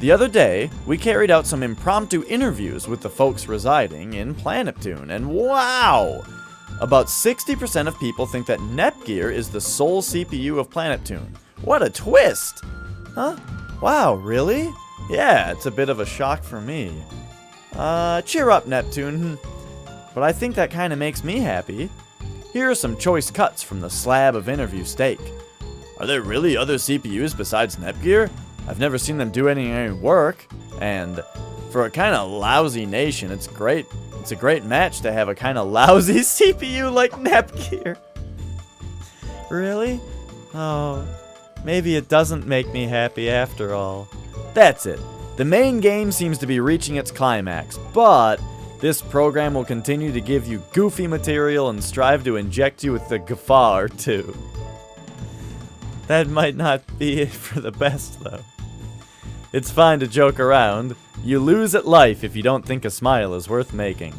The other day, we carried out some impromptu interviews with the folks residing in Neptune, and wow! About 60% of people think that Nepgear is the sole CPU of Neptune. What a twist! Huh? Wow, really? Yeah, it's a bit of a shock for me. Cheer up, Neptune. But I think that kind of makes me happy. Here are some choice cuts from the slab of interview steak. Are there really other CPUs besides Nepgear? I've never seen them do any work. And for a kind of lousy nation, it's great. It's a great match to have a kind of lousy CPU like Nepgear. Really? Oh, maybe it doesn't make me happy after all. That's it. The main game seems to be reaching its climax, but this program will continue to give you goofy material and strive to inject you with the guffaw too. That might not be it for the best, though. It's fine to joke around. You lose at life if you don't think a smile is worth making.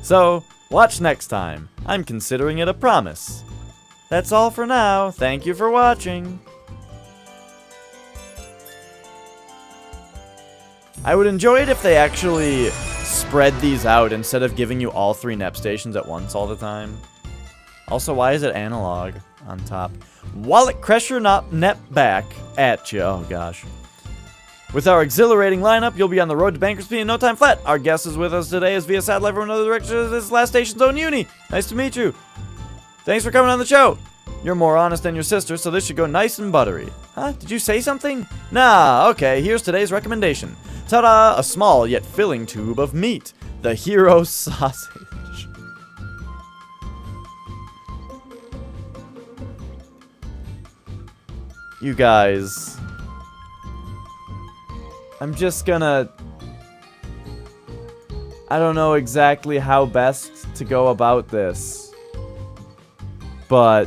So, watch next time. I'm considering it a promise. That's all for now. Thank you for watching. I would enjoy it if they actually spread these out instead of giving you all 3 NEP stations at once all the time. Also, why is it analog on top? Wallet Crusher NEP back at you. Oh, gosh. With our exhilarating lineup, you'll be on the road to bankruptcy in no time flat. Our guest is with us today is via satellite from another direction. This is Last Station's own Uni. Nice to meet you. Thanks for coming on the show. You're more honest than your sister, so this should go nice and buttery. Huh? Did you say something? Nah, okay, here's today's recommendation. Ta-da! A small yet filling tube of meat. The hero sausage. You guys. I'm just gonna... I don't know exactly how best to go about this. But...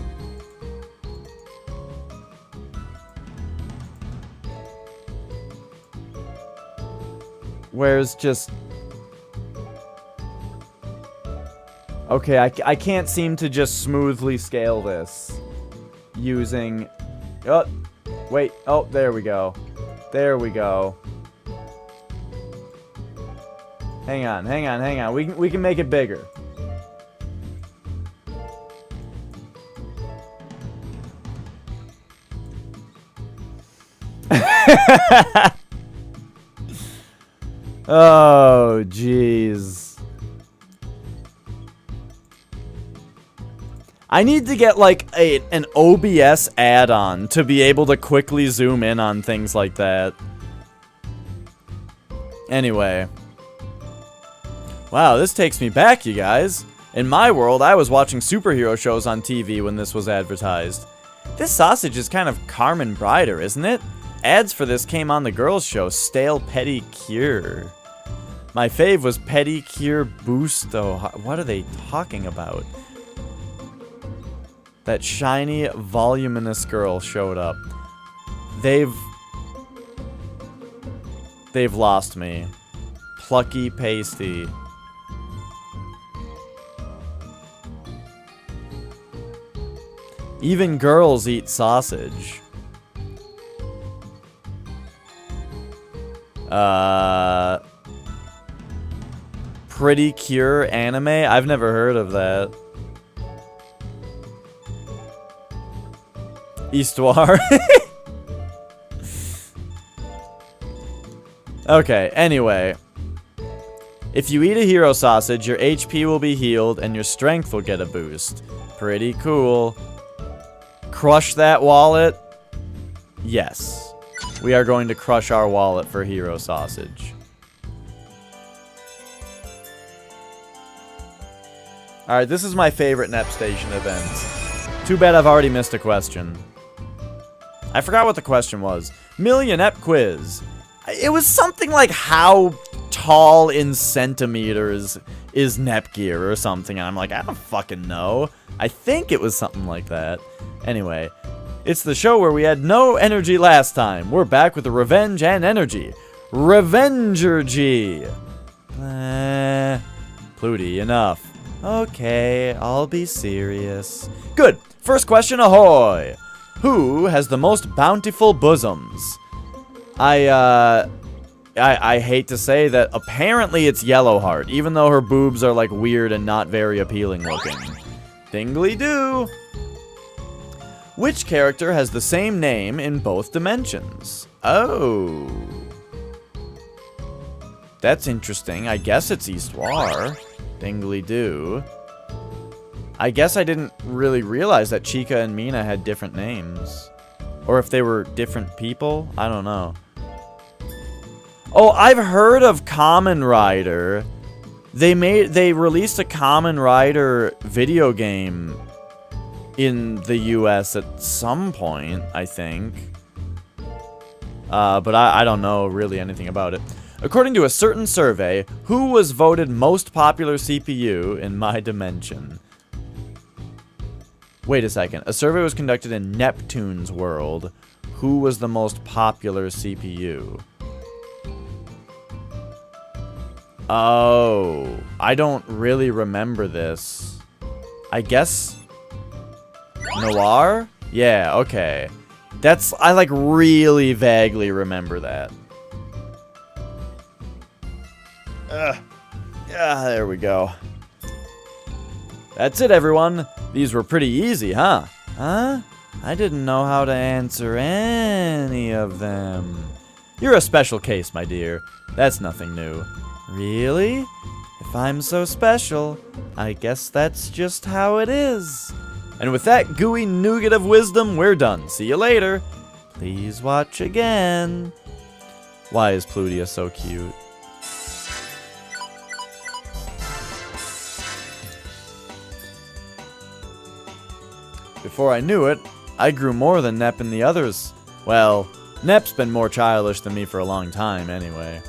where's just... okay, I can't seem to just smoothly scale this. Using... oh, wait, oh, there we go. There we go. Hang on, hang on, hang on. We can make it bigger. Oh, jeez. I need to get like an OBS add-on to be able to quickly zoom in on things like that. Anyway. Wow, this takes me back, you guys. In my world, I was watching superhero shows on TV when this was advertised. This sausage is kind of Carmen Brighter, isn't it? Ads for this came on the girls' show, Stale Pedicure. My fave was Pedicure Boost, though. What are they talking about? That shiny, voluminous girl showed up. They've lost me. Plucky Pasty. Even girls eat sausage. Pretty Cure anime? I've never heard of that. Histoire. Okay, anyway. If you eat a hero sausage, your HP will be healed and your strength will get a boost. Pretty cool. Crush that wallet? Yes. We are going to crush our wallet for hero sausage. Alright, this is my favorite NEP Station event. Too bad I've already missed a question. I forgot what the question was, Millionette quiz. It was something like how tall in centimeters is Nepgear or something. And I'm like, I don't fucking know. I think it was something like that. Anyway, it's the show where we had no energy last time. We're back with the revenge and energy. Revengergy. Pluty, enough. Okay, I'll be serious. Good. First question, ahoy. Who has the most bountiful bosoms? I hate to say that apparently it's Yellowheart, even though her boobs are like weird and not very appealing looking. Dingly-doo. Which character has the same name in both dimensions? Oh. That's interesting. I guess it's Eastwar. Dingly-doo. I guess I didn't really realize that Chica and Mina had different names. Or if they were different people. I don't know. Oh, I've heard of Kamen Rider. They released a Kamen Rider video game in the US at some point, I think. But I don't know really anything about it. According to a certain survey, who was voted most popular CPU in my dimension? Wait a second. A survey was conducted in Neptune's world. Who was the most popular CPU? Oh, I don't really remember this. I guess Noir? Yeah, okay. I like really vaguely remember that. There we go. That's it, everyone. These were pretty easy, huh? Huh? I didn't know how to answer any of them. You're a special case, my dear. That's nothing new. Really? If I'm so special, I guess that's just how it is. And with that gooey nougat of wisdom, we're done. See you later. Please watch again. Why is Plutia so cute? Before I knew it, I grew more than Nep and the others. Well, Nep's been more childish than me for a long time, anyway.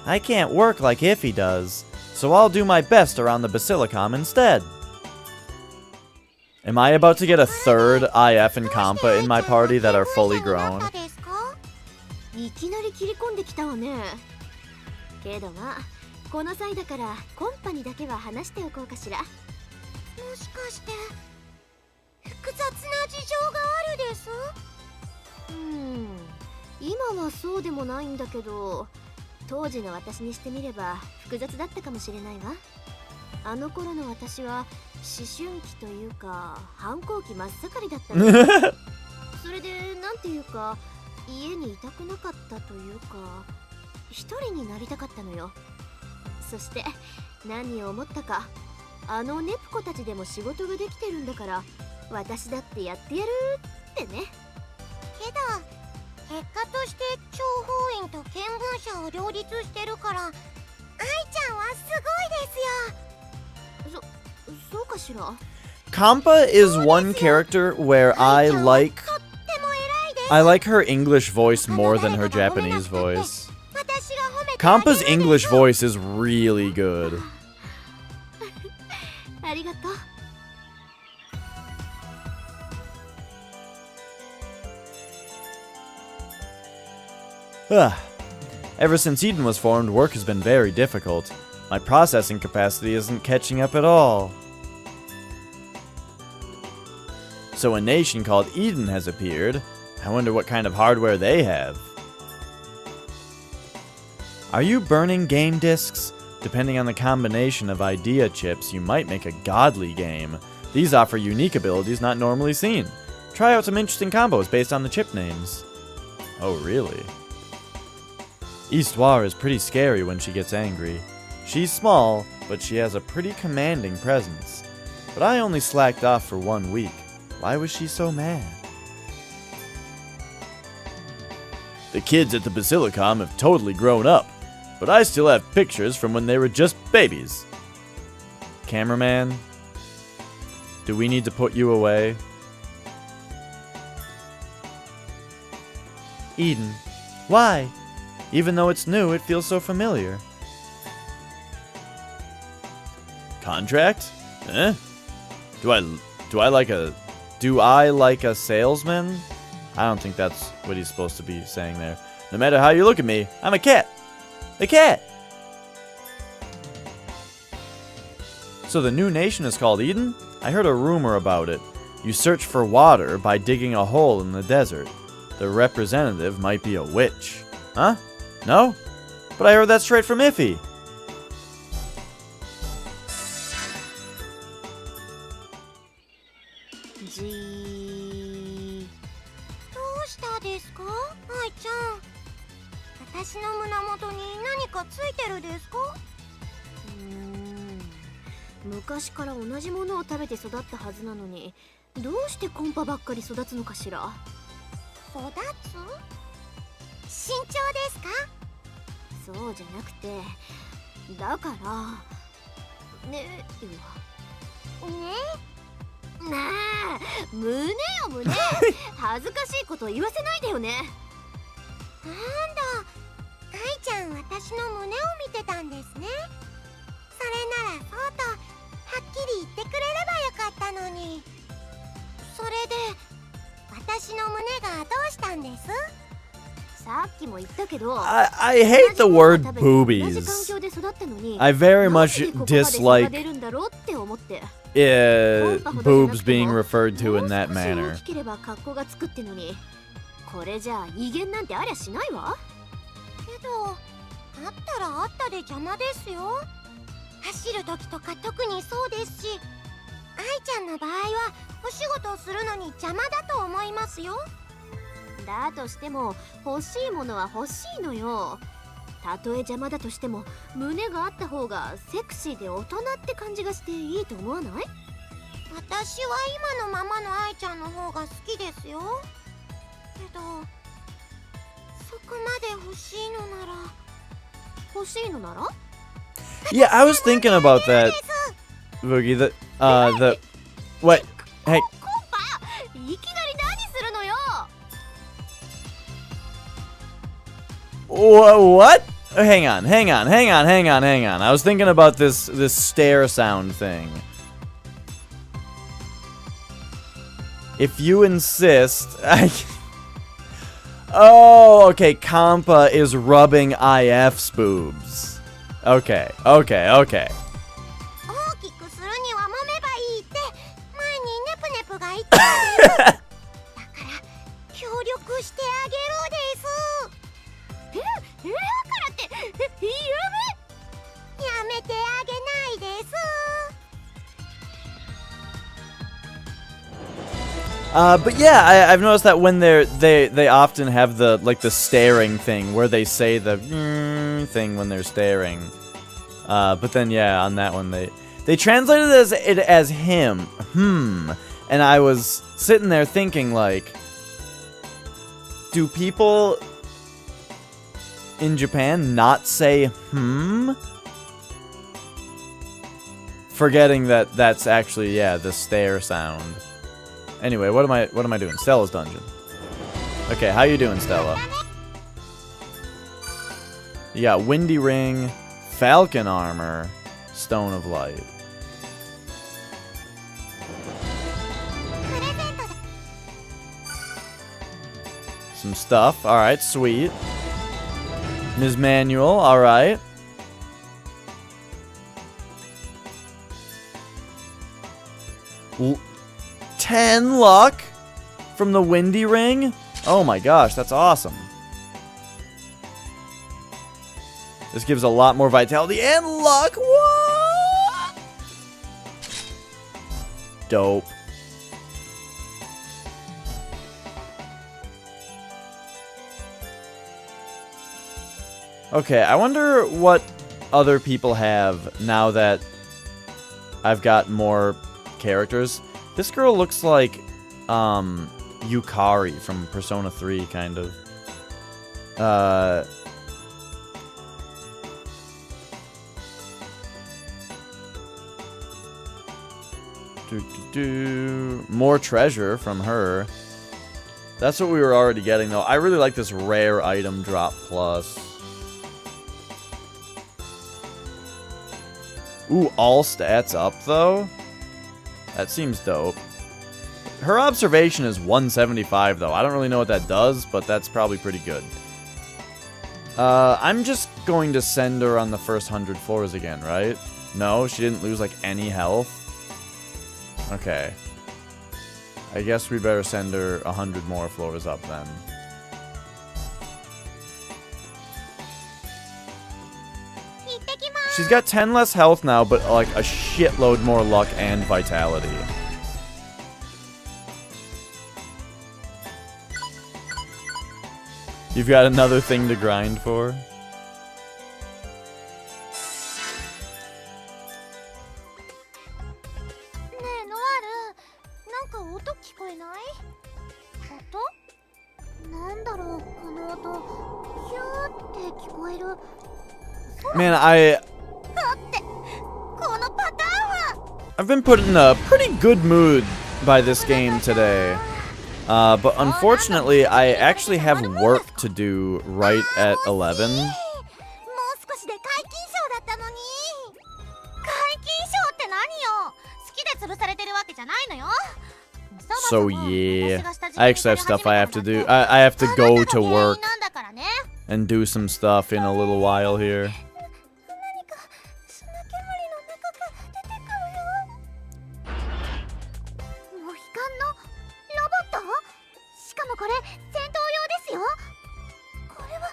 I can't work like Iffy does, so I'll do my best around the Basilicom instead. Am I about to get a third IF and Compa in my party that are fully grown? いきなり切り込んできたわね。けどまあ、この際だからコンパにだけは話しておこうかしら。もしかして複雑な事情があるです？今はそうでもないんだけど、当時の私にしてみれば複雑だったかもしれないわ。あの頃の私は思春期というか反抗期真っ盛りだったの。それでなんていうか家にいたくなかったというか一人になりたかったのよ。そして何を思ったか、あのネプコたちでも仕事ができてるんだから私だってやってやるってね。けど結果として諜報員と見聞者を両立してるから愛ちゃんはすごいですよ。そうかしら。Compa is one character where I like her English voice more than her Japanese voice. Compa's English voice is really good. ありがとう。Ever since Eden was formed, work has been very difficult. My processing capacity isn't catching up at all. So a nation called Eden has appeared. I wonder what kind of hardware they have. Are you burning game discs? Depending on the combination of idea chips, you might make a godly game. These offer unique abilities not normally seen. Try out some interesting combos based on the chip names. Oh, really? Eastwar is pretty scary when she gets angry. She's small, but she has a pretty commanding presence. But I only slacked off for 1 week. Why was she so mad? The kids at the Basilicom have totally grown up, but I still have pictures from when they were just babies. Cameraman, do we need to put you away? Eden. Why? Even though it's new, it feels so familiar. Contract? Eh? Do I like a salesman? I don't think that's what he's supposed to be saying there. No matter how you look at me, I'm a cat. A cat! So the new nation is called Eden? I heard a rumor about it. You search for water by digging a hole in the desert. The representative might be a witch. Huh? No? But I heard that straight from Iffy. G どうしたですか、愛ちゃん。私の胸元に何かついてるですか？昔から同じものを食べて育ったはずなのに、どうしてコンパばっかり育つのかしら。育つ？身長ですか？そうじゃなくて、だからねえよ。なあ、胸よ胸。恥ずかしいこと言わせないでよね。なんだ、愛ちゃん私の胸を見てたんですね。それならそうとはっきり言ってくれればよかったのに。それで私の胸がどうしたんです？さっきも言ったけど、I hate the word boobies. I very much dislike boobs being referred to in that manner. これじゃあ威厳なんてありゃしないわ。けどあったらあったで邪魔ですよ。走る時とか特にそうですし、愛ちゃんの場合はお仕事をするのに邪魔だと思いますよ。だとしても欲しいものは欲しいのよ。たとえ邪魔だとしても胸があった方がセクシーで大人って感じがしていいと思わない？私は今のままの愛ちゃんの方が好きですよ。けどそこまで欲しいのなら。欲しいのなら？ Yeah, I was thinking about that, Boogie. What? Hey. コンパ、いきなり何するのよ。What? Hang on. I was thinking about this stare sound thing. If you insist, Oh, okay. Kampa is rubbing IF's boobs. Okay. 大きくするには揉めばいいって前にネプネプが言ったんだよ。だから協力してあげるです。だからってやめてあげないです。But yeah, I've noticed that when they often have the staring thing where they say the thing when they're staring. But then yeah, on that one they translated it as him, and I was sitting there thinking like, do people in Japan not say Forgetting that that's actually the stare sound. Anyway, what am I doing? Stella's dungeon. Okay, how you doing, Stella? You got Windy Ring, Falcon Armor, Stone of Light. Some stuff. Alright, sweet. Ms. Manual, alright. 10 luck from the Windy Ring? Oh my gosh, that's awesome. This gives a lot more vitality and luck. What? Dope. Okay, I wonder what other people have now that I've got more characters. This girl looks like Yukari from Persona 3, kind of. More treasure from her. That's what we were already getting, though. I really like this rare item drop plus. Ooh, all stats up, though? That seems dope. Her observation is 175, though. I don't really know what that does, but that's probably pretty good. I'm just going to send her on the first 100 floors again, right? No, she didn't lose, like, any health? Okay. I guess we better send her 100 more floors up, then. She's got 10 less health now, but, like, a shitload more luck and vitality. You've got another thing to grind for? ねえノアル、なんか音聞こえない？音？なんだろうこの音。ヒューって聞こえる。 Man, だってこのパターンは I've been put in a pretty good mood by this game today. But unfortunately, I actually have work to do right at 11. もう少しで解禁賞だったのに。解禁賞って何よ。好きで吊るされてるわけじゃないのよ。 So yeah, I actually have stuff I have to do. I have to go to work and do some stuff in a little while here. 何か砂煙の中から出てくるよ。モヒカンのロボット？しかもこれ戦闘用ですよ。これは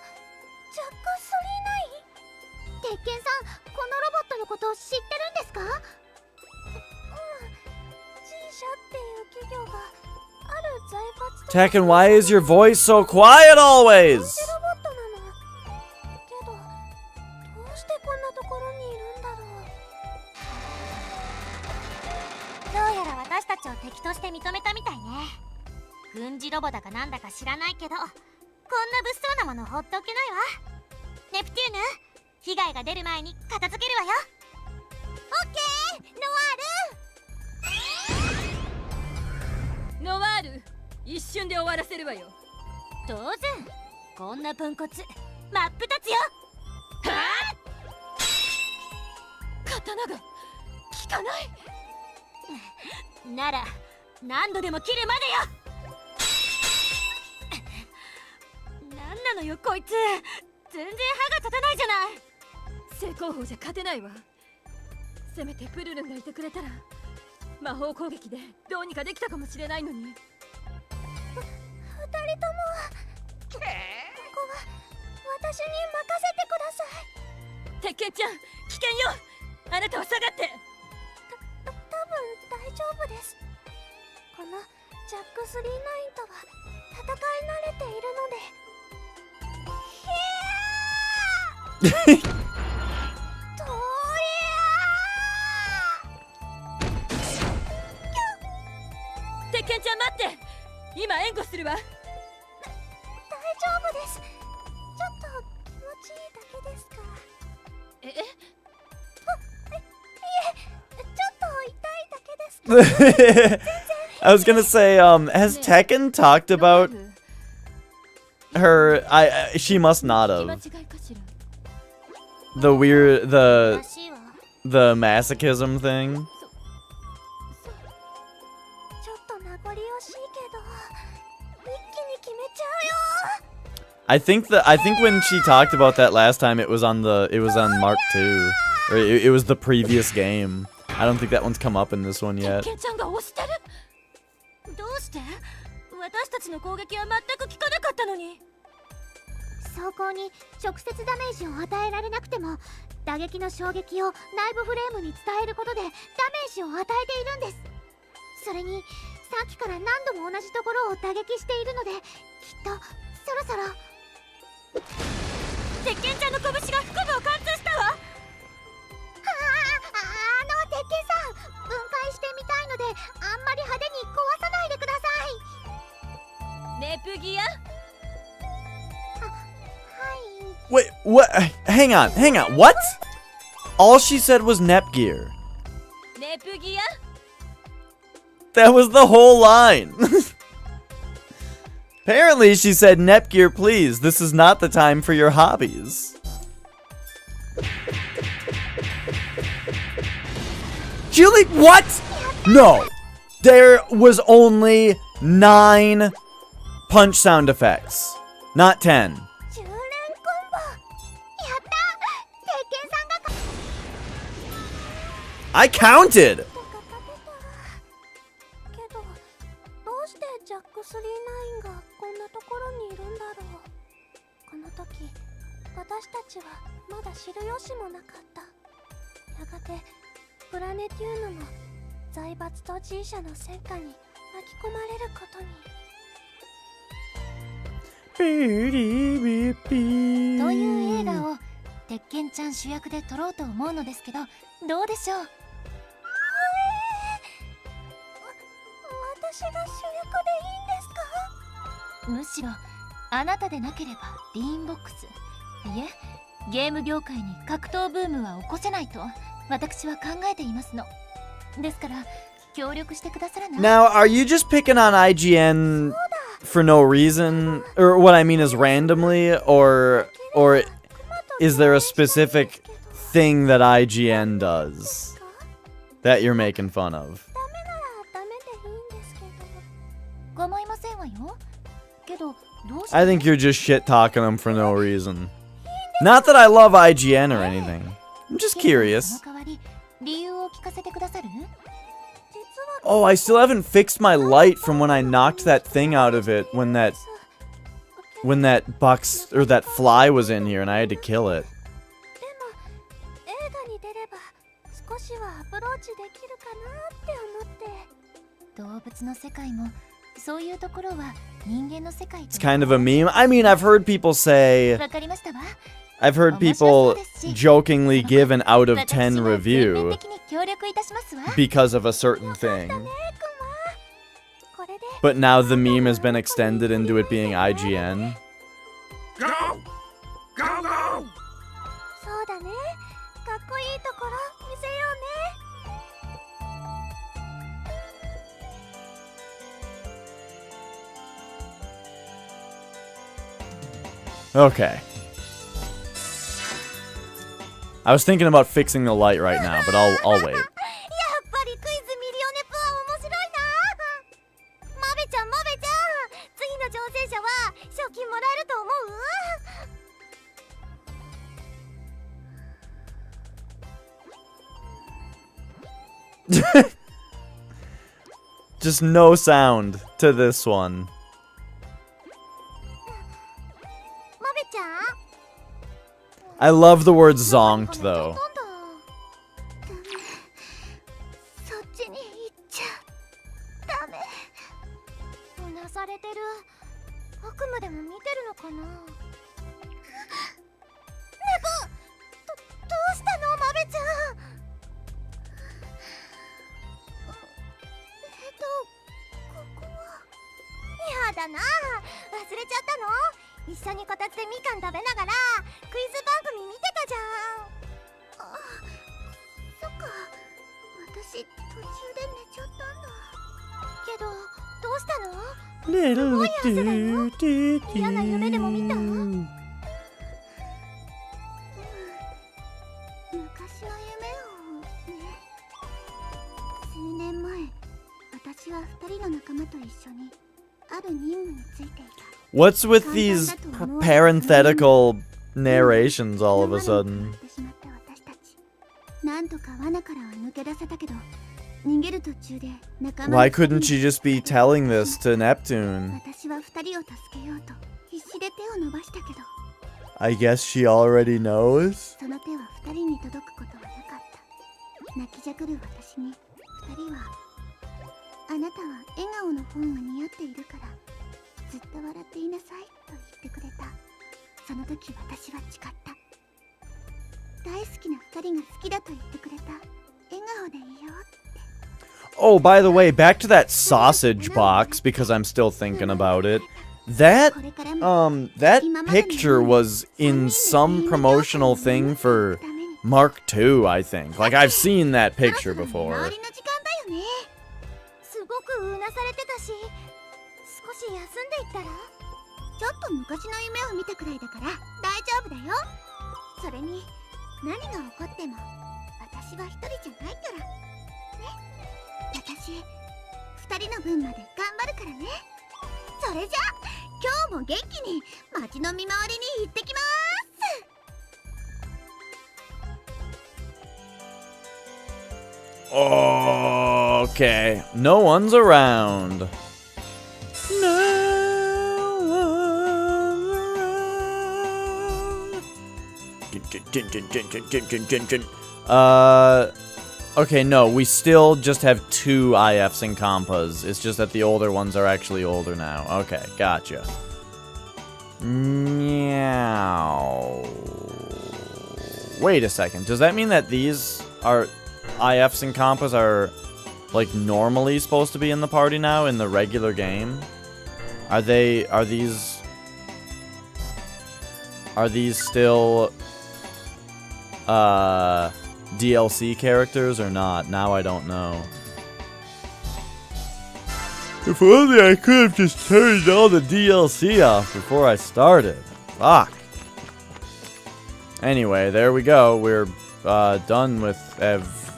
ジャック3-9？鉄拳さん、このロボットのことを知ってるんですか？うん、G社っていう企業がある財閥と Tekken, why is your voice so quiet always? ロボットなの。けど、どうしてこんなところにいるんだろう。どうやら私たちを敵として認めたみたいね。軍事ロボだかなんだか知らないけど、こんな物騒なもの放っておけないわ。ネプテューヌ、被害が出る前に片付けるわよ。オッケー、ノワール。ノワール、一瞬で終わらせるわよ。当然、こんなポンコツ真っ二つよ。はあ、刀が効かない。なら何度でも切るまでよ。なんなのよこいつ、全然歯が立たないじゃない。正攻法じゃ勝てないわ。せめてプルルンがいてくれたら魔法攻撃でどうにかできたかもしれないのに。二人ともここは私に任せてください。鉄拳ちゃん、危険よ。あなたは下がって。多分大丈夫です。このジャック3-9とは戦い慣れているので。とりゃ鉄拳ちゃん待って。今援護するわ。大丈夫です。ちょっと気持ちいいだけですから。えいえ、ちょっと痛いだけです。I was gonna say, has Tekken talked about her? She must not 間 have. 違いかしら。 The weird, らしいわ。 the masochism thing. ちょっと名残惜しいけど、一気に決めちゃうよ。I think when she talked about that last time, it was on Mark II, or it was the previous game. I don't think that one's come up in this one yet. 鉄拳ちゃんが押してる。どうして？私たちの攻撃は全く効かなかったのに。装甲に直接ダメージを与えられなくても、打撃の衝撃を内部フレームに伝えることでダメージを与えているんです。それにさっきから何度も同じところを打撃しているので、きっとそろそろ。鉄拳ちゃんの拳が腹部を貫通したわ。鉄拳さん、分解してみたいので、あんまり派手に壊さないでください。ネプギア。はい。 Wait, what? Hang on. What? All she said was Nepgear. ネプギア。 That was the whole line. Apparently, she said, Nepgear, please. This is not the time for your hobbies. Julie, what? No. There was only 9 punch sound effects, not 10. 10連コンボやった鉄拳さんが I counted. けどどうしてジャック39がこんなところにいるんだろう。この時私たちはまだ知る由もなかった。やがてプラネテューヌも財閥と G 社の戦火に巻き込まれることに。という映画を鉄拳ちゃん主役で撮ろうと思うのですけど、どうでしょう。私が主役でいいんですか。むしろあなたでなければリーンボックス、いえゲーム業界に格闘ブームは起こせないと私は考えていますの。ですから協力してくださらない。 Now, are you just picking on IGN for no reason? Or what I mean is randomly? Or is there a specific thing that IGN does that you're making fun of? ダメならダメでいいんですけど。構いませんわよ。けどどうして I think you're just shit-talking them for no reason. Not that I love IGN or anything. I'm just curious. その代わり理由を聞かせてくださる？ Oh, I still haven't fixed my light from when I knocked that thing out of it when that box or that fly was in here and I had to kill it. でも映画に出れば少しはアプローチできるかなって思って。動物の世界もそういうところは人間の世界と。 It's kind of a meme. I mean, I've heard people say... わかりましたわ。 I've heard people jokingly give an out of 10 review because of a certain thing. But now the meme has been extended into it being IGN. Go! Go, go! そうだね。かっこいいところ見せようね。 Okay. I was thinking about fixing the light right now, but I'll wait. やっぱりクイズミリオネプは面白いな。マベちゃん、マベちゃん、次の挑戦者は賞金もらえると思う？ Just no sound to this one. マベちゃん I love the word zonked, though. そっちに行っちゃダメ。うなされてる。悪夢でも見てるのかな。ネポ、どうしたのマベちゃん。ここはやだな。忘れちゃったの。一緒にこたつでみかん食べながらクイズ番組見てたじゃん。あ、そっか。私途中で寝ちゃったんだ。けどどうしたの？嫌な夢でも見た？昔の夢をね。数年前、私は2人の仲間と一緒にある任務についていた。 What's with these parenthetical narrations all of a sudden? なんとか罠からは抜け出せたけど、逃げる途中で仲間 Why couldn't she just be telling this to Neptune? 私は2人を助けようと必死で手を伸ばしたけど、 I guess she already knows? その手は2人に届くことはなかった。泣きじゃくる私に2人は、あなたは笑顔の方が似合っているからずっと笑っていなさいと言ってくれた。その時私は誓った。大好きな2人が好きだと言ってくれた。笑顔でいようって。 Oh, by the way, back to that sausage box because I'm still thinking about it. That picture was in some promotional thing for Mark II, I think. Like, I've seen that picture before. すごくうなされてたし、少し休んでいったら？ちょっと昔の夢を見たくらいだから大丈夫だよ。それに何が起こっても私は一人じゃないからね。私2人の分まで頑張るからね。それじゃ今日も元気に街の見回りに行ってきます。Okay, no one's around. No one's around. Okay, no, we still just have 2 IFs and Compas. It's just that the older ones are actually older now. Okay, gotcha. Meow. Wait a second, does that mean that these are... IFs and Compas are, like, normally supposed to be in the party now in the regular game? Are these still, DLC characters or not? Now I don't know. If only I could have just turned all the DLC off before I started. Fuck. Anyway, there we go. We're, done with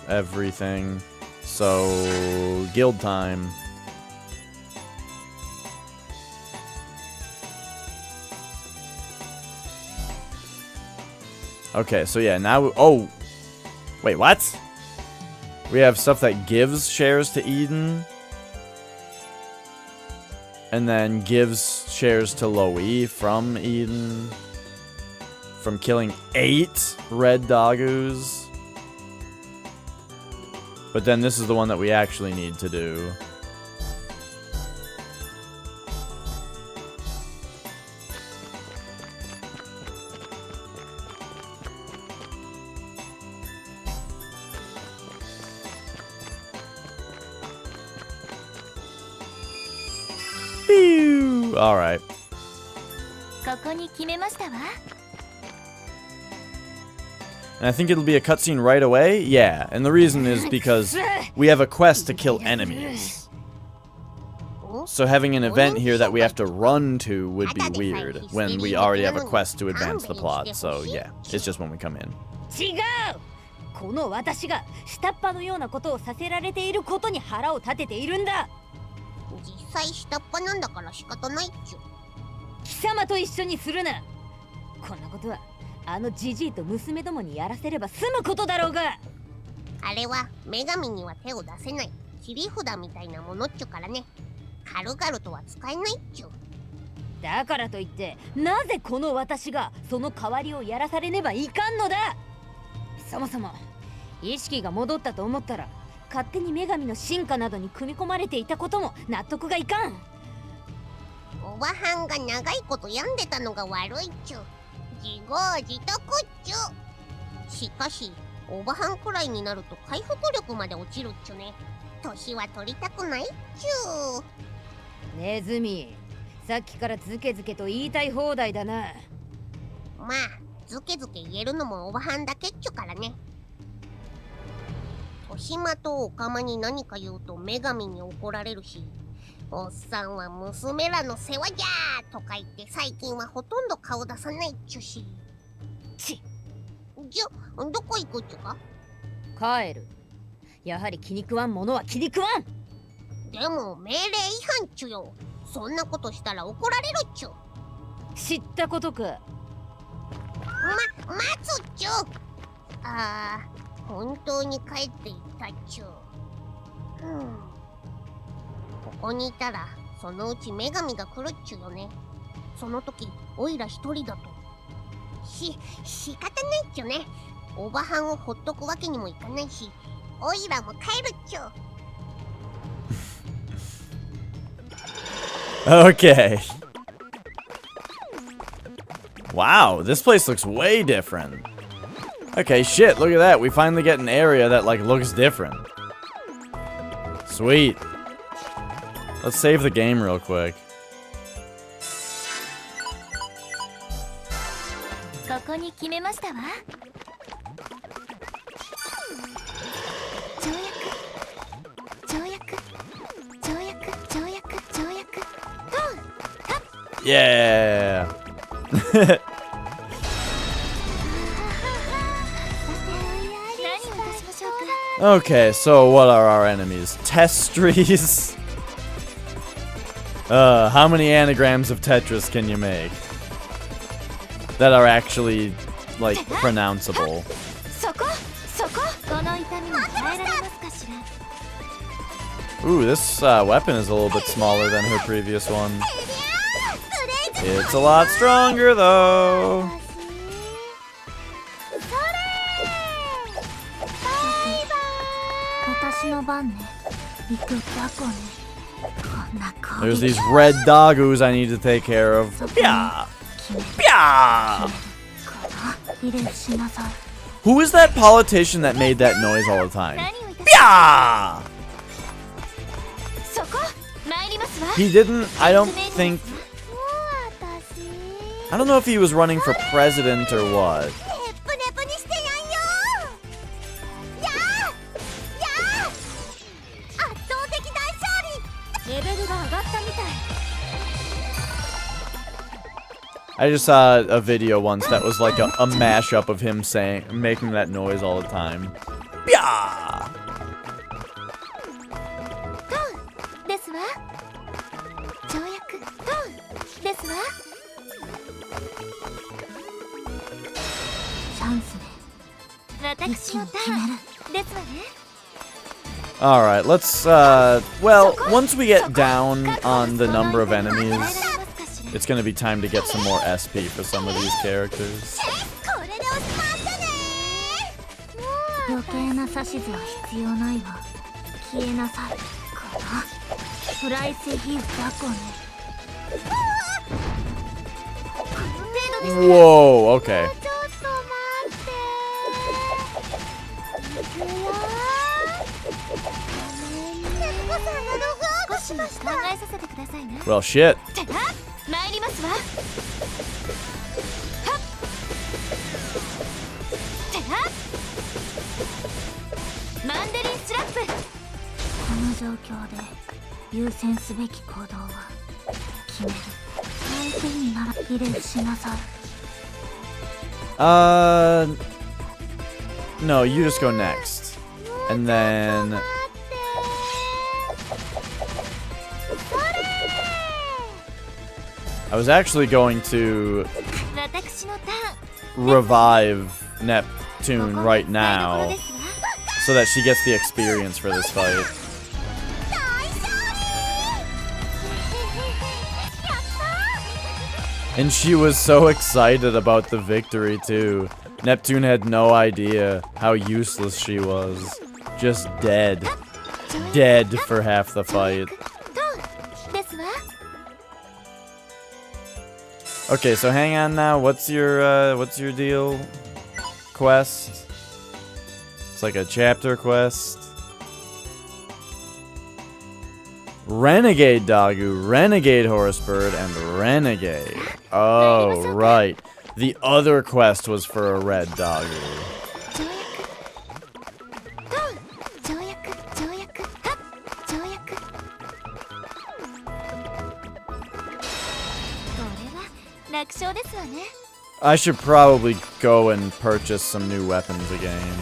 everything. So, guild time. Okay, so yeah, now oh! Wait, what? We have stuff that gives shares to Eden. And then gives shares to Loe from Eden. From killing 8 red doggoos. But then this is the one that we actually need to do. Pew! All right. ここに決めましたわ。 And I think it'll be a cutscene right away? Yeah, and the reason is because we have a quest to kill enemies. So having an event here that we have to run to would be weird when we already have a quest to advance the plot. So yeah, it's just when we come in. 違う。この私が下っ端のようなことをさせられていることに腹を立てているんだ。実際下っ端なんだから仕方ないっちゅ。貴様と一緒にするな。こんなことはあのジジイと娘どもにやらせれば済むことだろうが。あれは女神には手を出せない切り札みたいなものっちゅからね。軽々とは使えないっちゅ。だからといってなぜこの私がその代わりをやらされねばいかんのだ。そもそも意識が戻ったと思ったら勝手に女神の進化などに組み込まれていたことも納得がいかん。おばはんが長いこと病んでたのが悪いっちゅ。自業自得っちゅ。しかしおばはんくらいになると回復力まで落ちるっちゅね。年は取りたくないっちゅ。ネズミ、さっきからズケズケと言いたい放題だな。まあズケズケ言えるのもおばはんだけっちゅからね。年間とおかまに何か言うと女神に怒られるし、おっさんは娘らの世話じゃーとか言って最近はほとんど顔出さないっちゅし。ちじゃどこ行くっちゅか。帰る。やはり気に食わんものは気に食わん。でも命令違反っちゅよ。そんなことしたら怒られるっちゅ。知ったことか。待つっちゅ。本当に帰っていったっちゅ。ここにいたらそのうち女神が来るっちゅよね。その時オイラ一人だと仕方ないっちゅね。おばはんをほっとくわけにもいかないし、オイラも帰るっちゅ。Okay. Wow, this place looks way different. Okay, shit, look at that. We finally get an area that, like, looks different. Sweet. Let's save the game real quick. ここに決めましたわ。条約。Yeah. Okay, so what are our enemies? Testries? How many anagrams of Tetris can you make that are actually, like, pronounceable? Ooh, this weapon is a little bit smaller than her previous one. It's a lot stronger, though. There's these red doggoos I need to take care of. Yeah. Yeah. Who is that politician that made that noise all the time? Yeah. He didn't, I don't think, I don't know if he was running for president or what. I just saw a video once that was like a mashup of him making that noise all the time. Yeah. Alright, let's, well, once we get down on the number of enemies, it's gonna be time to get some more SP for some of these characters. Whoa, okay. Well, shit. No, you just go next. And then I was actually going to revive Neptune right now so that she gets the experience for this fight. And she was so excited about the victory too. Neptune had no idea how useless she was. Just dead. Dead for half the fight. Okay, so hang on now. What's your deal? Quest? It's like a chapter quest. Renegade Doggo, Renegade Horsebird, and Renegade. Oh, right. The other quest was for a red Doggo. I should probably go and purchase some new weapons again.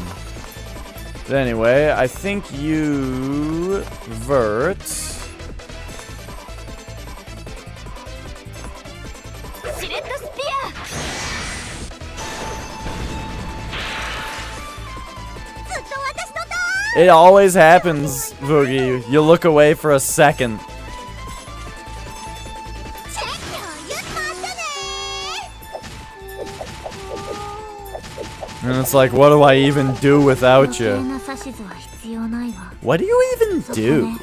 But anyway, I think you, Vert. It always happens, Boogie. You look away for a second. And it's like, what do I even do without you? What do you even do?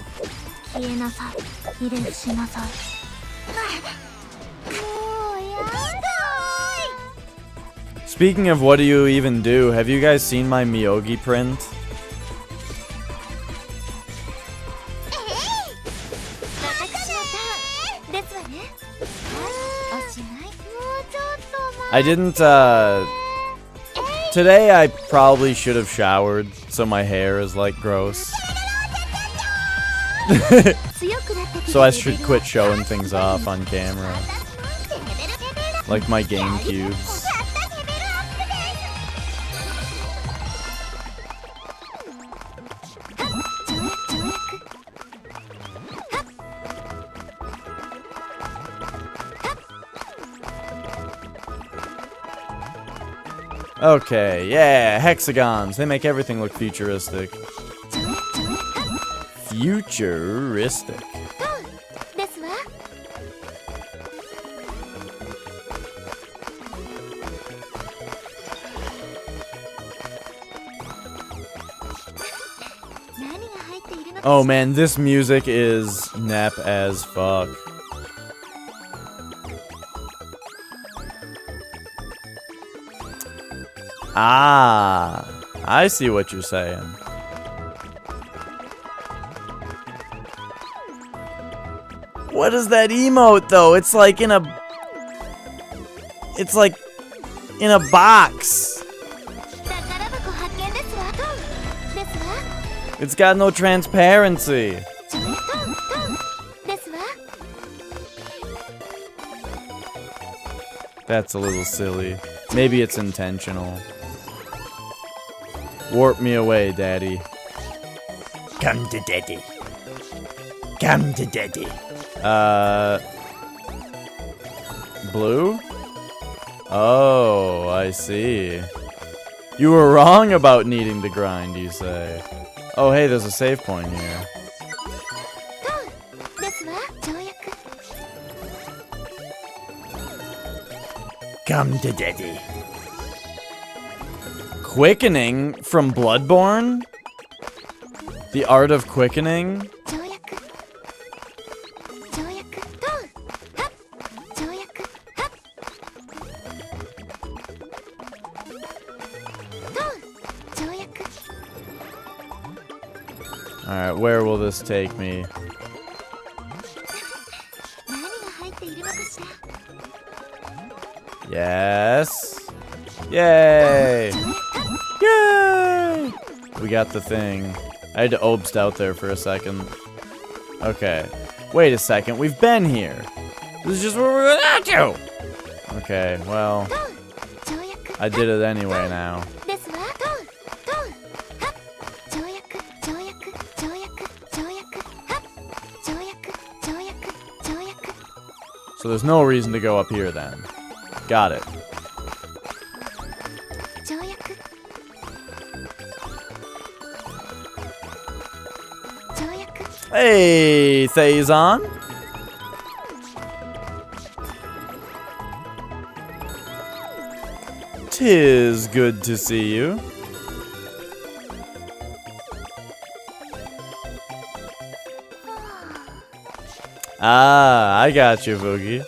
Speaking of what do you even do, have you guys seen my Miyogi print? I didn't, today I probably should have showered, so my hair is, like, gross. So I should quit showing things off on camera. Like my GameCubes. Okay, yeah, hexagons. They make everything look futuristic. Futuristic. Oh man, this music is nep as fuck. Ah, I see what you're saying. What is that emote though? It's like in a box. It's got no transparency. That's a little silly. Maybe it's intentional. Warp me away, Daddy. Come to Daddy. Come to Daddy. Blue? Oh, I see. You were wrong about needing to grind, you say. Oh, hey, there's a save point here. Come to Daddy. Quickening from Bloodborne? The art of quickening? Alright, where will this take me? Yes. Yay! Yay! We got the thing. I had to obst out there for a second. Okay. Wait a second, we've been here. This is just where we're going to. Okay, well. I did it anyway now. So there's no reason to go up here then. Got it. Hey, Thazon. Tis good to see you. Ah, I got you, Boogie.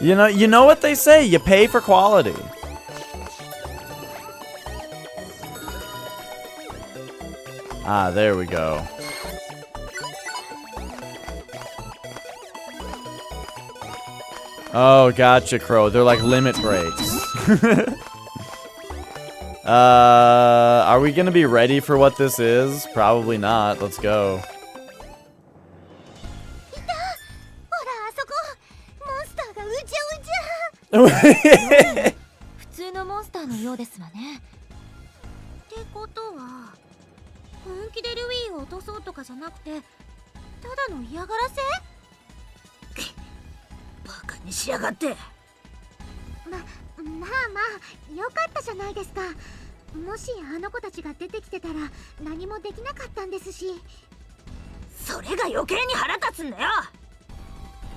You know what they say, you pay for quality. Ah, there we go. Oh, gotcha, Crow. They're like limit breaks. Are we gonna be ready for what this is? Probably not. Let's go. 普通のモンスターのようですわね。ってことは本気でルイを落とそうとかじゃなくてただの嫌がらせ？バカにしやがって。まあよかったじゃないですか。もしあの子たちが出てきてたら何もできなかったんですし。それが余計に腹立つんだよ。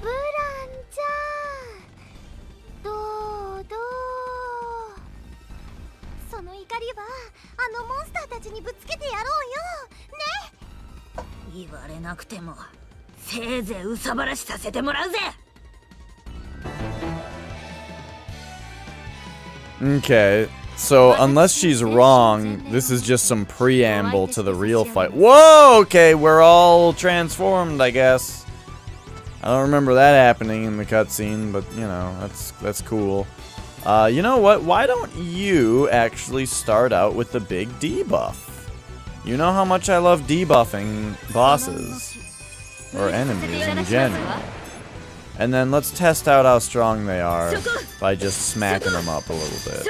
ブランちゃん。 どうその怒りはあのモンスターたちにぶつけてやろうよね。言われなくてもせいぜい憂さ晴らしさせてもらうぜ。 Okay, so unless she's wrong, this is just some preamble to the real fight. Whoa, okay, we're all transformed, I guess. I don't remember that happening in the cutscene, but you know, that's cool. You know what? Why don't you actually start out with the big debuff? You know how much I love debuffing bosses. or enemies in general. And then let's test out how strong they are by just smacking them up a little bit.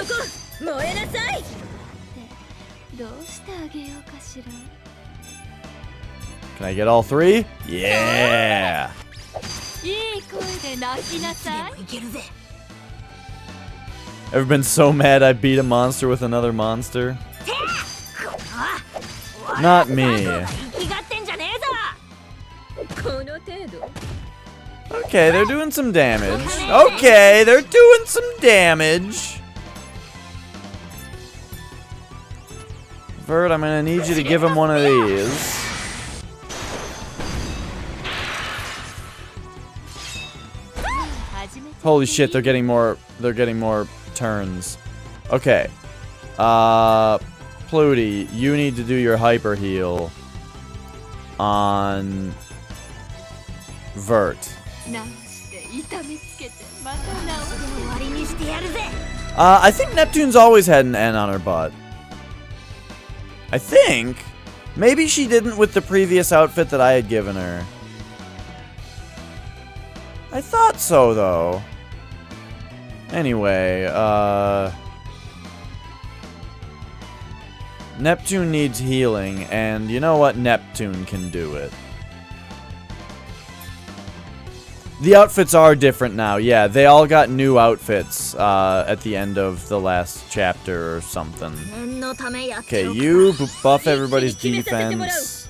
燃えなさい。どうしてあげようかしら。 Can I get all 3? Yeah! いい声で泣きなさい。 Ever been so mad I beat a monster with another monster? Not me. 気がってんじゃねえぞ。この程度。 Okay, they're doing some damage. Okay, they're doing some damage. Vert, I'm gonna need you to give him one of these. Holy shit, they're getting more turns. Okay. Pluty, you need to do your hyper heal on Vert. I think Neptune's always had an N on her butt. I think. Maybe she didn't with the previous outfit that I had given her. I thought so, though. Anyway, Neptune needs healing, and you know what? Neptune can do it. The outfits are different now. Yeah, they all got new outfits at the end of the last chapter or something. Okay, you buff everybody's defense.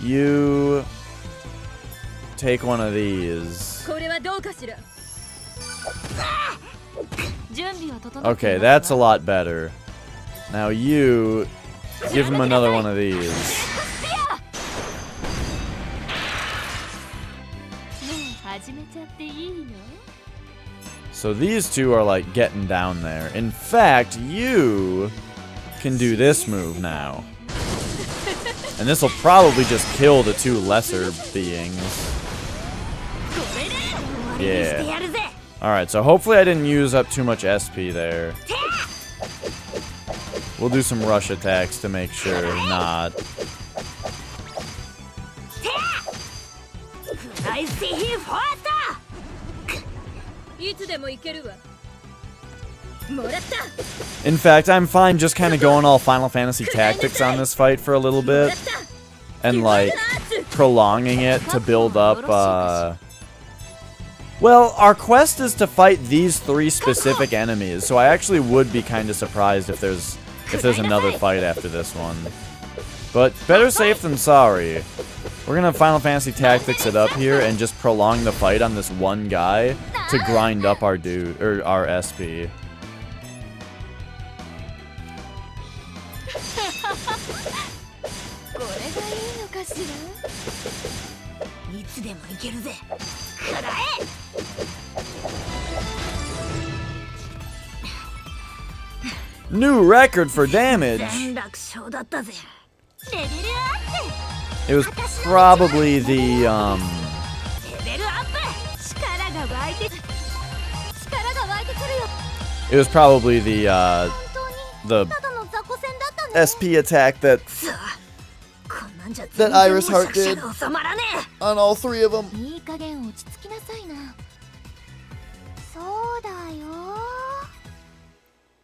You take one of these. Okay, that's a lot better. Now you give him another one of these. So these two are like getting down there. In fact, you can do this move now. And this will probably just kill the two lesser beings. Yeah. Alright, so hopefully I didn't use up too much SP there. We'll do some rush attacks to make sure not. In fact, I'm fine just kind of going all Final Fantasy Tactics on this fight for a little bit. And, like, prolonging it to build up, Well, our quest is to fight these 3 specific enemies, so I actually would be kind of surprised if there's another fight after this one. But better safe than sorry. We're gonna Final Fantasy Tactics it up here and just prolong the fight on this one guy to grind up our dude, or our SP. New record for damage! It was probably the, It was probably the SP attack that Iris Heart did on all 3 of them.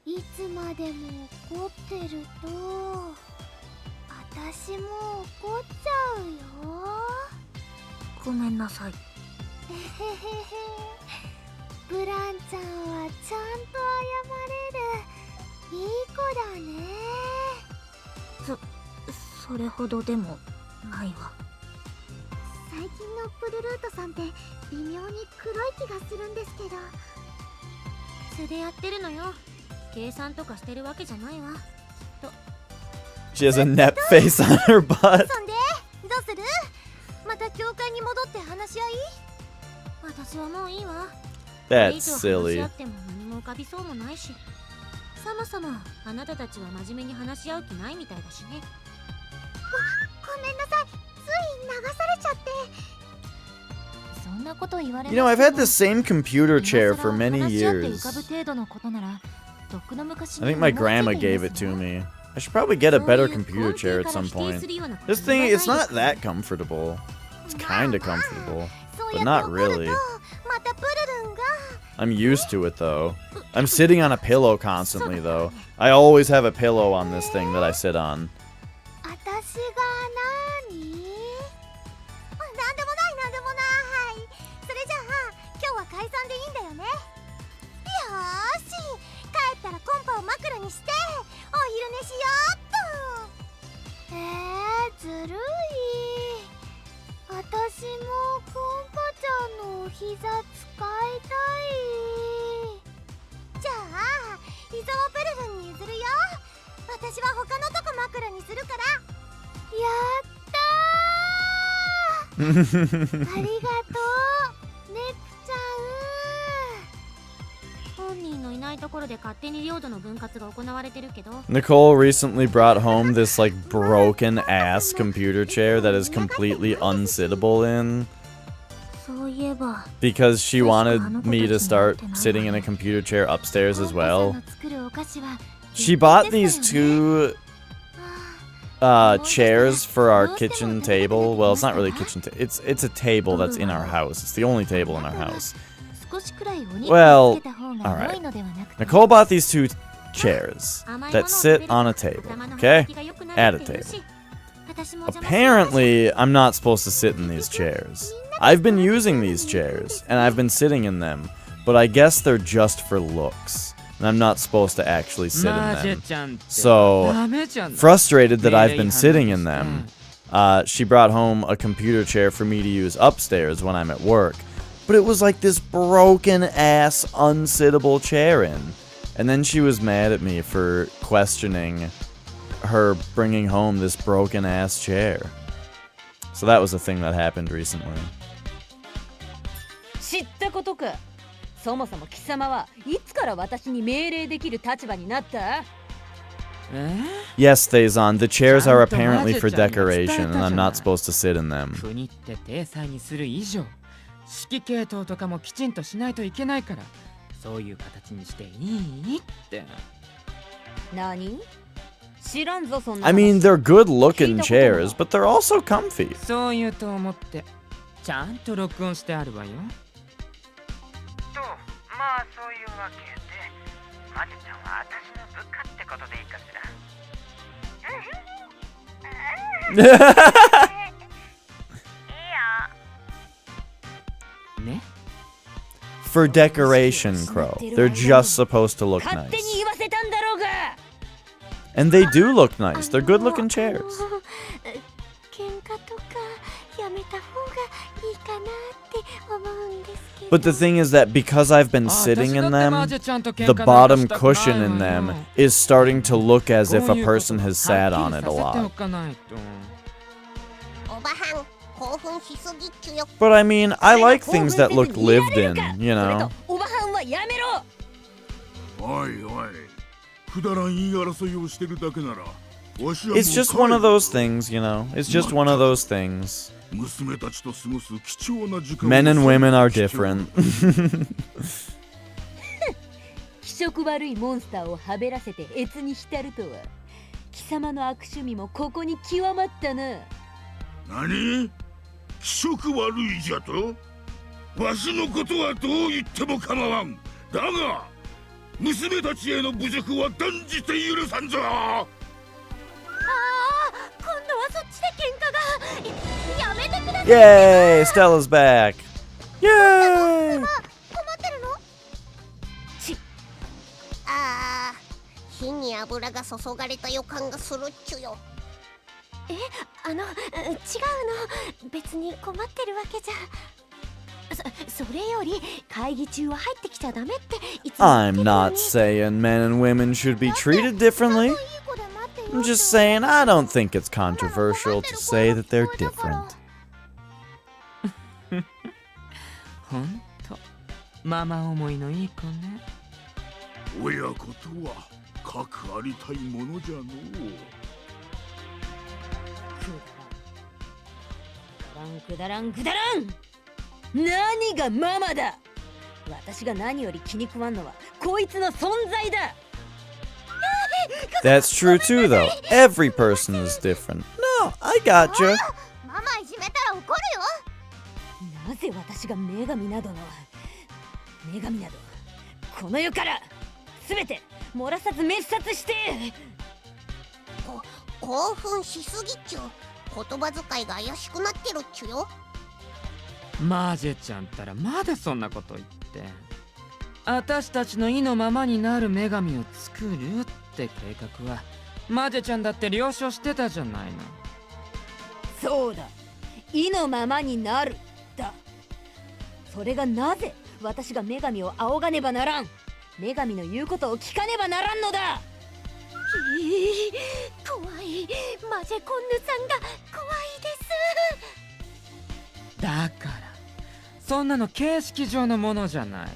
いつまでも怒ってると私も怒っちゃうよ。ごめんなさい。えへへへ。ブランちゃんはちゃんと謝れるいい子だね。それほどでもないわ。最近のプルルートさんって微妙に黒い気がするんですけど。素でやってるのよ。 計算とかしてるわけじゃないわ。と She has a nep face on her butt. そんでどうする？また教会に戻って話し合い？私はもういいわ。That's silly. 話し合っても何も浮かびそうもないし。そもそもあなたたちは真面目に話し合う気ないみたいだしね。ごめんなさい。つい流されちゃって。 You know, I've had the same computer chair for many years. I think my grandma gave it to me. I should probably get a better computer chair at some point. This thing, it's not that comfortable. It's kinda comfortable, but not really. I'm used to it though. I'm sitting on a pillow constantly though. I always have a pillow on this thing that I sit on. 私が何？なんでもないなんでもない。それじゃあ今日は解散でいいんだよね。よーし、帰ったらコンパを枕にしてお昼寝しようっと。ずるい。私もコンパちゃんのお膝使いたい。じゃあ膝をプルルンに譲るよ。私は他のとこ枕にするから。やったーありがとう、ネプちゃん。本人のいないところで勝手に領土の分割が行われてるけど。 Nicole recently brought home this like broken ass computer chair that is completely unsittable in. そういえば Because she wanted me to start sitting in a computer chair upstairs as well. She bought these two chairs for our kitchen table. Well, it's not really a kitchen table. It's a table that's in our house. It's the only table in our house. Well, alright. Nicole bought these two chairs that sit on a table, okay? At a table. Apparently, I'm not supposed to sit in these chairs. I've been using these chairs, and I've been sitting in them, but I guess they're just for looks. And I'm not supposed to actually sit in them. So, frustrated that I've been sitting in them, she brought home a computer chair for me to use upstairs when I'm at work. But it was like this broken-ass, unsittable chair in. And then she was mad at me for questioning her bringing home this broken-ass chair. So that was a thing that happened recently. 知ったことか。そもそも貴様はいつから私に命令できる立場になった？ Yes, Thazon, the chairs are apparently for decoration, and I'm not supposed to sit in them. 国って体裁にする以上、指揮系統とかもきちんとしないといけないから、そういう形にしていいって。何？知らんぞそんな。I mean, they're good-looking chairs, but they're also comfy. そう言うと思って、ちゃんと録音してあるわよ。と、まあそういうわけで、マジちゃんは私の部下ってことでいいかしら。ね。For decoration, Crow. They're just supposed to look 勝 nice. 手に言わせたんだろうが。 And they do look nice. They're good-looking chairs. 喧嘩とかやめた方がいいかなって思うんですけど。 But the thing is that because I've been sitting in them, the bottom cushion in them is starting to look as if a person has sat on it a lot. おばはん、興奮しすぎっちゅよ。 But I mean, I like things that look lived in, you know? おばはんはやめろ。おいおい、くだらん言い争いをしてるだけなら、わしはもう It's just one of those things, you know? It's just one of those things. 娘たちと過ごす貴重な時間を Men and women are different. 気色悪いモンスターをはべらせて悦に浸るとは、貴様の悪趣味もここに極まったな。何？気色悪いじゃと？わしのことはどう言っても構わん。だが、娘たちへの侮辱は断じて許さんぞ。ああ、今度はそっちで喧嘩が。やめてください。 Yay! Stella's back! Yay! 困ってるの？ああ、火に油が注がれた予感がするっちゅよ。違うの、別に困ってるわけじゃ。それより会議中は入ってきちゃダメっていつも言ってる I'm の not に。 saying men and women should be treated differently. I'm just saying I don't think it's controversial to say that they're different. ほんと、ママ思いのいい子ね。親子とは核ありたいものじゃのう。くだらんくだらんくだらん。何がママだ。私が何より気に食わんのはこいつの存在だ。That's true too, though. Every person is different. No, I gotcha. ママいじめたら怒るよ。ぜ私が女神などこの世から全て漏らさず滅殺して。興奮しすぎっちゅう。言葉遣いが怪しくなってるっちゅよ。マジェちゃんったらまだそんなこと言って。私たちの意のままになる女神を作るって計画はマジェちゃんだって了承してたじゃないの。そうだ、意のままになるだ。それがなぜ私が女神を仰がねばならん。女神の言うことを聞かねばならんのだ。怖い。マジェコンヌさんが怖いです。だからそんなの形式上のものじゃない。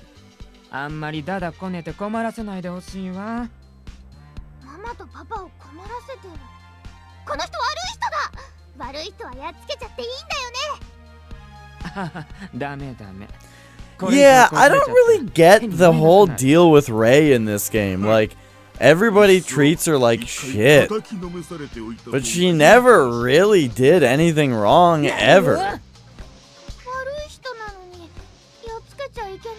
あんまりダダこねて困らせないでほしいわ。ママとパパを困らせてる。この人悪い人だ。悪い人はやっつけちゃっていいんだよね。ダメ。Yeah, I don't really get the whole deal with Rei in this game. Like, everybody treats her like shit. But she never really did anything wrong, ever. 悪い人なのにやっつけちゃいけない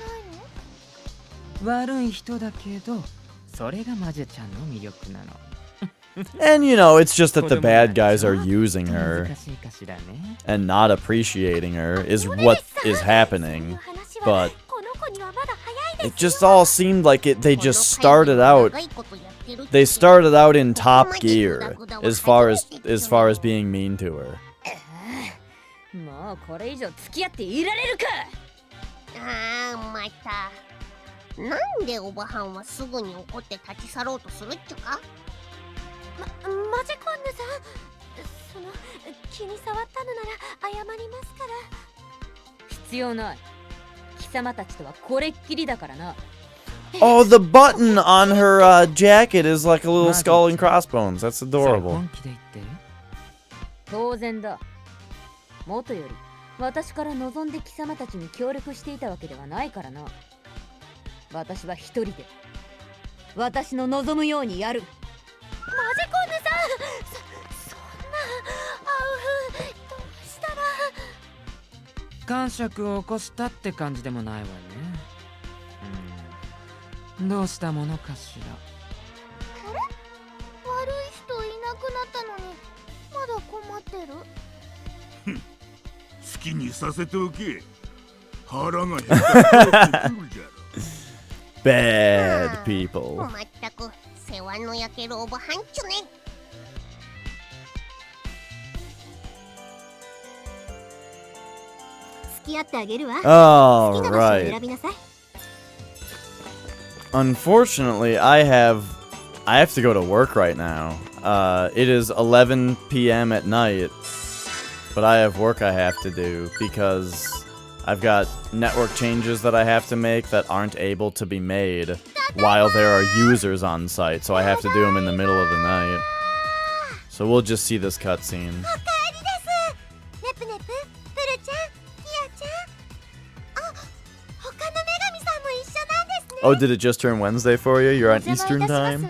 の？悪い人だけど、それがマジェちゃんの魅力なの。And you know, it's just that the bad guys are using her and not appreciating her is what is happening. But it just all seemed like they just started out in top gear as far as being mean to her. もうこれ以上付き合っていられるか。また。なんでおばはんはすぐに怒って立ち去ろうとするっちゅか？マジェコンヌさん、その気に障ったのなら謝りますから。必要ない。貴様たちとはこれっきりだからな。Oh, the button on her jacket is like a little skull and crossbones. That's adorable. 当然だ。もとより私から望んで貴様たちに協力していたわけではないからな。私は一人で私の望むようにやる。マジコンヌさん、そんなどうしたら。感触を起こしたって感じでもないわね。どうしたものかしら。あれ、悪い人いなくなったのにまだ困ってる。好きにさせておけ。腹が減ったら来るじゃろ。Bad people. まったく世話の焼けるおばはんちゅね。付き合ってあげるわ。好きな場所を選びなさい。Unfortunately, I have to go to work right now. It is 11 p.m. at night, but I have work I have to do because I've got network changes that I have to make that aren't able to be made while there are users on site, so I have to do them in the middle of the night. So we'll just see this cutscene. Oh, did it just turn Wednesday for you? You're on Eastern time?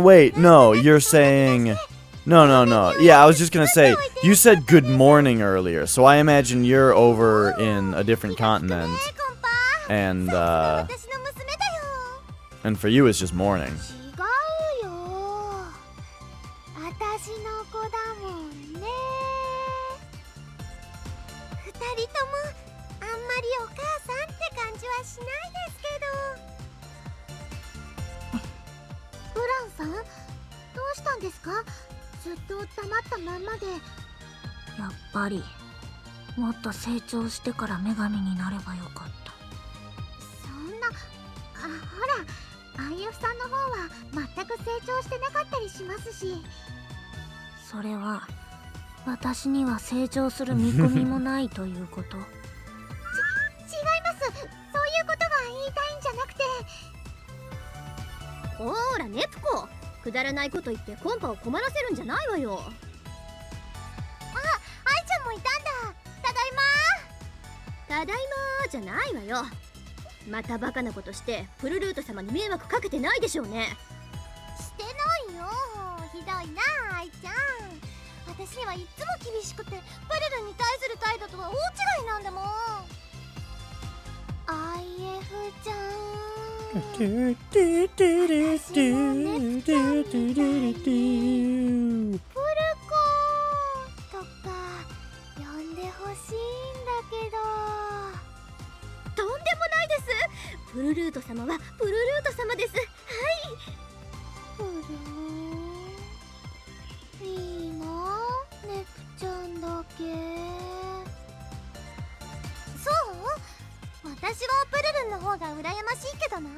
Wait, no, you're saying... No. Yeah, I was just gonna say, you said good morning earlier, so I imagine you're over in a different continent. And for you, it's just morning. Buddy, もっと成長してから女神になればよかった。そんな、ほら、あゆふさんの方は全く成長してなかったりしますし、それは私には成長する見込みもないということ。違います。そういうことが言いたいんじゃなくて。ほーら、ネプコ、くだらないこと言ってコンパを困らせるんじゃないわよ。ただいまじゃないわよ。またバカなことしてプルルート様に迷惑かけてないでしょうね。してるどいなあ、愛ちゃん。私にはいっつも厳しくてプルルに対する態度とは大違いなんだもん。IF ちゃん、私もねプルコとか呼んでほしいんだけど。とんでもないです。プルルート様はプルルート様です。はい。プルーいいな、ネプちゃんだけ。そう？私はプルルンの方が羨ましいけどな。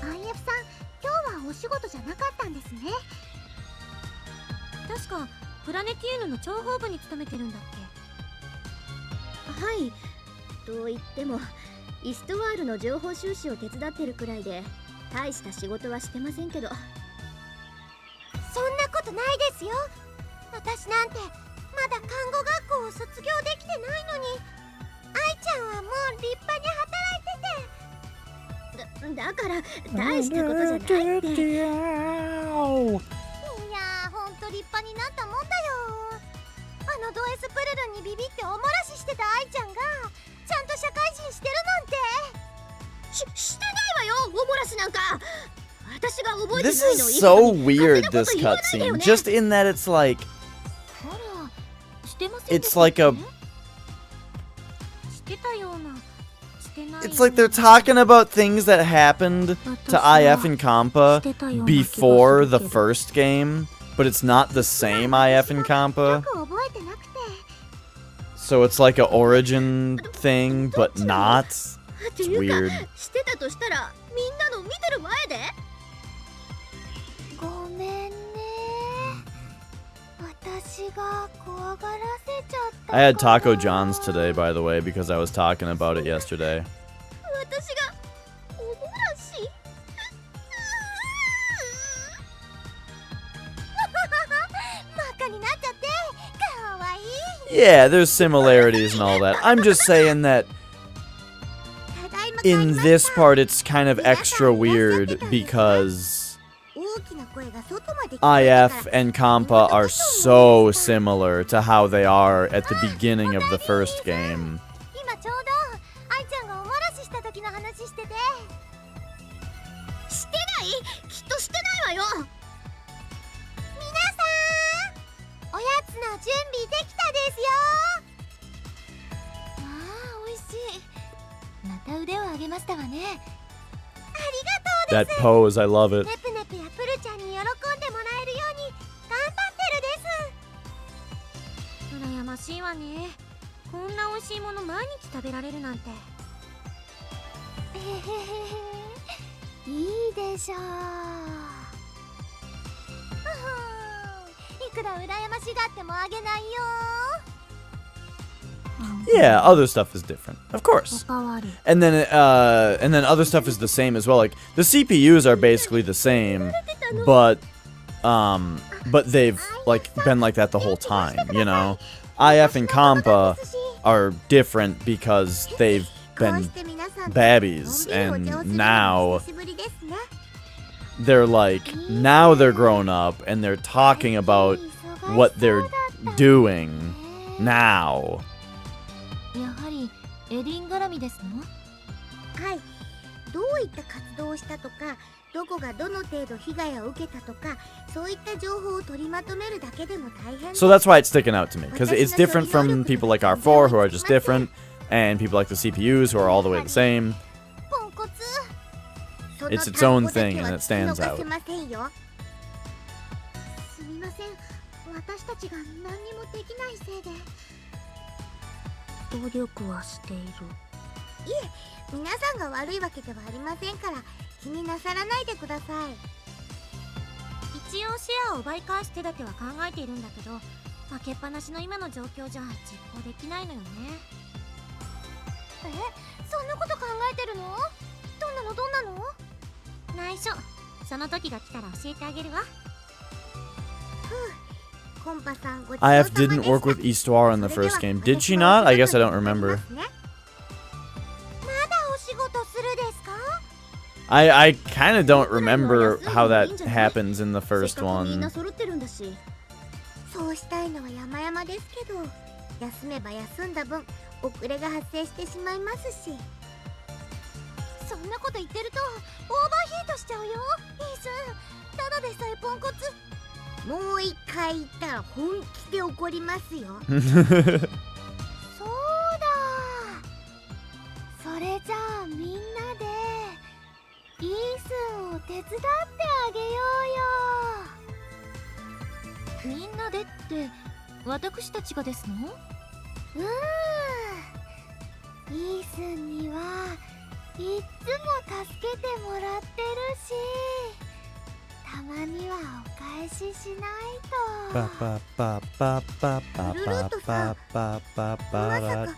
IF さん、今日はお仕事じゃなかったんですね。確かプラネティウムの諜報部に勤めてるんだっけ。はい。と言ってもイストワールの情報収集を手伝ってるくらいで大した仕事はしてませんけど。そんなことないですよ。私なんてまだ看護学校を卒業できてないのに、愛ちゃんはもう立派に働いてて。だから大したことじゃないって。いやー、ほんと立派になったもんだよ。あのド S プルルンにビビっておもらししてた愛ちゃんがちゃんと社会人してるなんて。してないわよ、おもらしなんか。私が覚えてない This の。 is so weird, this cutscene. Just in that it's like... あら、してませんで It's したっ like け？ a... してたような、してないような。 It's like they're talking about things that happened to IF and Compa before the first game, but it's not the same IF and Compa. よく覚えてなくて。 So it's like an origin thing, but not. It's weird. してたとしたらみんなの見てる前で。ごめんね。私が怖がらせちゃった。 I had Taco John's today, by the way, because I was talking about it yesterday. 私がおもらし。バカになっちゃってかわいい。 Yeah, there's similarities and all that. I'm just saying that in this part it's kind of extra weird because IF and Compa are so similar to how they are at the beginning of the first game. 今ちょうど愛ちゃんがおもらしした時の話してて。してない？きっとしてないわよ。皆さん、おやつの準備できたですよ。ああ、美味しい。また腕を上げましたわね。ありがとうです。 That pose, I love it. ネプネプやプルちゃんに喜んでもらえるように頑張ってるです。羨ましいわね。こんな美味しいもの毎日食べられるなんて。いいでしょう。いくら羨ましがってもあげないよ。 Yeah, other stuff is different, of course. And then other stuff is the same as well. Like the CPUs are basically the same, but they've like been like that the whole time, you know. IF and Compa are different because they've been babbies, and now they're like now they're grown up and they're talking about what they're doing now. やはりエリン絡みですの？はい。どういった活動をしたとか、どこがどの程度被害を受けたとか、そういった情報を取りまとめるだけでも大変。 So that's why it's sticking out to me, because it's different from people like R4 who are just different, and people like the CPUs who are all the way the same. It's its own thing and it stands out. すみません。私たちが何にもできないせいで。努力はしている。いえ、皆さんが悪いわけではありませんから気になさらないでください。一応シェアを奪い返す手立ては考えているんだけど、負けっぱなしの今の状況じゃ実行できないのよね。え、そんなこと考えてるの？どんなのどんなの？内緒。その時が来たら教えてあげるわ。IF didn't work with Eastwar in the first game. Did she not? I guess I don't remember. I kind of don't remember how that happens in the first one. そうしたいのは山々ですけど、休めば休んだ分遅れが発生してしまいますし。そんなこと言ってるとオーバーヒートしちゃうよ、イース。ただでさえポンコツ。もう一回言ったら本気で怒りますよ。そうだ。それじゃあみんなでイースンを手伝ってあげようよ。みんなでって私たちがですの？イースンにはいっつも助けてもらってるし、たまにはお返ししないと。ルルートさん、まさ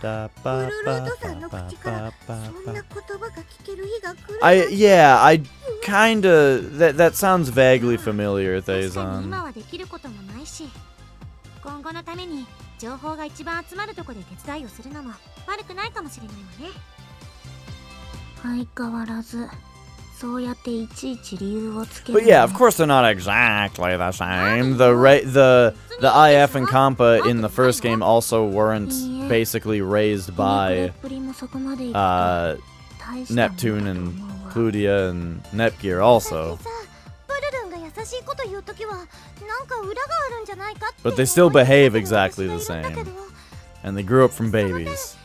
かルルートさんの口からそんな言葉が聞ける日が来る。Yeah, I kinda that sounds vaguely familiar, 確かに Thazon. 今はできることもないし、今後のために情報が一番集まるところで手伝いをするのも悪くないかもしれないわね。相変わらずそうやっていちいち理由をつける。 But yeah, of course they're not exactly the same. The IF and Compa in the first game also weren't basically raised by Neptune and Cludia and Netgear also. But they still behave exactly the same. And they grew up from babies.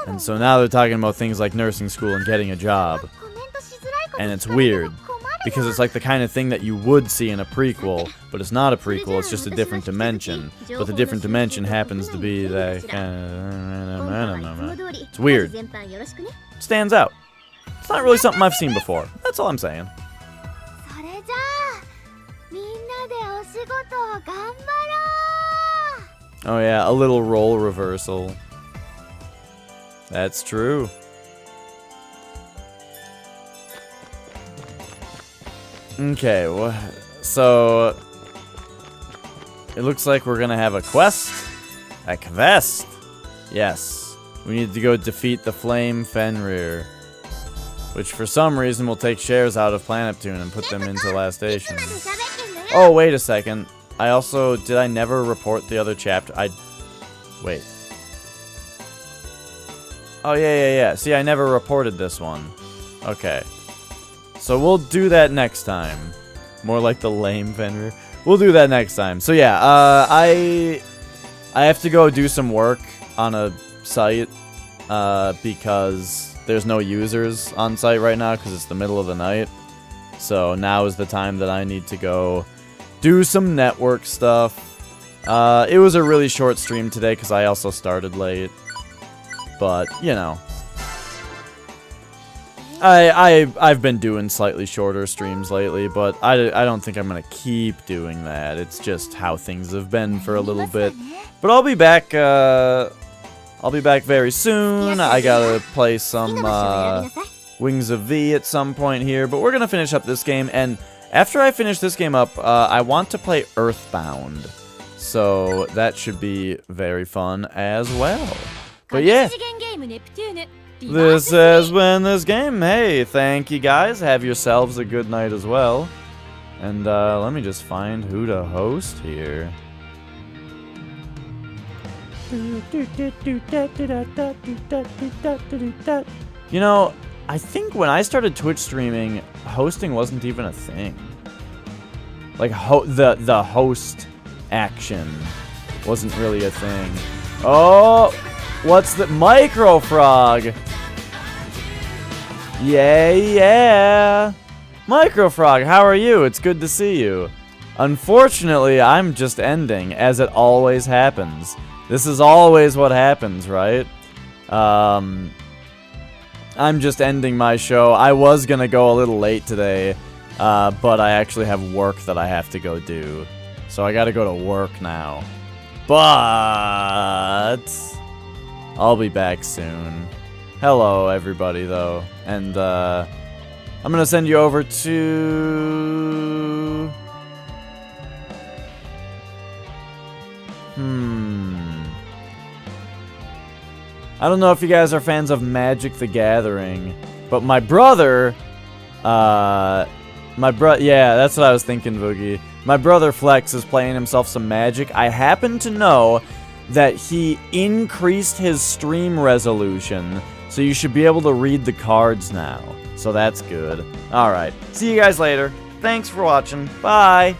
And so now they're talking about things like nursing school and getting a job. And it's weird, because it's like the kind of thing that you would see in a prequel, but it's not a prequel, it's just a different dimension. But the different dimension happens to be that kind of... It's weird. It stands out. It's not really something I've seen before. That's all I'm saying. Oh yeah, a little role reversal. That's true. Okay, so it looks like we're gonna have a quest. A quest? Yes. We need to go defeat the Flame Fenrir, which for some reason will take shares out of Planeptune and put them into Last Station. Oh, wait a second. Did I never report the other chapter? Wait. Oh, yeah. See, I never reported this one. Okay. So we'll do that next time. More like the lame Fenrir. We'll do that next time. So yeah, I have to go do some work on a site because there's no users on site right now because it's the middle of the night. So now is the time that I need to go do some network stuff. It was a really short stream today because I also started late. But, you know. I've been doing slightly shorter streams lately, but I don't think I'm gonna keep doing that. It's just how things have been for a little bit. But I'll be back very soon. I gotta play some Wings of V at some point here, but we're gonna finish up this game, and after I finish this game up, I want to play Earthbound. So that should be very fun as well. But yeah. This has been this game. Hey, thank you guys. Have yourselves a good night as well. And let me just find who to host here. You know, I think when I started Twitch streaming, hosting wasn't even a thing. Like the host action wasn't really a thing. Oh, what's the Micro Frog? Yeah. Micro Frog, how are you? It's good to see you. Unfortunately, I'm just ending, as it always happens. This is always what happens, right? I'm just ending my show. I was gonna go a little late today, but I actually have work that I have to go do. So I gotta go to work now. But I'll be back soon. Hello, everybody, though. And, I'm gonna send you over to... I don't know if you guys are fans of Magic the Gathering, but my brother Yeah, that's what I was thinking, Boogie. My brother Flex is playing himself some Magic. I happen to know that he increased his stream resolution, so you should be able to read the cards now. So that's good. Alright, see you guys later. Thanks for watching. Bye!